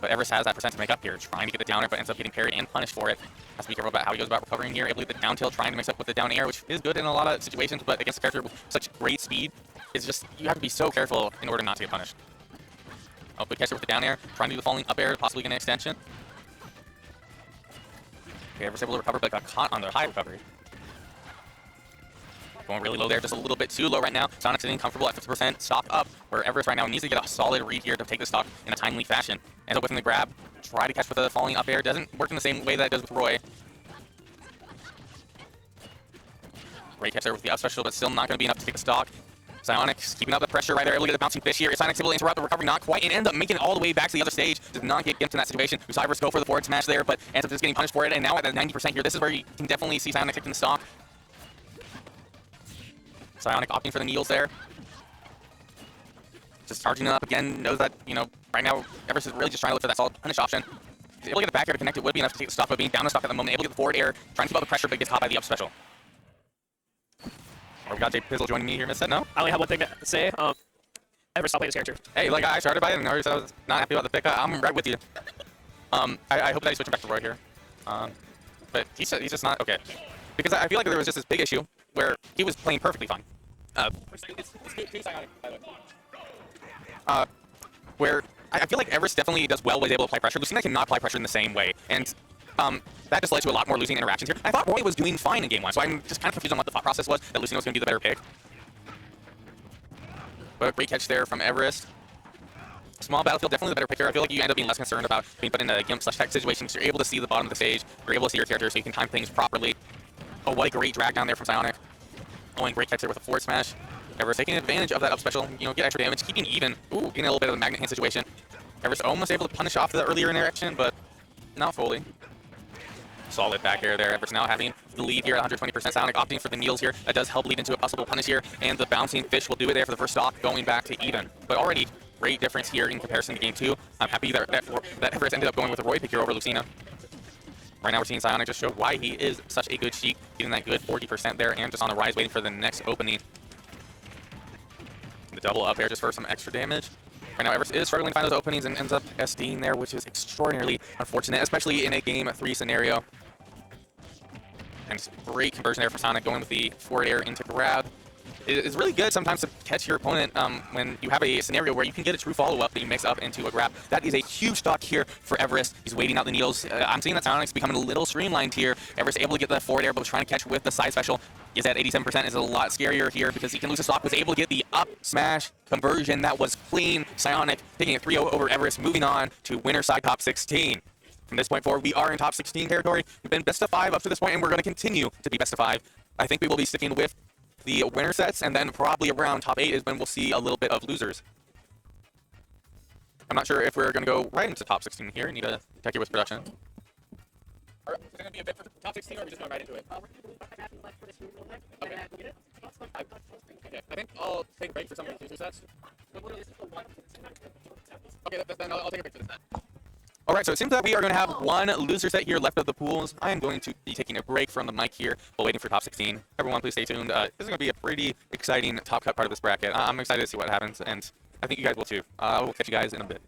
But Everest has that percent to make up here, trying to get the down air, but ends up getting parried and punished for it. Has to be careful about how he goes about recovering here. Able to get the down tilt, trying to mix up with the down air, which is good in a lot of situations, but against a character with such great speed, it's just, you have to be so careful in order not to get punished. Oh, good catch there with the down air, trying to do the falling up air, possibly get an extension. Okay, Everest able to recover, but got caught on the high recovery. Going really low there, just a little bit too low right now. Psionic sitting comfortable at 50%, stock up, where Everest right now needs to get a solid read here to take the stock in a timely fashion. Ends up within the grab, try to catch with the falling up air, doesn't work in the same way that it does with Roy. Great catch there with the up special, but still not going to be enough to take the stock. Psionic keeping up the pressure right there, able to get the bouncing fish here. Psionic's able to interrupt the recovery, not quite, and ends up making it all the way back to the other stage. Does not get Gimped in that situation. Everest go for the forward smash there, but ends up just getting punished for it, and now at the 90% here, this is where you can definitely see Psionic taking the stock. Psionic opting for the needles there. Just charging up again, knows that, right now, Everest is really just trying to look for that solid punish option. He's able to get the back air to connect, it would be enough to take the stock, but being down the stock at the moment, able to get the forward air, trying to keep up the pressure, but gets caught by the up special. We got Jay Pizzle joining me here, Miss Set, no? I only have one thing to say. Everest, stop playing this character. Hey, like I started by it and already said I was not happy about the pick. I'm right with you. I hope that he's switching back to Roy here. But he's just not okay. Because I feel like there was just this big issue where he was playing perfectly fine. Where I feel like Everest definitely does well, was able to apply pressure. Lucina cannot apply pressure in the same way. And that just led to a lot more losing interactions here. I thought Roy was doing fine in game 1, so I'm just kind of confused on what the thought process was, that Lucina was going to be the better pick. But a great catch there from Everest. Small battlefield, definitely the better pick here. I feel like you end up being less concerned about being put in a Gimp/tech situation because you're able to see the bottom of the stage. You're able to see your character so you can time things properly. Oh, what a great drag down there from Psionic. Oh, and great catch there with a forward smash. Everest taking advantage of that up special, get extra damage, keeping even. Ooh, getting a little bit of a magnet hand situation. Everest almost able to punish off the earlier interaction, but not fully. Solid back air there. Everest now having the lead here at 120%. Psionic opting for the needles here. That does help lead into a possible punish here, and the bouncing fish will do it there for the first stock, going back to even. But already, great difference here in comparison to game 2. I'm happy that Everest ended up going with a Roy pick here over Lucina. Right now we're seeing Psionic just show why he is such a good Sheik, getting that good 40% there, and just on the rise, waiting for the next opening. The double up air just for some extra damage. Right now Everest is struggling to find those openings and ends up SDing there, which is extraordinarily unfortunate, especially in a game 3 scenario. And great conversion there for Psionic, going with the forward air into grab. It's really good sometimes to catch your opponent when you have a scenario where you can get a true follow-up that you mix up into a grab. That is a huge stock here for Everest. He's waiting out the needles. I'm seeing that Psionic's becoming a little streamlined here. Everest able to get the forward air, but was trying to catch with the side special. Is at 87% is a lot scarier here because he can lose a stock. Was able to get the up smash conversion. That was clean. Psionic taking a 3-0 over Everest, moving on to winner side top 16. From this point forward, we are in top 16 territory. We've been best of 5 up to this point, and we're going to continue to be best of 5. I think we will be sticking with the winner sets, and then probably around top 8 is when we'll see a little bit of losers. I'm not sure if we're going to go right into top 16 here. I need to check here with production. Is there going to be a bit for top 16, or are we just going right into it? Okay. I think I'll take a break for some of these loser sets. Okay, then I'll take a break for this set. All right, so it seems that we are going to have one loser set here left of the pools. I am going to be taking a break from the mic here while waiting for top 16. Everyone, please stay tuned. This is going to be a pretty exciting top cut part of this bracket. I'm excited to see what happens, and I think you guys will too. We'll catch you guys in a bit.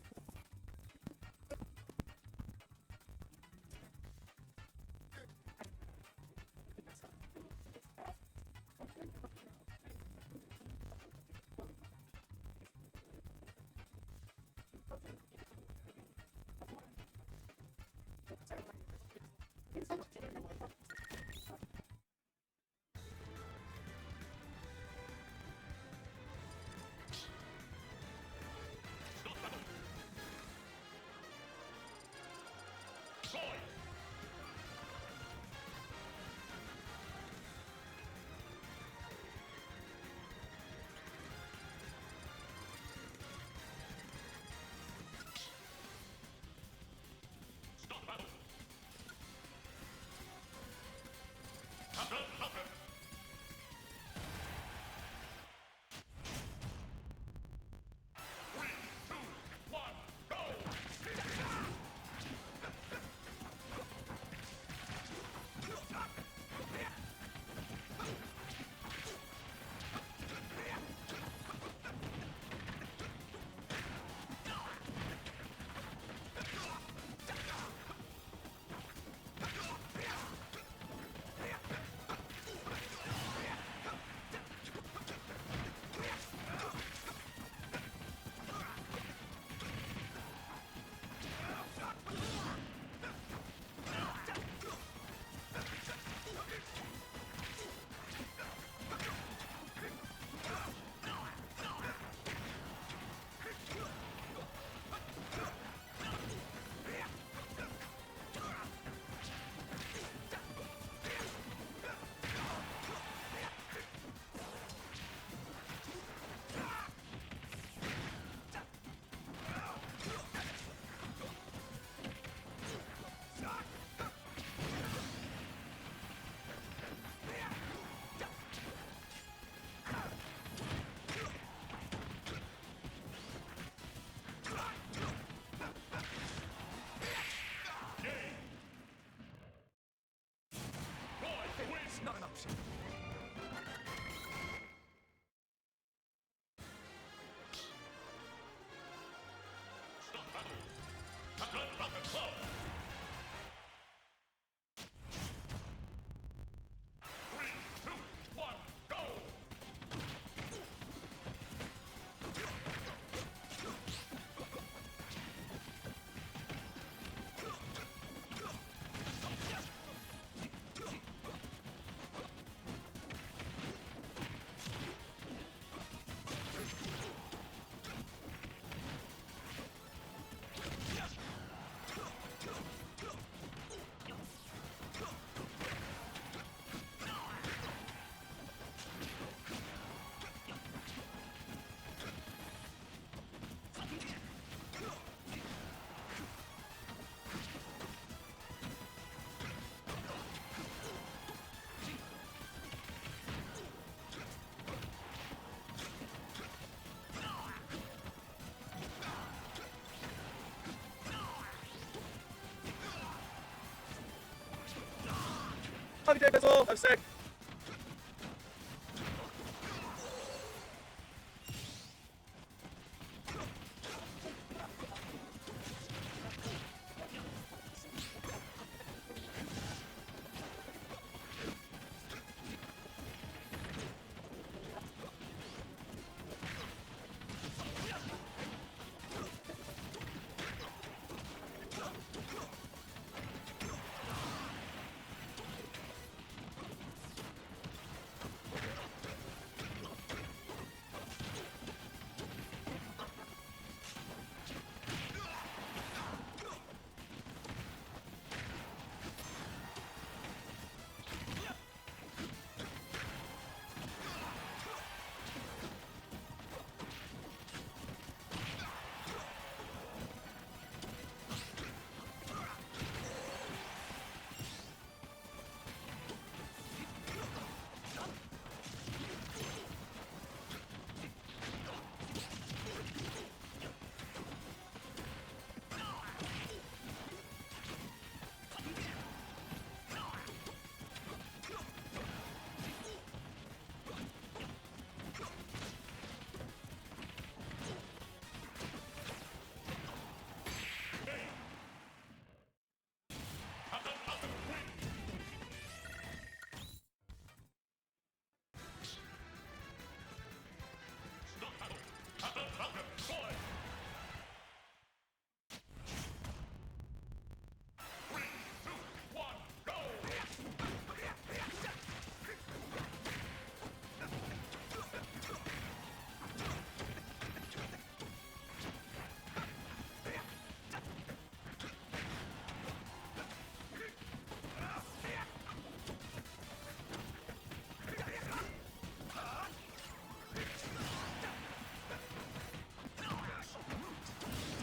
Love you, Pizzle. I'm sick.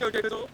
Go, Pizzle.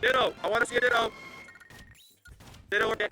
Ditto. I want to see a ditto. Ditto again.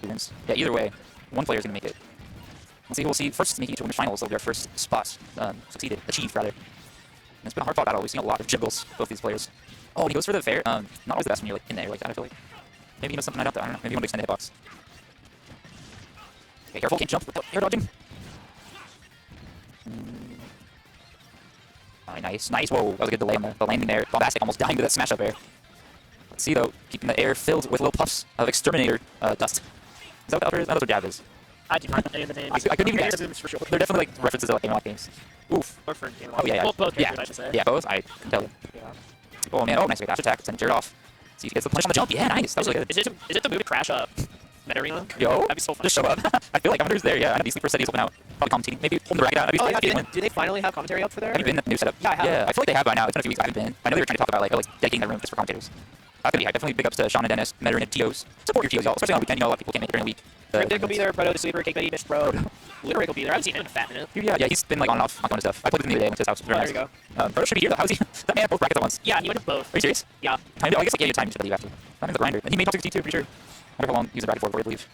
Who wins? Yeah, either way, one player's going to make it. We'll see. First making it to winners finals, they'll be their first spot. Achieved, rather. And it's been a hard fought battle. We've seen a lot of jiggles, both these players. Oh, and he goes for the fair. Not always the best when you're like in there like that, I feel like. Maybe he knows something I don't know. Maybe you want to extend the hitbox. Okay, careful, can't jump without air dodging. Alright, nice. Whoa, that was a good delay on the landing there. Bombastic almost dying to that smash up air. Let's see though, keeping the air filled with little puffs of exterminator dust. Is that what the upper is? That's what jab is. I do not know any of the names. I couldn't even guess. For sure. They're definitely like references to like Game Lock games. Oof. Or for Game Oh yeah. Well, both yeah. characters, I should say. Yeah, both. I can tell you. Yeah. Oh man, nice dash attack. Send Jared off. See if he gets the punish on the jump. Yeah, nice. That was really good. Is it the move to crash up Meta Arena? Yo, That'd be so fun. just show up. I feel like who's there. Yeah, I know these sleeper cities open out. Probably commentating. Maybe holding the racket out. I'd be Oh, happy yeah, to win. do they finally have commentary up for there? Have you been in the new setup? Yeah, I have. Yeah, I feel like they have by now. It's been a few weeks I haven't been. I know they were trying to talk about like dedicating the room just for commentators. That's gonna be high. Definitely big ups to Sean and Dennis, Meta Arena TOs. Support your TOs, y'all. Especially on the weekend. You know, a lot of people can't make it during the week. Cryptic will be there, Proto, the Sleeper, Cake Betty, Mist Bro. Lyric will be there. I haven't seen him in a fat minute. Yeah, he's been like on and off on stuff. I played with him the other day. Went to his house. Very Oh, nice. there you Proto should be here though. How is he? That man had both brackets at once. Yeah, he went to both. Are you serious? Yeah. I guess like yeah, your time you should leave after. That man's a grinder. And he made top 62, pretty sure. I wonder how long he was a bracket for before he leave.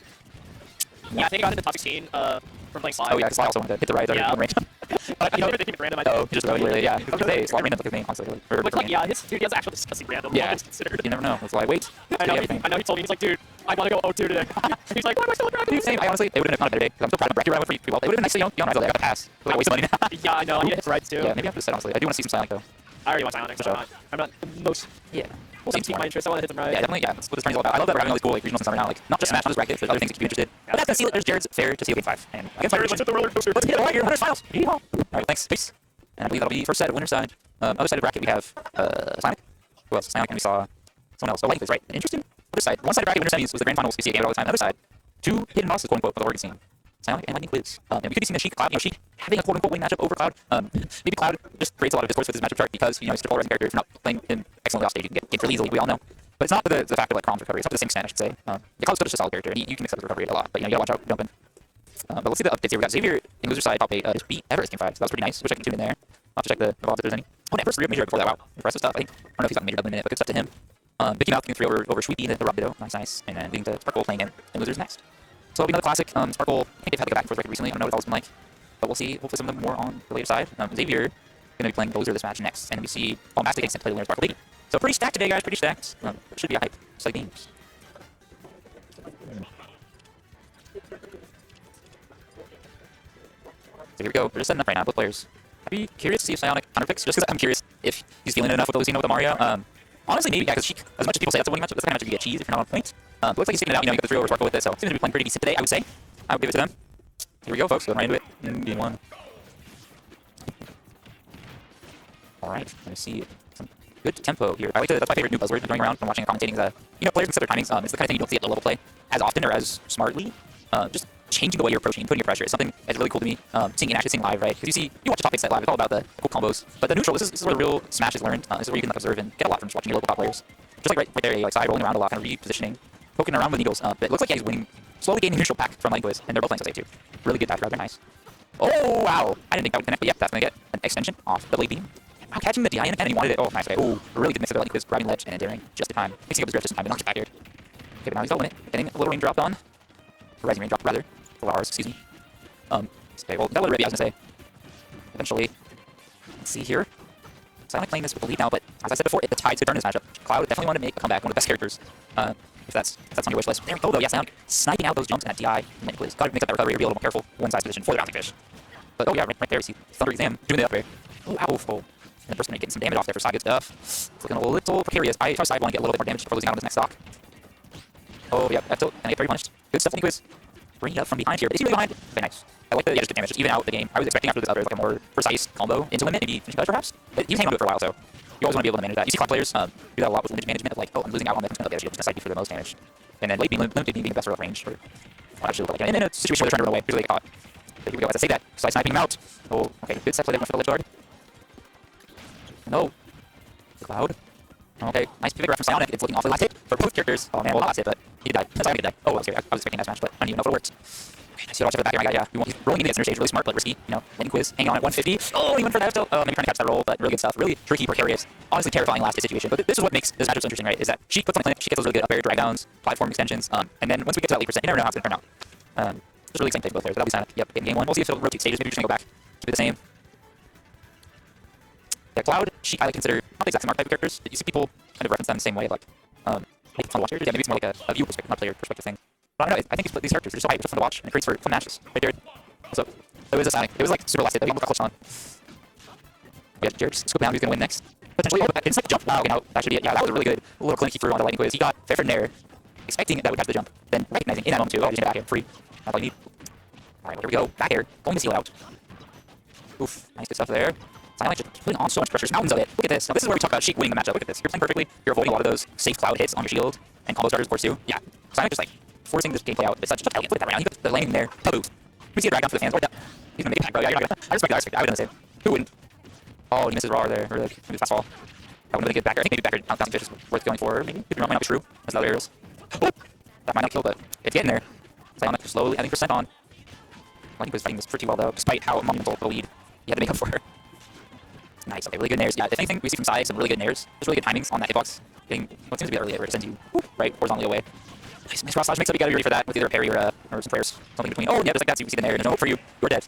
Yeah, I think he got into top 16 from playing Sly. Oh yeah, Sly also wanted to hit the rise Yeah. out of range. But you know, they keep it random. Oh, just really, yeah. I was gonna say, Sly random like his name, honestly. Like, yeah, dude, he has actual disgusting random. Yeah. Considered. You never know. That's why I wait. I know he told me, he's like, dude, I want to go 0-2 today. He's like, why am I still a bracket? Dude, same. I honestly, it would have been a better day. Because I'm still proud of bracket. I went pretty well. It would have been nice to be on rise. I got the pass. Like, I wasted money. Yeah, I know. I need to hit rides too. Yeah, maybe after the set, honestly. I do want to see some Silent though. I already want Silent. For I'm not the most. Yeah. We'll see my interest. I want to hit them right. Yeah, definitely. Yeah, that's what this tournament's all about. I love that we're having all these cool like regionals in summer now. Like not just Smash, not just brackets, but other things that you could be interested. But that's gonna seal it. There's Jared's fair to seal game 5. And against my prediction. Let's hit the roller coaster. Let's hit it right here. Winners finals. Yeehaw. All right, thanks. Peace. And I believe that'll be first set, winner's side. Other side of the bracket we have Sonic. Who else? Sonic, and we saw someone else. Oh, Life is right. Interesting. Other side. One side of bracket winner's semis was the grand finals. We see a game all the time. The other side, 2 hidden bosses, quote unquote, of the Oregon scene. Sonic and Lightning Quiz. And we could be seeing a Sheik, Cloud, Sheik having a quote unquote winning matchup over Cloud. Maybe Cloud just creates a lot of discourse with his matchup chart because he's a polarizing character. If you're not playing him excellently off stage, you can get gamed really easily. We all know. But it's not the fact of like Crom's recovery. It's not to the same extent, I should say. Cloud's still just a solid character, and you can mix up his recovery a lot. But you gotta watch out jumping. But let's see the updates here. We got Xavier in loser side top 8. Just beat Everest game 5. So that was pretty nice. Wish I could tune in there. I'll have to check the VODs if there's any. Oh, Everest 3 up major before that. Wow, impressive stuff. I don't know if he's got major double in a minute, but good stuff to him. Mickey Mouse getting 3 over Sweepy the Rock Ditto. Nice. And then leading to Sparkle playing in losers next. So it'll be another classic. Sparkle, I think they've had like a back and forth record recently. I don't know what it's been like. But we'll see. Hopefully some of them more on the later side. Xavier going to be playing the loser of this match next. And we see Bombastic against play the winner Sparkle Lady. So pretty stacked today, guys. Pretty stacked. Should be a hype. Just like games. So here we go. We're just setting up right now, both players. I'd be curious to see if Psionic counterpicks, just because I'm curious if he's feeling it enough with Lucino with the Mario. Honestly, maybe, yeah, because as much as people say that's a winning matchup, that's the kind of matchup you get cheese if you're not on point. Looks like he's taking it out, you get the 3 over Sparkle with it, so seems to be playing pretty decent today, I would say. I would give it to them. Here we go, folks, going right into it in game 1. Alright, let me see some good tempo here. That's my favorite new buzzword going around when watching and commentating. Players consider timings. It's the kind of thing you don't see at the level play as often or as smartly. Just changing the way you're approaching, putting your pressure is something that's really cool to me. Seeing in action, seeing live, right? Because you watch a top 8 set live, it's all about the cool combos. But the neutral, this is where the real Smash is learned. This is where you can observe and get a lot from just watching your local top players. Just like right there, like side rolling around a lot, kind of repositioning, poking around with needles. But it looks like he's winning, slowly gaining neutral pack from Lightning Quiz, and they're both playing so safe too. Really good dive grab, very nice. Oh wow! I didn't think that would connect, but yeah, that's gonna get an extension off the blade beam. Wow, catching the DI in again, and he wanted it. Oh, nice. Okay. Oh, a really good mix of Lightning Quiz, grabbing ledge and endearing just in time, mixing up his grip just in time, and knocks it back here. Okay, but now he's got limit, getting a little rain drop on. Rising rain drop rather. Ours, excuse me. Okay, well, that would be, I was gonna say. Eventually. Let's see here. Silent playing this with the lead now, but as I said before, the tides could turn this matchup. Cloud definitely wanted to make a comeback, one of the best characters. If that's on your wish list. There we go, though. Yeah, Silent sniping out those jumps and that DI. Please. Gotta make up that recovery, be a little more careful. One side's position for the bouncing fish. But oh yeah, right there we see Thunder Exam doing the up air. Oh, ow, oh. And the first minute getting some damage off there for side good stuff. It's looking a little precarious. I trust side want to get a little bit more damage before losing out on this next stock. Oh yeah, that's it. And I get very punished. Good stuff, Quiz. Bring it up from behind here, but is he really behind? Very nice. I like the just good damage, just even out the game. I was expecting after this other like a more precise combo into limit, maybe finishing perhaps. But he was hanging on to it for a while, so you always want to be able to manage that. You see cloud players do that a lot with limit management of like, oh, I'm losing out on this, I'm just gonna side for the most damage. And then late being limited being the best rough range, or actually like in a situation where they're trying to run away, usually get caught. But here we go, as I say that, side sniping him out. Oh, okay, good set play there for the ledge guard. No. Cloud. Okay, nice pivot grab from Psionic. It's looking awfully last hit for both characters. Oh man, well not last hit, but he did die. Psionic did die. Oh, I was expecting that smash, but I don't even know if it worked. Nice watch out for the back here, my guy. Yeah, he's rolling into the center stage, really smart, but risky. You know, landing quiz, hanging on at 150. Oh, he went for that still. Maybe trying to catch that roll, but really good stuff. Really tricky, precarious, honestly terrifying last hit situation. But this is what makes this matchup so interesting, right? Is that she puts on the clinic, she gets those really good up air drag downs, platform extensions, and then once we get to that lead percent, you never know how it's gonna turn out. It's really exciting to both players. But that'll be Yep, in game 1. We'll see if it'll rotate stages. Maybe we're just gonna go back, keep it the same. Yeah, Cloud, Sheik, I like consider not the exact same archetype of characters. You see people kind of reference them the same way, like maybe it's fun to watch characters. Yeah, maybe it's more like a viewer perspective, not a player perspective thing. But I don't know. I think these characters are so hype, so fun to watch, and it creates for fun matches. Right, Jared? So it was a Sonic. It was like super last hit that we got clutched on. Yeah, Jared just scoop down. Who's gonna win next? Potentially, oh, it's like the jump. Wow, okay, no, that should be it. Yeah, that was a really good little clinic he threw on the lightning quiz. He got fair and there, expecting that would catch the jump, then recognizing in that moment too. Oh, just back air, free. That's all you need. All right, here we go. Back air, going to seal out. Oof, nice good stuff there. Silent just putting on so much pressure. Mountains of it. Look at this. Now, this is where we talk about Sheik winning the matchup. Look at this. You're playing perfectly. You're avoiding a lot of those safe cloud hits on your shield and combo starters, of course, too. Yeah. Silent just like forcing this gameplay out. It's such elegant. Look at that round. He puts the landing there. Poof. We see a drag down for the fans. He's gonna make it back, bro. Yeah, you're not gonna. I respect that. I respect that. I would have done the same. Who wouldn't? Oh, he misses raw there. Or like, maybe fast fall. I wouldn't really get back. I think maybe backer bouncing fish is worth going for. Maybe it might not be true. That's the other arrows. Oh, that might not kill, but it's getting there. Silent slowly. I think percent on. I think he was fighting this pretty well though, despite how monumental the lead he had to make up for her. Nice. Okay, really good nairs. Yeah, if anything, we see from side some really good nairs. There's really good timings on that hitbox. Getting what seems to be the early air to send you right horizontally away. Nice cross slash. Makes up you gotta be ready for that with either a parry or some prayers. Something between. Oh, yeah, just like that. So you see the nair. There's no hope for you. You're dead.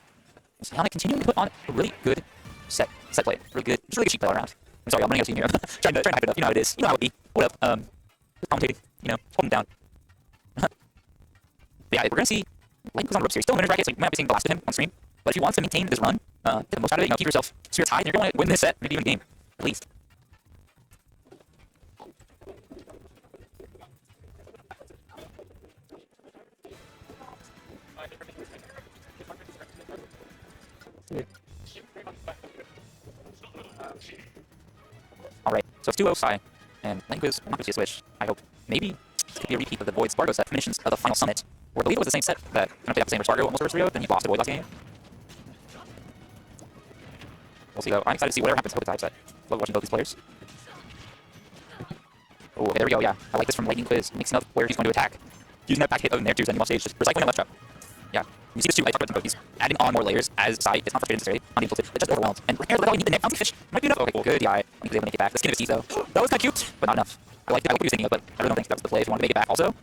So Helena continuing to put on a really good set play. Really good. Just really good sheep play all around. I'm sorry, I'm running out of steam here. trying to hype it up. You know how it is. You know how it be. What up? Just commentating. You know, holding down. But yeah, we're gonna see Lightning goes on the ropes here. He's still in winners brackets. Like, we might not be seeing the last of him on stream. But if he wants to maintain this run, get the most out of it, you know, keep yourself spirits high, and you're going to win this set, maybe even game, at least. Alright, so it's 2-0 Psy, and Lanquiz will not going to see a switch, I hope. Maybe this could be a repeat of the Void Spargo set from Missions of the Final Summit, where the lead was the same set that kind of played out the same for Spargo almost first Rio, then he lost to Void last game. We'll see though. I'm excited to see whatever happens. I hope it's a hype set. Love watching both these players. Oh, okay, there we go, yeah. I like this from Lightning Quiz, mixing up where he's going to attack. Using that back hit in there too, sending him off stage, just recycling that left trap. Yeah. You see this too, I talked about them both. He's adding on more layers as Psy gets not frustrated necessarily, not able to, it's just overwhelmed. And here, look how he needs the net bouncing fish. Might be enough. Okay, cool, good, yeah. I think he's able to make it back. The skin of his teeth though. That was kinda cute, but not enough. I like what he was thinking of, but I really don't think that was the play if you wanted to make it back also.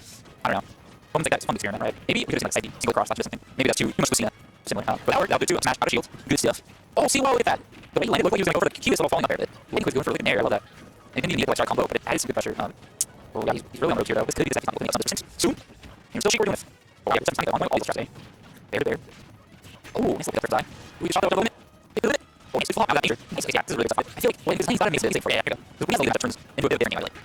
I don't know. I don't think that's a fun experiment, right? Maybe we could have seen like single cross slash or something. Maybe that's too much Lucina. Similar. But that worked too. Smash out of shield. Good stuff. Oh, see, wow, look at that. The way he landed looked like he was going to go for the key, little falling up there, but Lightning was going for a really good nair. I love that. It didn't even need the extra combo, but it added some good pressure. Oh, yeah, he's really on the road here, though. This could be the second time he's not soon. And still Sheik we're doing it. Oh, yeah, it's on all the stress, eh? There. Oh, nice little first eye. We shot the limit. Hit the limit. Oh, nice. We fall out of that danger. Nice. Yeah, this is really good stuff. I feel like when he's not amazing, it's safe for yeah, here we go. The weasel that turns into a bit of a different game, I like.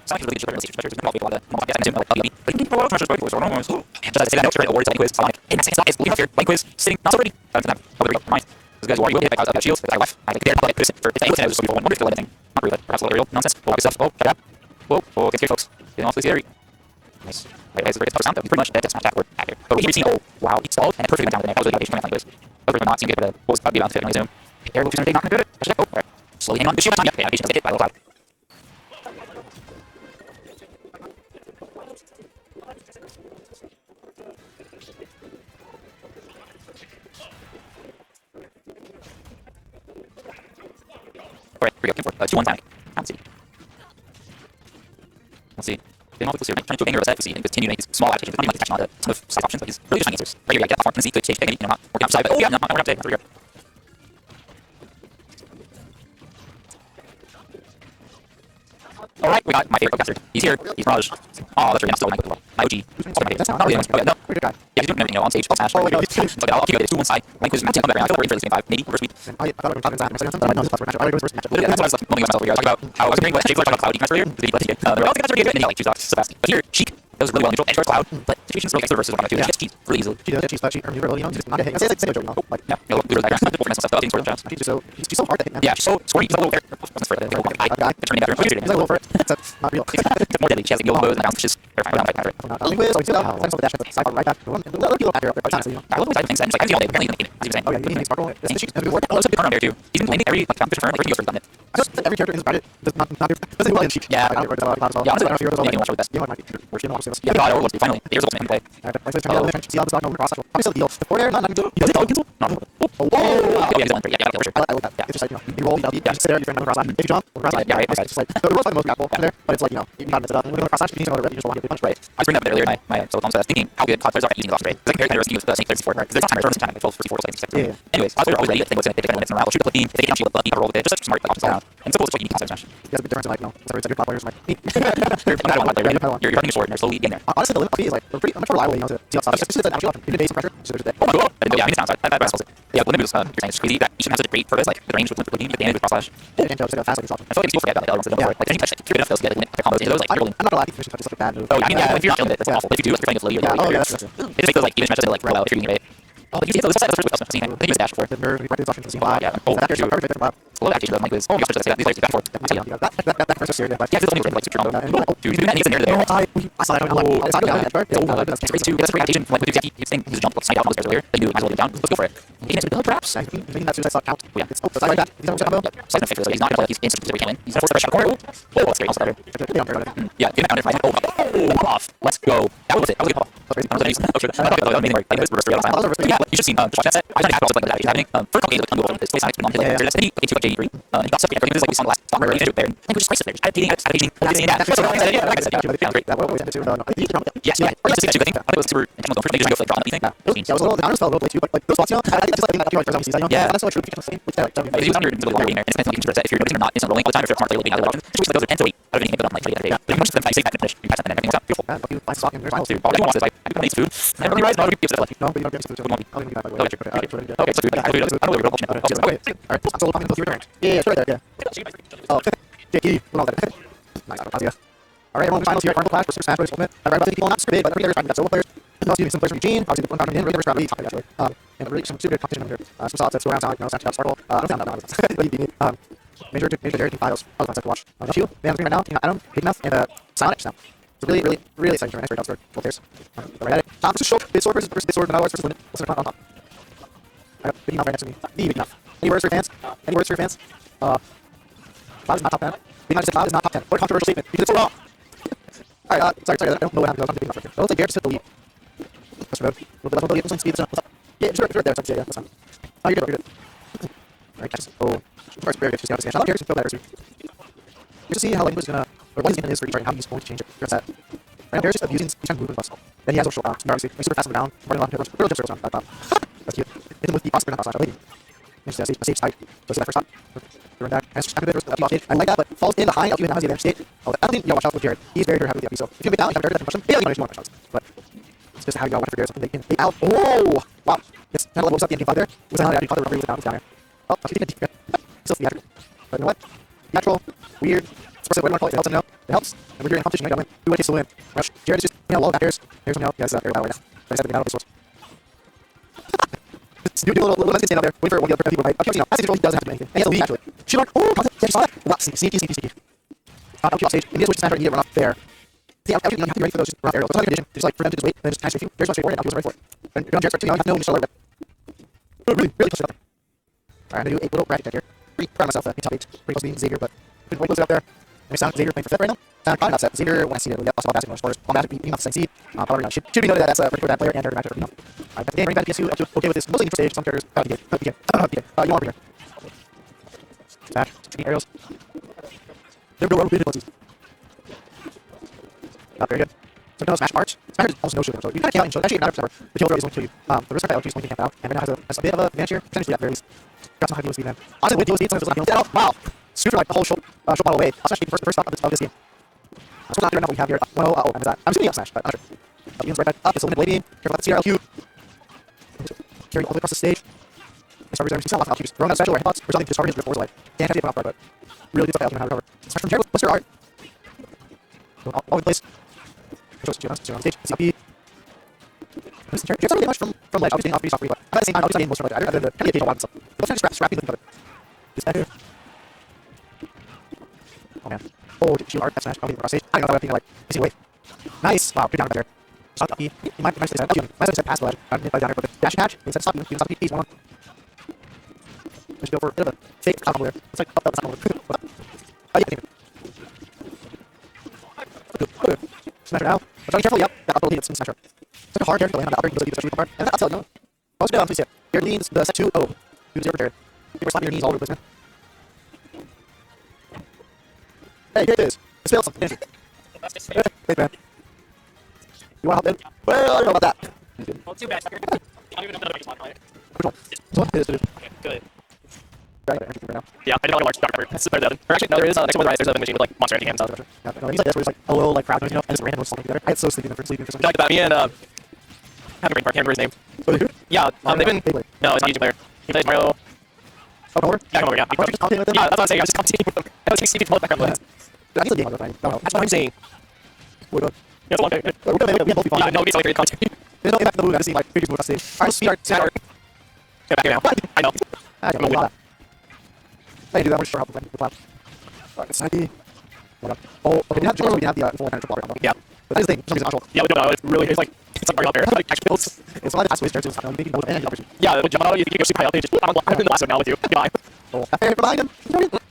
Sonic is really good at pressures. There's a lot of podcast and like LB. But you can promote pressures quite close. Just as I say that, no award to Lightning Quiz, Sonic. And that's it's looking up here. Lightning Quiz sitting not so ready. Oh, there we go. Mind. Those guys who are hit by shields, I left. I dare put it for if anyone knows before one wonder if they'll anything. Not really, perhaps a little real nonsense. Oh, stuff. Oh, shut up. Whoa, get scared, folks. Getting off this area. Nice. Right, it's a very tough sound though. He's pretty much dead. That's not attack or accurate. But we here oh, wow, he stalled and it perfectly went down to the neck. That was really good. That was really not seeing good, but what was about to be about to fit on his zoom. Air will not gonna do it. Oh, alright. Slowly hang on. Good shield time. Yeah, patient does hit by a little cloud. Alright, here we go. 2-1 panic. Let's see. Getting off the here, trying to anger set. We see him continue to make these small adaptations. Not even like catching on a ton of side options, but he's really just trying answers. Right here, yeah, get that platform. Can see good stage pick. You know, not working outside, but oh yeah, not working outside. Here we go. Alright, we got my favorite bastard. He's here. He's Raj. Oh, that's really not still my good. My OG. That's not really nice. Okay, no. Pretty good guy. Yeah, he's doing everything, on stage. I'll smash. Oh, wait, no, he's okay, I'll keep it. It's 2-1 side. Lightning Quiz matching on the ground. I feel like we're in for this game 5. Maybe reverse sweep. I thought we were talking about but I know this is first matchup. I was first matchup. Yeah, that's what I was like, moaning about myself. I was talking about how I was agreeing with Jake talking about Cloud. You earlier. The video let's get. Well, I think that's already good. And then he like choose off so fast. But here, Sheik does really well neutral. Edge towards Cloud. But situations really versus one of two. She gets cheats really easily. She does get cheats, but she earns really, you know, just not getting. I say it's like Sinnoh, oh, like yeah, you know, background. Stuff. Getting sort of jobs. She's so hard to hit, man. Yeah, she's so squirty. He's a little there. Wasn't for the guy. Turning back. He's a little for it. That's not real. It's more deadly. She has like combos and bounce, which is terrifying. Lightning Quiz, like, so the dash at the side right back. Little back here, honestly, you know. I love those type of things. I'm just like, I see all day. Apparently, as you were saying. Oh yeah, you need Sparkle. This Sheik's a good word. Oh, there's a good turn on there too. He's been landing every like fish turn, like 30 turns on it. I just every character in this bracket does not do doesn't do well in Sheik. Yeah, I don't know if yeah, honestly, I don't think you're the best. Yeah, God, Overlord, finally. There's ultimate. can play. Alright, let's try to see how this dog over cross. Probably still deal. The forward air, not good. He does it dog cancel? No. Oh, Yeah, he's on 3. Yeah, for sure. I like that. Yeah. It's just like, you roll, you just sit there, you frame cross line. If you jump, cross line. Yeah, right. It's just like, the roll's probably the most grapple there, but it's like, you gotta mix it up. And when you go cross line, you just want to get punch. Right. I was bringing that up earlier in my solo comms, thinking how good COD players are at using the option rate. Because I compare kind of the Snake 34, right? Because there's no timer, time, like 12, 34, like 6. Yeah. Anyways, COD players are always ready. If they go to take 10 minutes in a round, they'll shoot a clip team. If they get down, shield, you have a roll with it. Just smart, like, options all. And it's cool, it's what you need to smash. There's a big difference in like, it's a good players like me. You're not one player, right? You're running your sword and you're slowly getting there. Honestly, the limit is like, we're much more reliable, to see outside. It's just an actual option. Even days of pressure, so there's that. Oh my god. I didn't know, yeah, I mean, it's downside. That sells it. Yeah, the limit was, you're saying it's crazy. That each of them has such a great purpose, like the range with looking, the damage with cross slash. And just fast like it's awesome. I feel like people forget about the other ones that don't work. Like, I think like, if you're good enough, those get like combos into those, like, you're rolling. I'm not gonna lie, I think Fishing Touch is like a bad move. Oh, yeah, I mean, yeah, if you're not feeling it, that's awful. If you do, like, you're playing a flow, you're Yeah, really that's it just makes those, like, even matches like roll out if you're using it. Oh, but you hit those side, those first I think he was dash before. The nerve, we practice options to see a lot. Yeah. Oh, that shoot. perfect lab. Slow back change, like, this. Oh, you also just say that. These players do back forward. That first is serious. Yeah, it's only like super combo. Oh, dude, that needs in there. I saw that. I'm like, it's not gonna happen. It's crazy too. That's a great adaptation from like what Jackie saying. He was jump snipe out on those earlier. Then you might as well get down. Let's go for it. He needs to build perhaps. I think that's suicide count. Yeah. It's side like that. He's not combo. Yep. Slice him fix. He's not gonna like he's instant so he can't win. He's gonna force a shot corner. Oh, that's great. I'll start it. Yeah, get down there. Oh, off. Let's go. That was it. That was a good call. I was amazing. Oh, shit. I thought that was amazing. Like this reverse real. Yeah, you should see just watch that set. I was trying to ask like that happening. First couple games with this place been on his like that's he took JD3. He got stuff everything was like we saw last song where he did it there. I think we just placed it there. Adapting. Yeah. That's what I said. Yeah, like I said, yeah, great. That was into yes, yeah. Or just I think it was super intentional. First they just go for like drawing. You think? Yeah, it was a little. The honors felt a little bit too, but like those spots, I think just like that like first time yeah, that's what should be the same. Which like he was under really long waiting there. And it's depends on if you're noticing or not. Instant rolling all the time. If you're smart, you'll be out of the options. Just like those are 10 to 8 out of anything but on like 30 but most of them I say back to finish. You pass that and everything works out. Beautiful. You find stock in your finals, dude. I want this. Like I need food. Never mind. No, gives it like no, but you don't get food. I'll give you that by the way. Okay, so good. I don't know what okay. All right. So we'll go through your turn. Yeah, sure there. Yeah. Oh, JK. What all that? Nice. All right, everyone. Finals here at Marble Clash for Super Smash Bros. Ultimate. I've read about 50 people, not super big, but every other time we've got solo players. And also some players from Eugene. Obviously, the one coming in, really never really top actually. And really some super good competition over here. Some solid sets, go around town, Snatch Up, Sparkle. I don't sound that bad. But you beat me. Major Jerry Team Files. I was fun set to watch. Shield, they have a screen right now. Team Adam, Big Enough, and Silent now. So really exciting tournament. Next for both players. Right at it. Top versus Short. Big Sword versus Big Sword. Vanilla versus Limit. What's the on top? I got Big Enough right next to me. The Big Enough. Any words for your fans? Any words for your fans? Cloud is not top 10. Big Enough said Cloud is not top 10. What a controversial statement. Because it's so wrong. Alright, sorry, I don't know what happened. I was on Big Enough right here. It looks like Garrett just hit the lead. That's right. A little bit less mobility, some speed. Yeah, it's right there. That's yeah, that's fine. Oh, you're good. Alright, catches. Oh, of course, very good. She's got to stand. I love Garrett. Feel better. Just see how Link was gonna, or what his game is for each right, and how he's going to change it. Here's that. Right now, Garrett's just abusing each time movement buffs. Then he has a short bounce. Obviously, he's super fast on the down. Running a lot of hit real circles around that top. That's cute. Hit him with the cross not cross. I believe. There's a stage spike. Goes to that first shot. Run back. Has just a bit of stage. I like that, but falls in behind. LQ now has the advantage state. Oh, I don't think you watch out with Garrett. He's very happy with the FP. So if you get down, you have Garrett that can push him. Yeah, you might want to push shots. But it's just how you gotta watch for Garrett. Something they can take out. Oh! Wow. It's kind of levels up the game 5 there. It was not actually caught the rubber with down here. Oh, she's taking a deep grip. Still theatrical. But you know what? Natural. Weird. What do you want to call it? It helps him now. It helps. And we're here in competition. Win. We want to win. Rush. Jared is just low back airs. Here's some help. Yes, air battle right now. But I said the battle source. Do a little messy stand out there. Wait for one of the other people right. Up, as control, he doesn't have to do anything. And he has a lead actually. She mark. Oh, contact. Yeah, she saw that. Wow, sneaky. Up off stage. And he has to stand for immediate run off there. See, LQ, you don't have to be ready for those just run off aerials. It's not a condition. Just like for them to just wait and then just kind of straight through. Here's one straightforward. And LQ wasn't ready for it. And you're on Jared's right too. You don't have to know when you start alert. Really close to it up there. Alright, I'm gonna do a little bracket here. Pretty proud of myself in top 8. Pretty close to being Xavier, but couldn't quite close it up there. And sound Xavier playing for 5th right now. Probably not set. Xavier, when I see it, also about basketball sports. On Magic, being off the same seed. Probably not. Should be noted that that's a pretty good bad player and third matchup. Alright, the game running back to PS2. Up to okay with this. Mostly for stage. Some characters. PK. You want here. Smash. Aerials. There we go. We're abilities. Not very good. So no smash arch. Smash is almost no shooting. So you kind of can't. Actually, not ever. The kill throw is going to kill you. The risk of LG is going to camp out. And right now has a bit of a advantage here. Potentially at very least. Got some high dual speed, man. Honestly, with dual speed, sometimes it's not healing. Wow. Scooter like the whole short bottle away. I'll smash the first stop of this game. So we're not right now what we have here. Oh, that. I'm assuming up smash, but I'm not sure. Ian's right back up. It's a limited blading. Careful about the CRLQ. Carrying all the way across the stage. I start reserving. He's not lost LQ. Just throwing out special or hitbox. Resulting to target his force life. Can't have to off guard, but really good stuff LQ how to recover. Smash from Jared. What's your art? All over the place. Stage. CLP. Jared's not really much from ledge. I'll be staying off pretty softly, but at the same time, I'll be getting most of it. I'd rather the kind of occasional wild stuff. But let's try to scrappy looking cover. This better. Oh man. Oh, shield art, smash. I'll be across stage. I don't know that thing like, is he away? Nice. Wow, good down right there. Stop up. He might stay set. Might stay set past the ledge. I'm down here, but the dash attach. Instead of stop, you can stop. He's 1-1. Let's go for a bit of a fake top over there. It's like, that's not over. Oh, yeah, good. Smash her now. But be careful, yep. That upper lead, it's smash her. such a hard character to land on the upper ability, especially with the card. And that's how, you know. I was good on 2 set. Your leans, the set 2, oh. Do 0 for Jared. People are slapping your knees all over the place, man. Hey, here it is. It's failed something, didn't you? Wait, man. You want help in? Well, I don't know about that. Well, too bad, sucker. I don't even know if I can it. Which one? This one? It is. Okay, good. Right, right now. Yeah, I did not want to large dark cover. That's better than. Or actually, no, there is next to one right. There's a machine with like monster energy games. Yeah, no, he's like this, where it's like a little like crowd noise, you know, and just random something together. I get so sleepy for sleeping for some Like that, me and Happy Brain Park, can't remember his name. reason. Yeah, they've been. Beyblade. No, it's not a YouTube player. He plays Mario. Oh, come over? Yeah, come over, yeah. Why don't you just commentate with them? Yeah, that's what I'm saying. I'm just commentating with them. I don't see people in the background noise. Yeah, he's a game on the thing. No, no. That's what I'm saying. We're good. Yeah, it's a long day. We're good, we can both be fine. Yeah, no, it's like great content. There's no impact to the move, I just see like three people on stage. Alright, speed art, Sad art. Get back here now. I know. I don't know that. I can do that, we're just sure how to play the cloud. Alright, it's Nike. Oh, okay, we didn't have the we didn't have the full energy blocker combo. Yeah. But that's the thing, for some reason, not sure. Yeah, we don't know. It's really, it's like Mario out there. Like, actually builds. It's one of the fast ways to maybe no energy opportunity. Yeah, with John, you think you go super high up, you just, I'm in the last one now with you. Goodbye. Oh, that fair for behind him.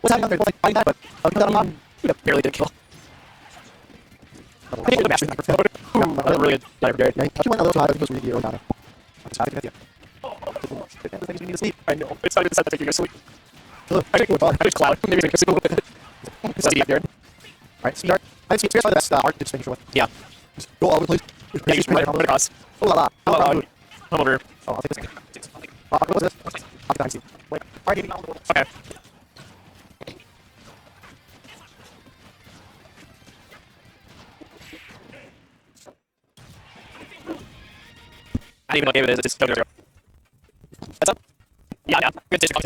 What's happening on there? Like, fighting that, but put that on top. We barely did kill. I think the master back for that was really good. Yeah, he went a little too high, I think it was really good. I'm just happy to get I think you need to sleep. I know. It's not even said that you go sleep. you. I just cloud. Maybe we can sleep a little bit. It's not the Alright, speed art. I think speed art's probably the best art, just making sure. Yeah. Just go all over the place. Yeah, you right across. Oh la la. Oh, I'm over. Oh, I'll take this. What was this? I'll time see. Wait. Alright, Okay. I don't even know what game it is. It's just Showdown. That's up. Yeah, yeah. Good digital.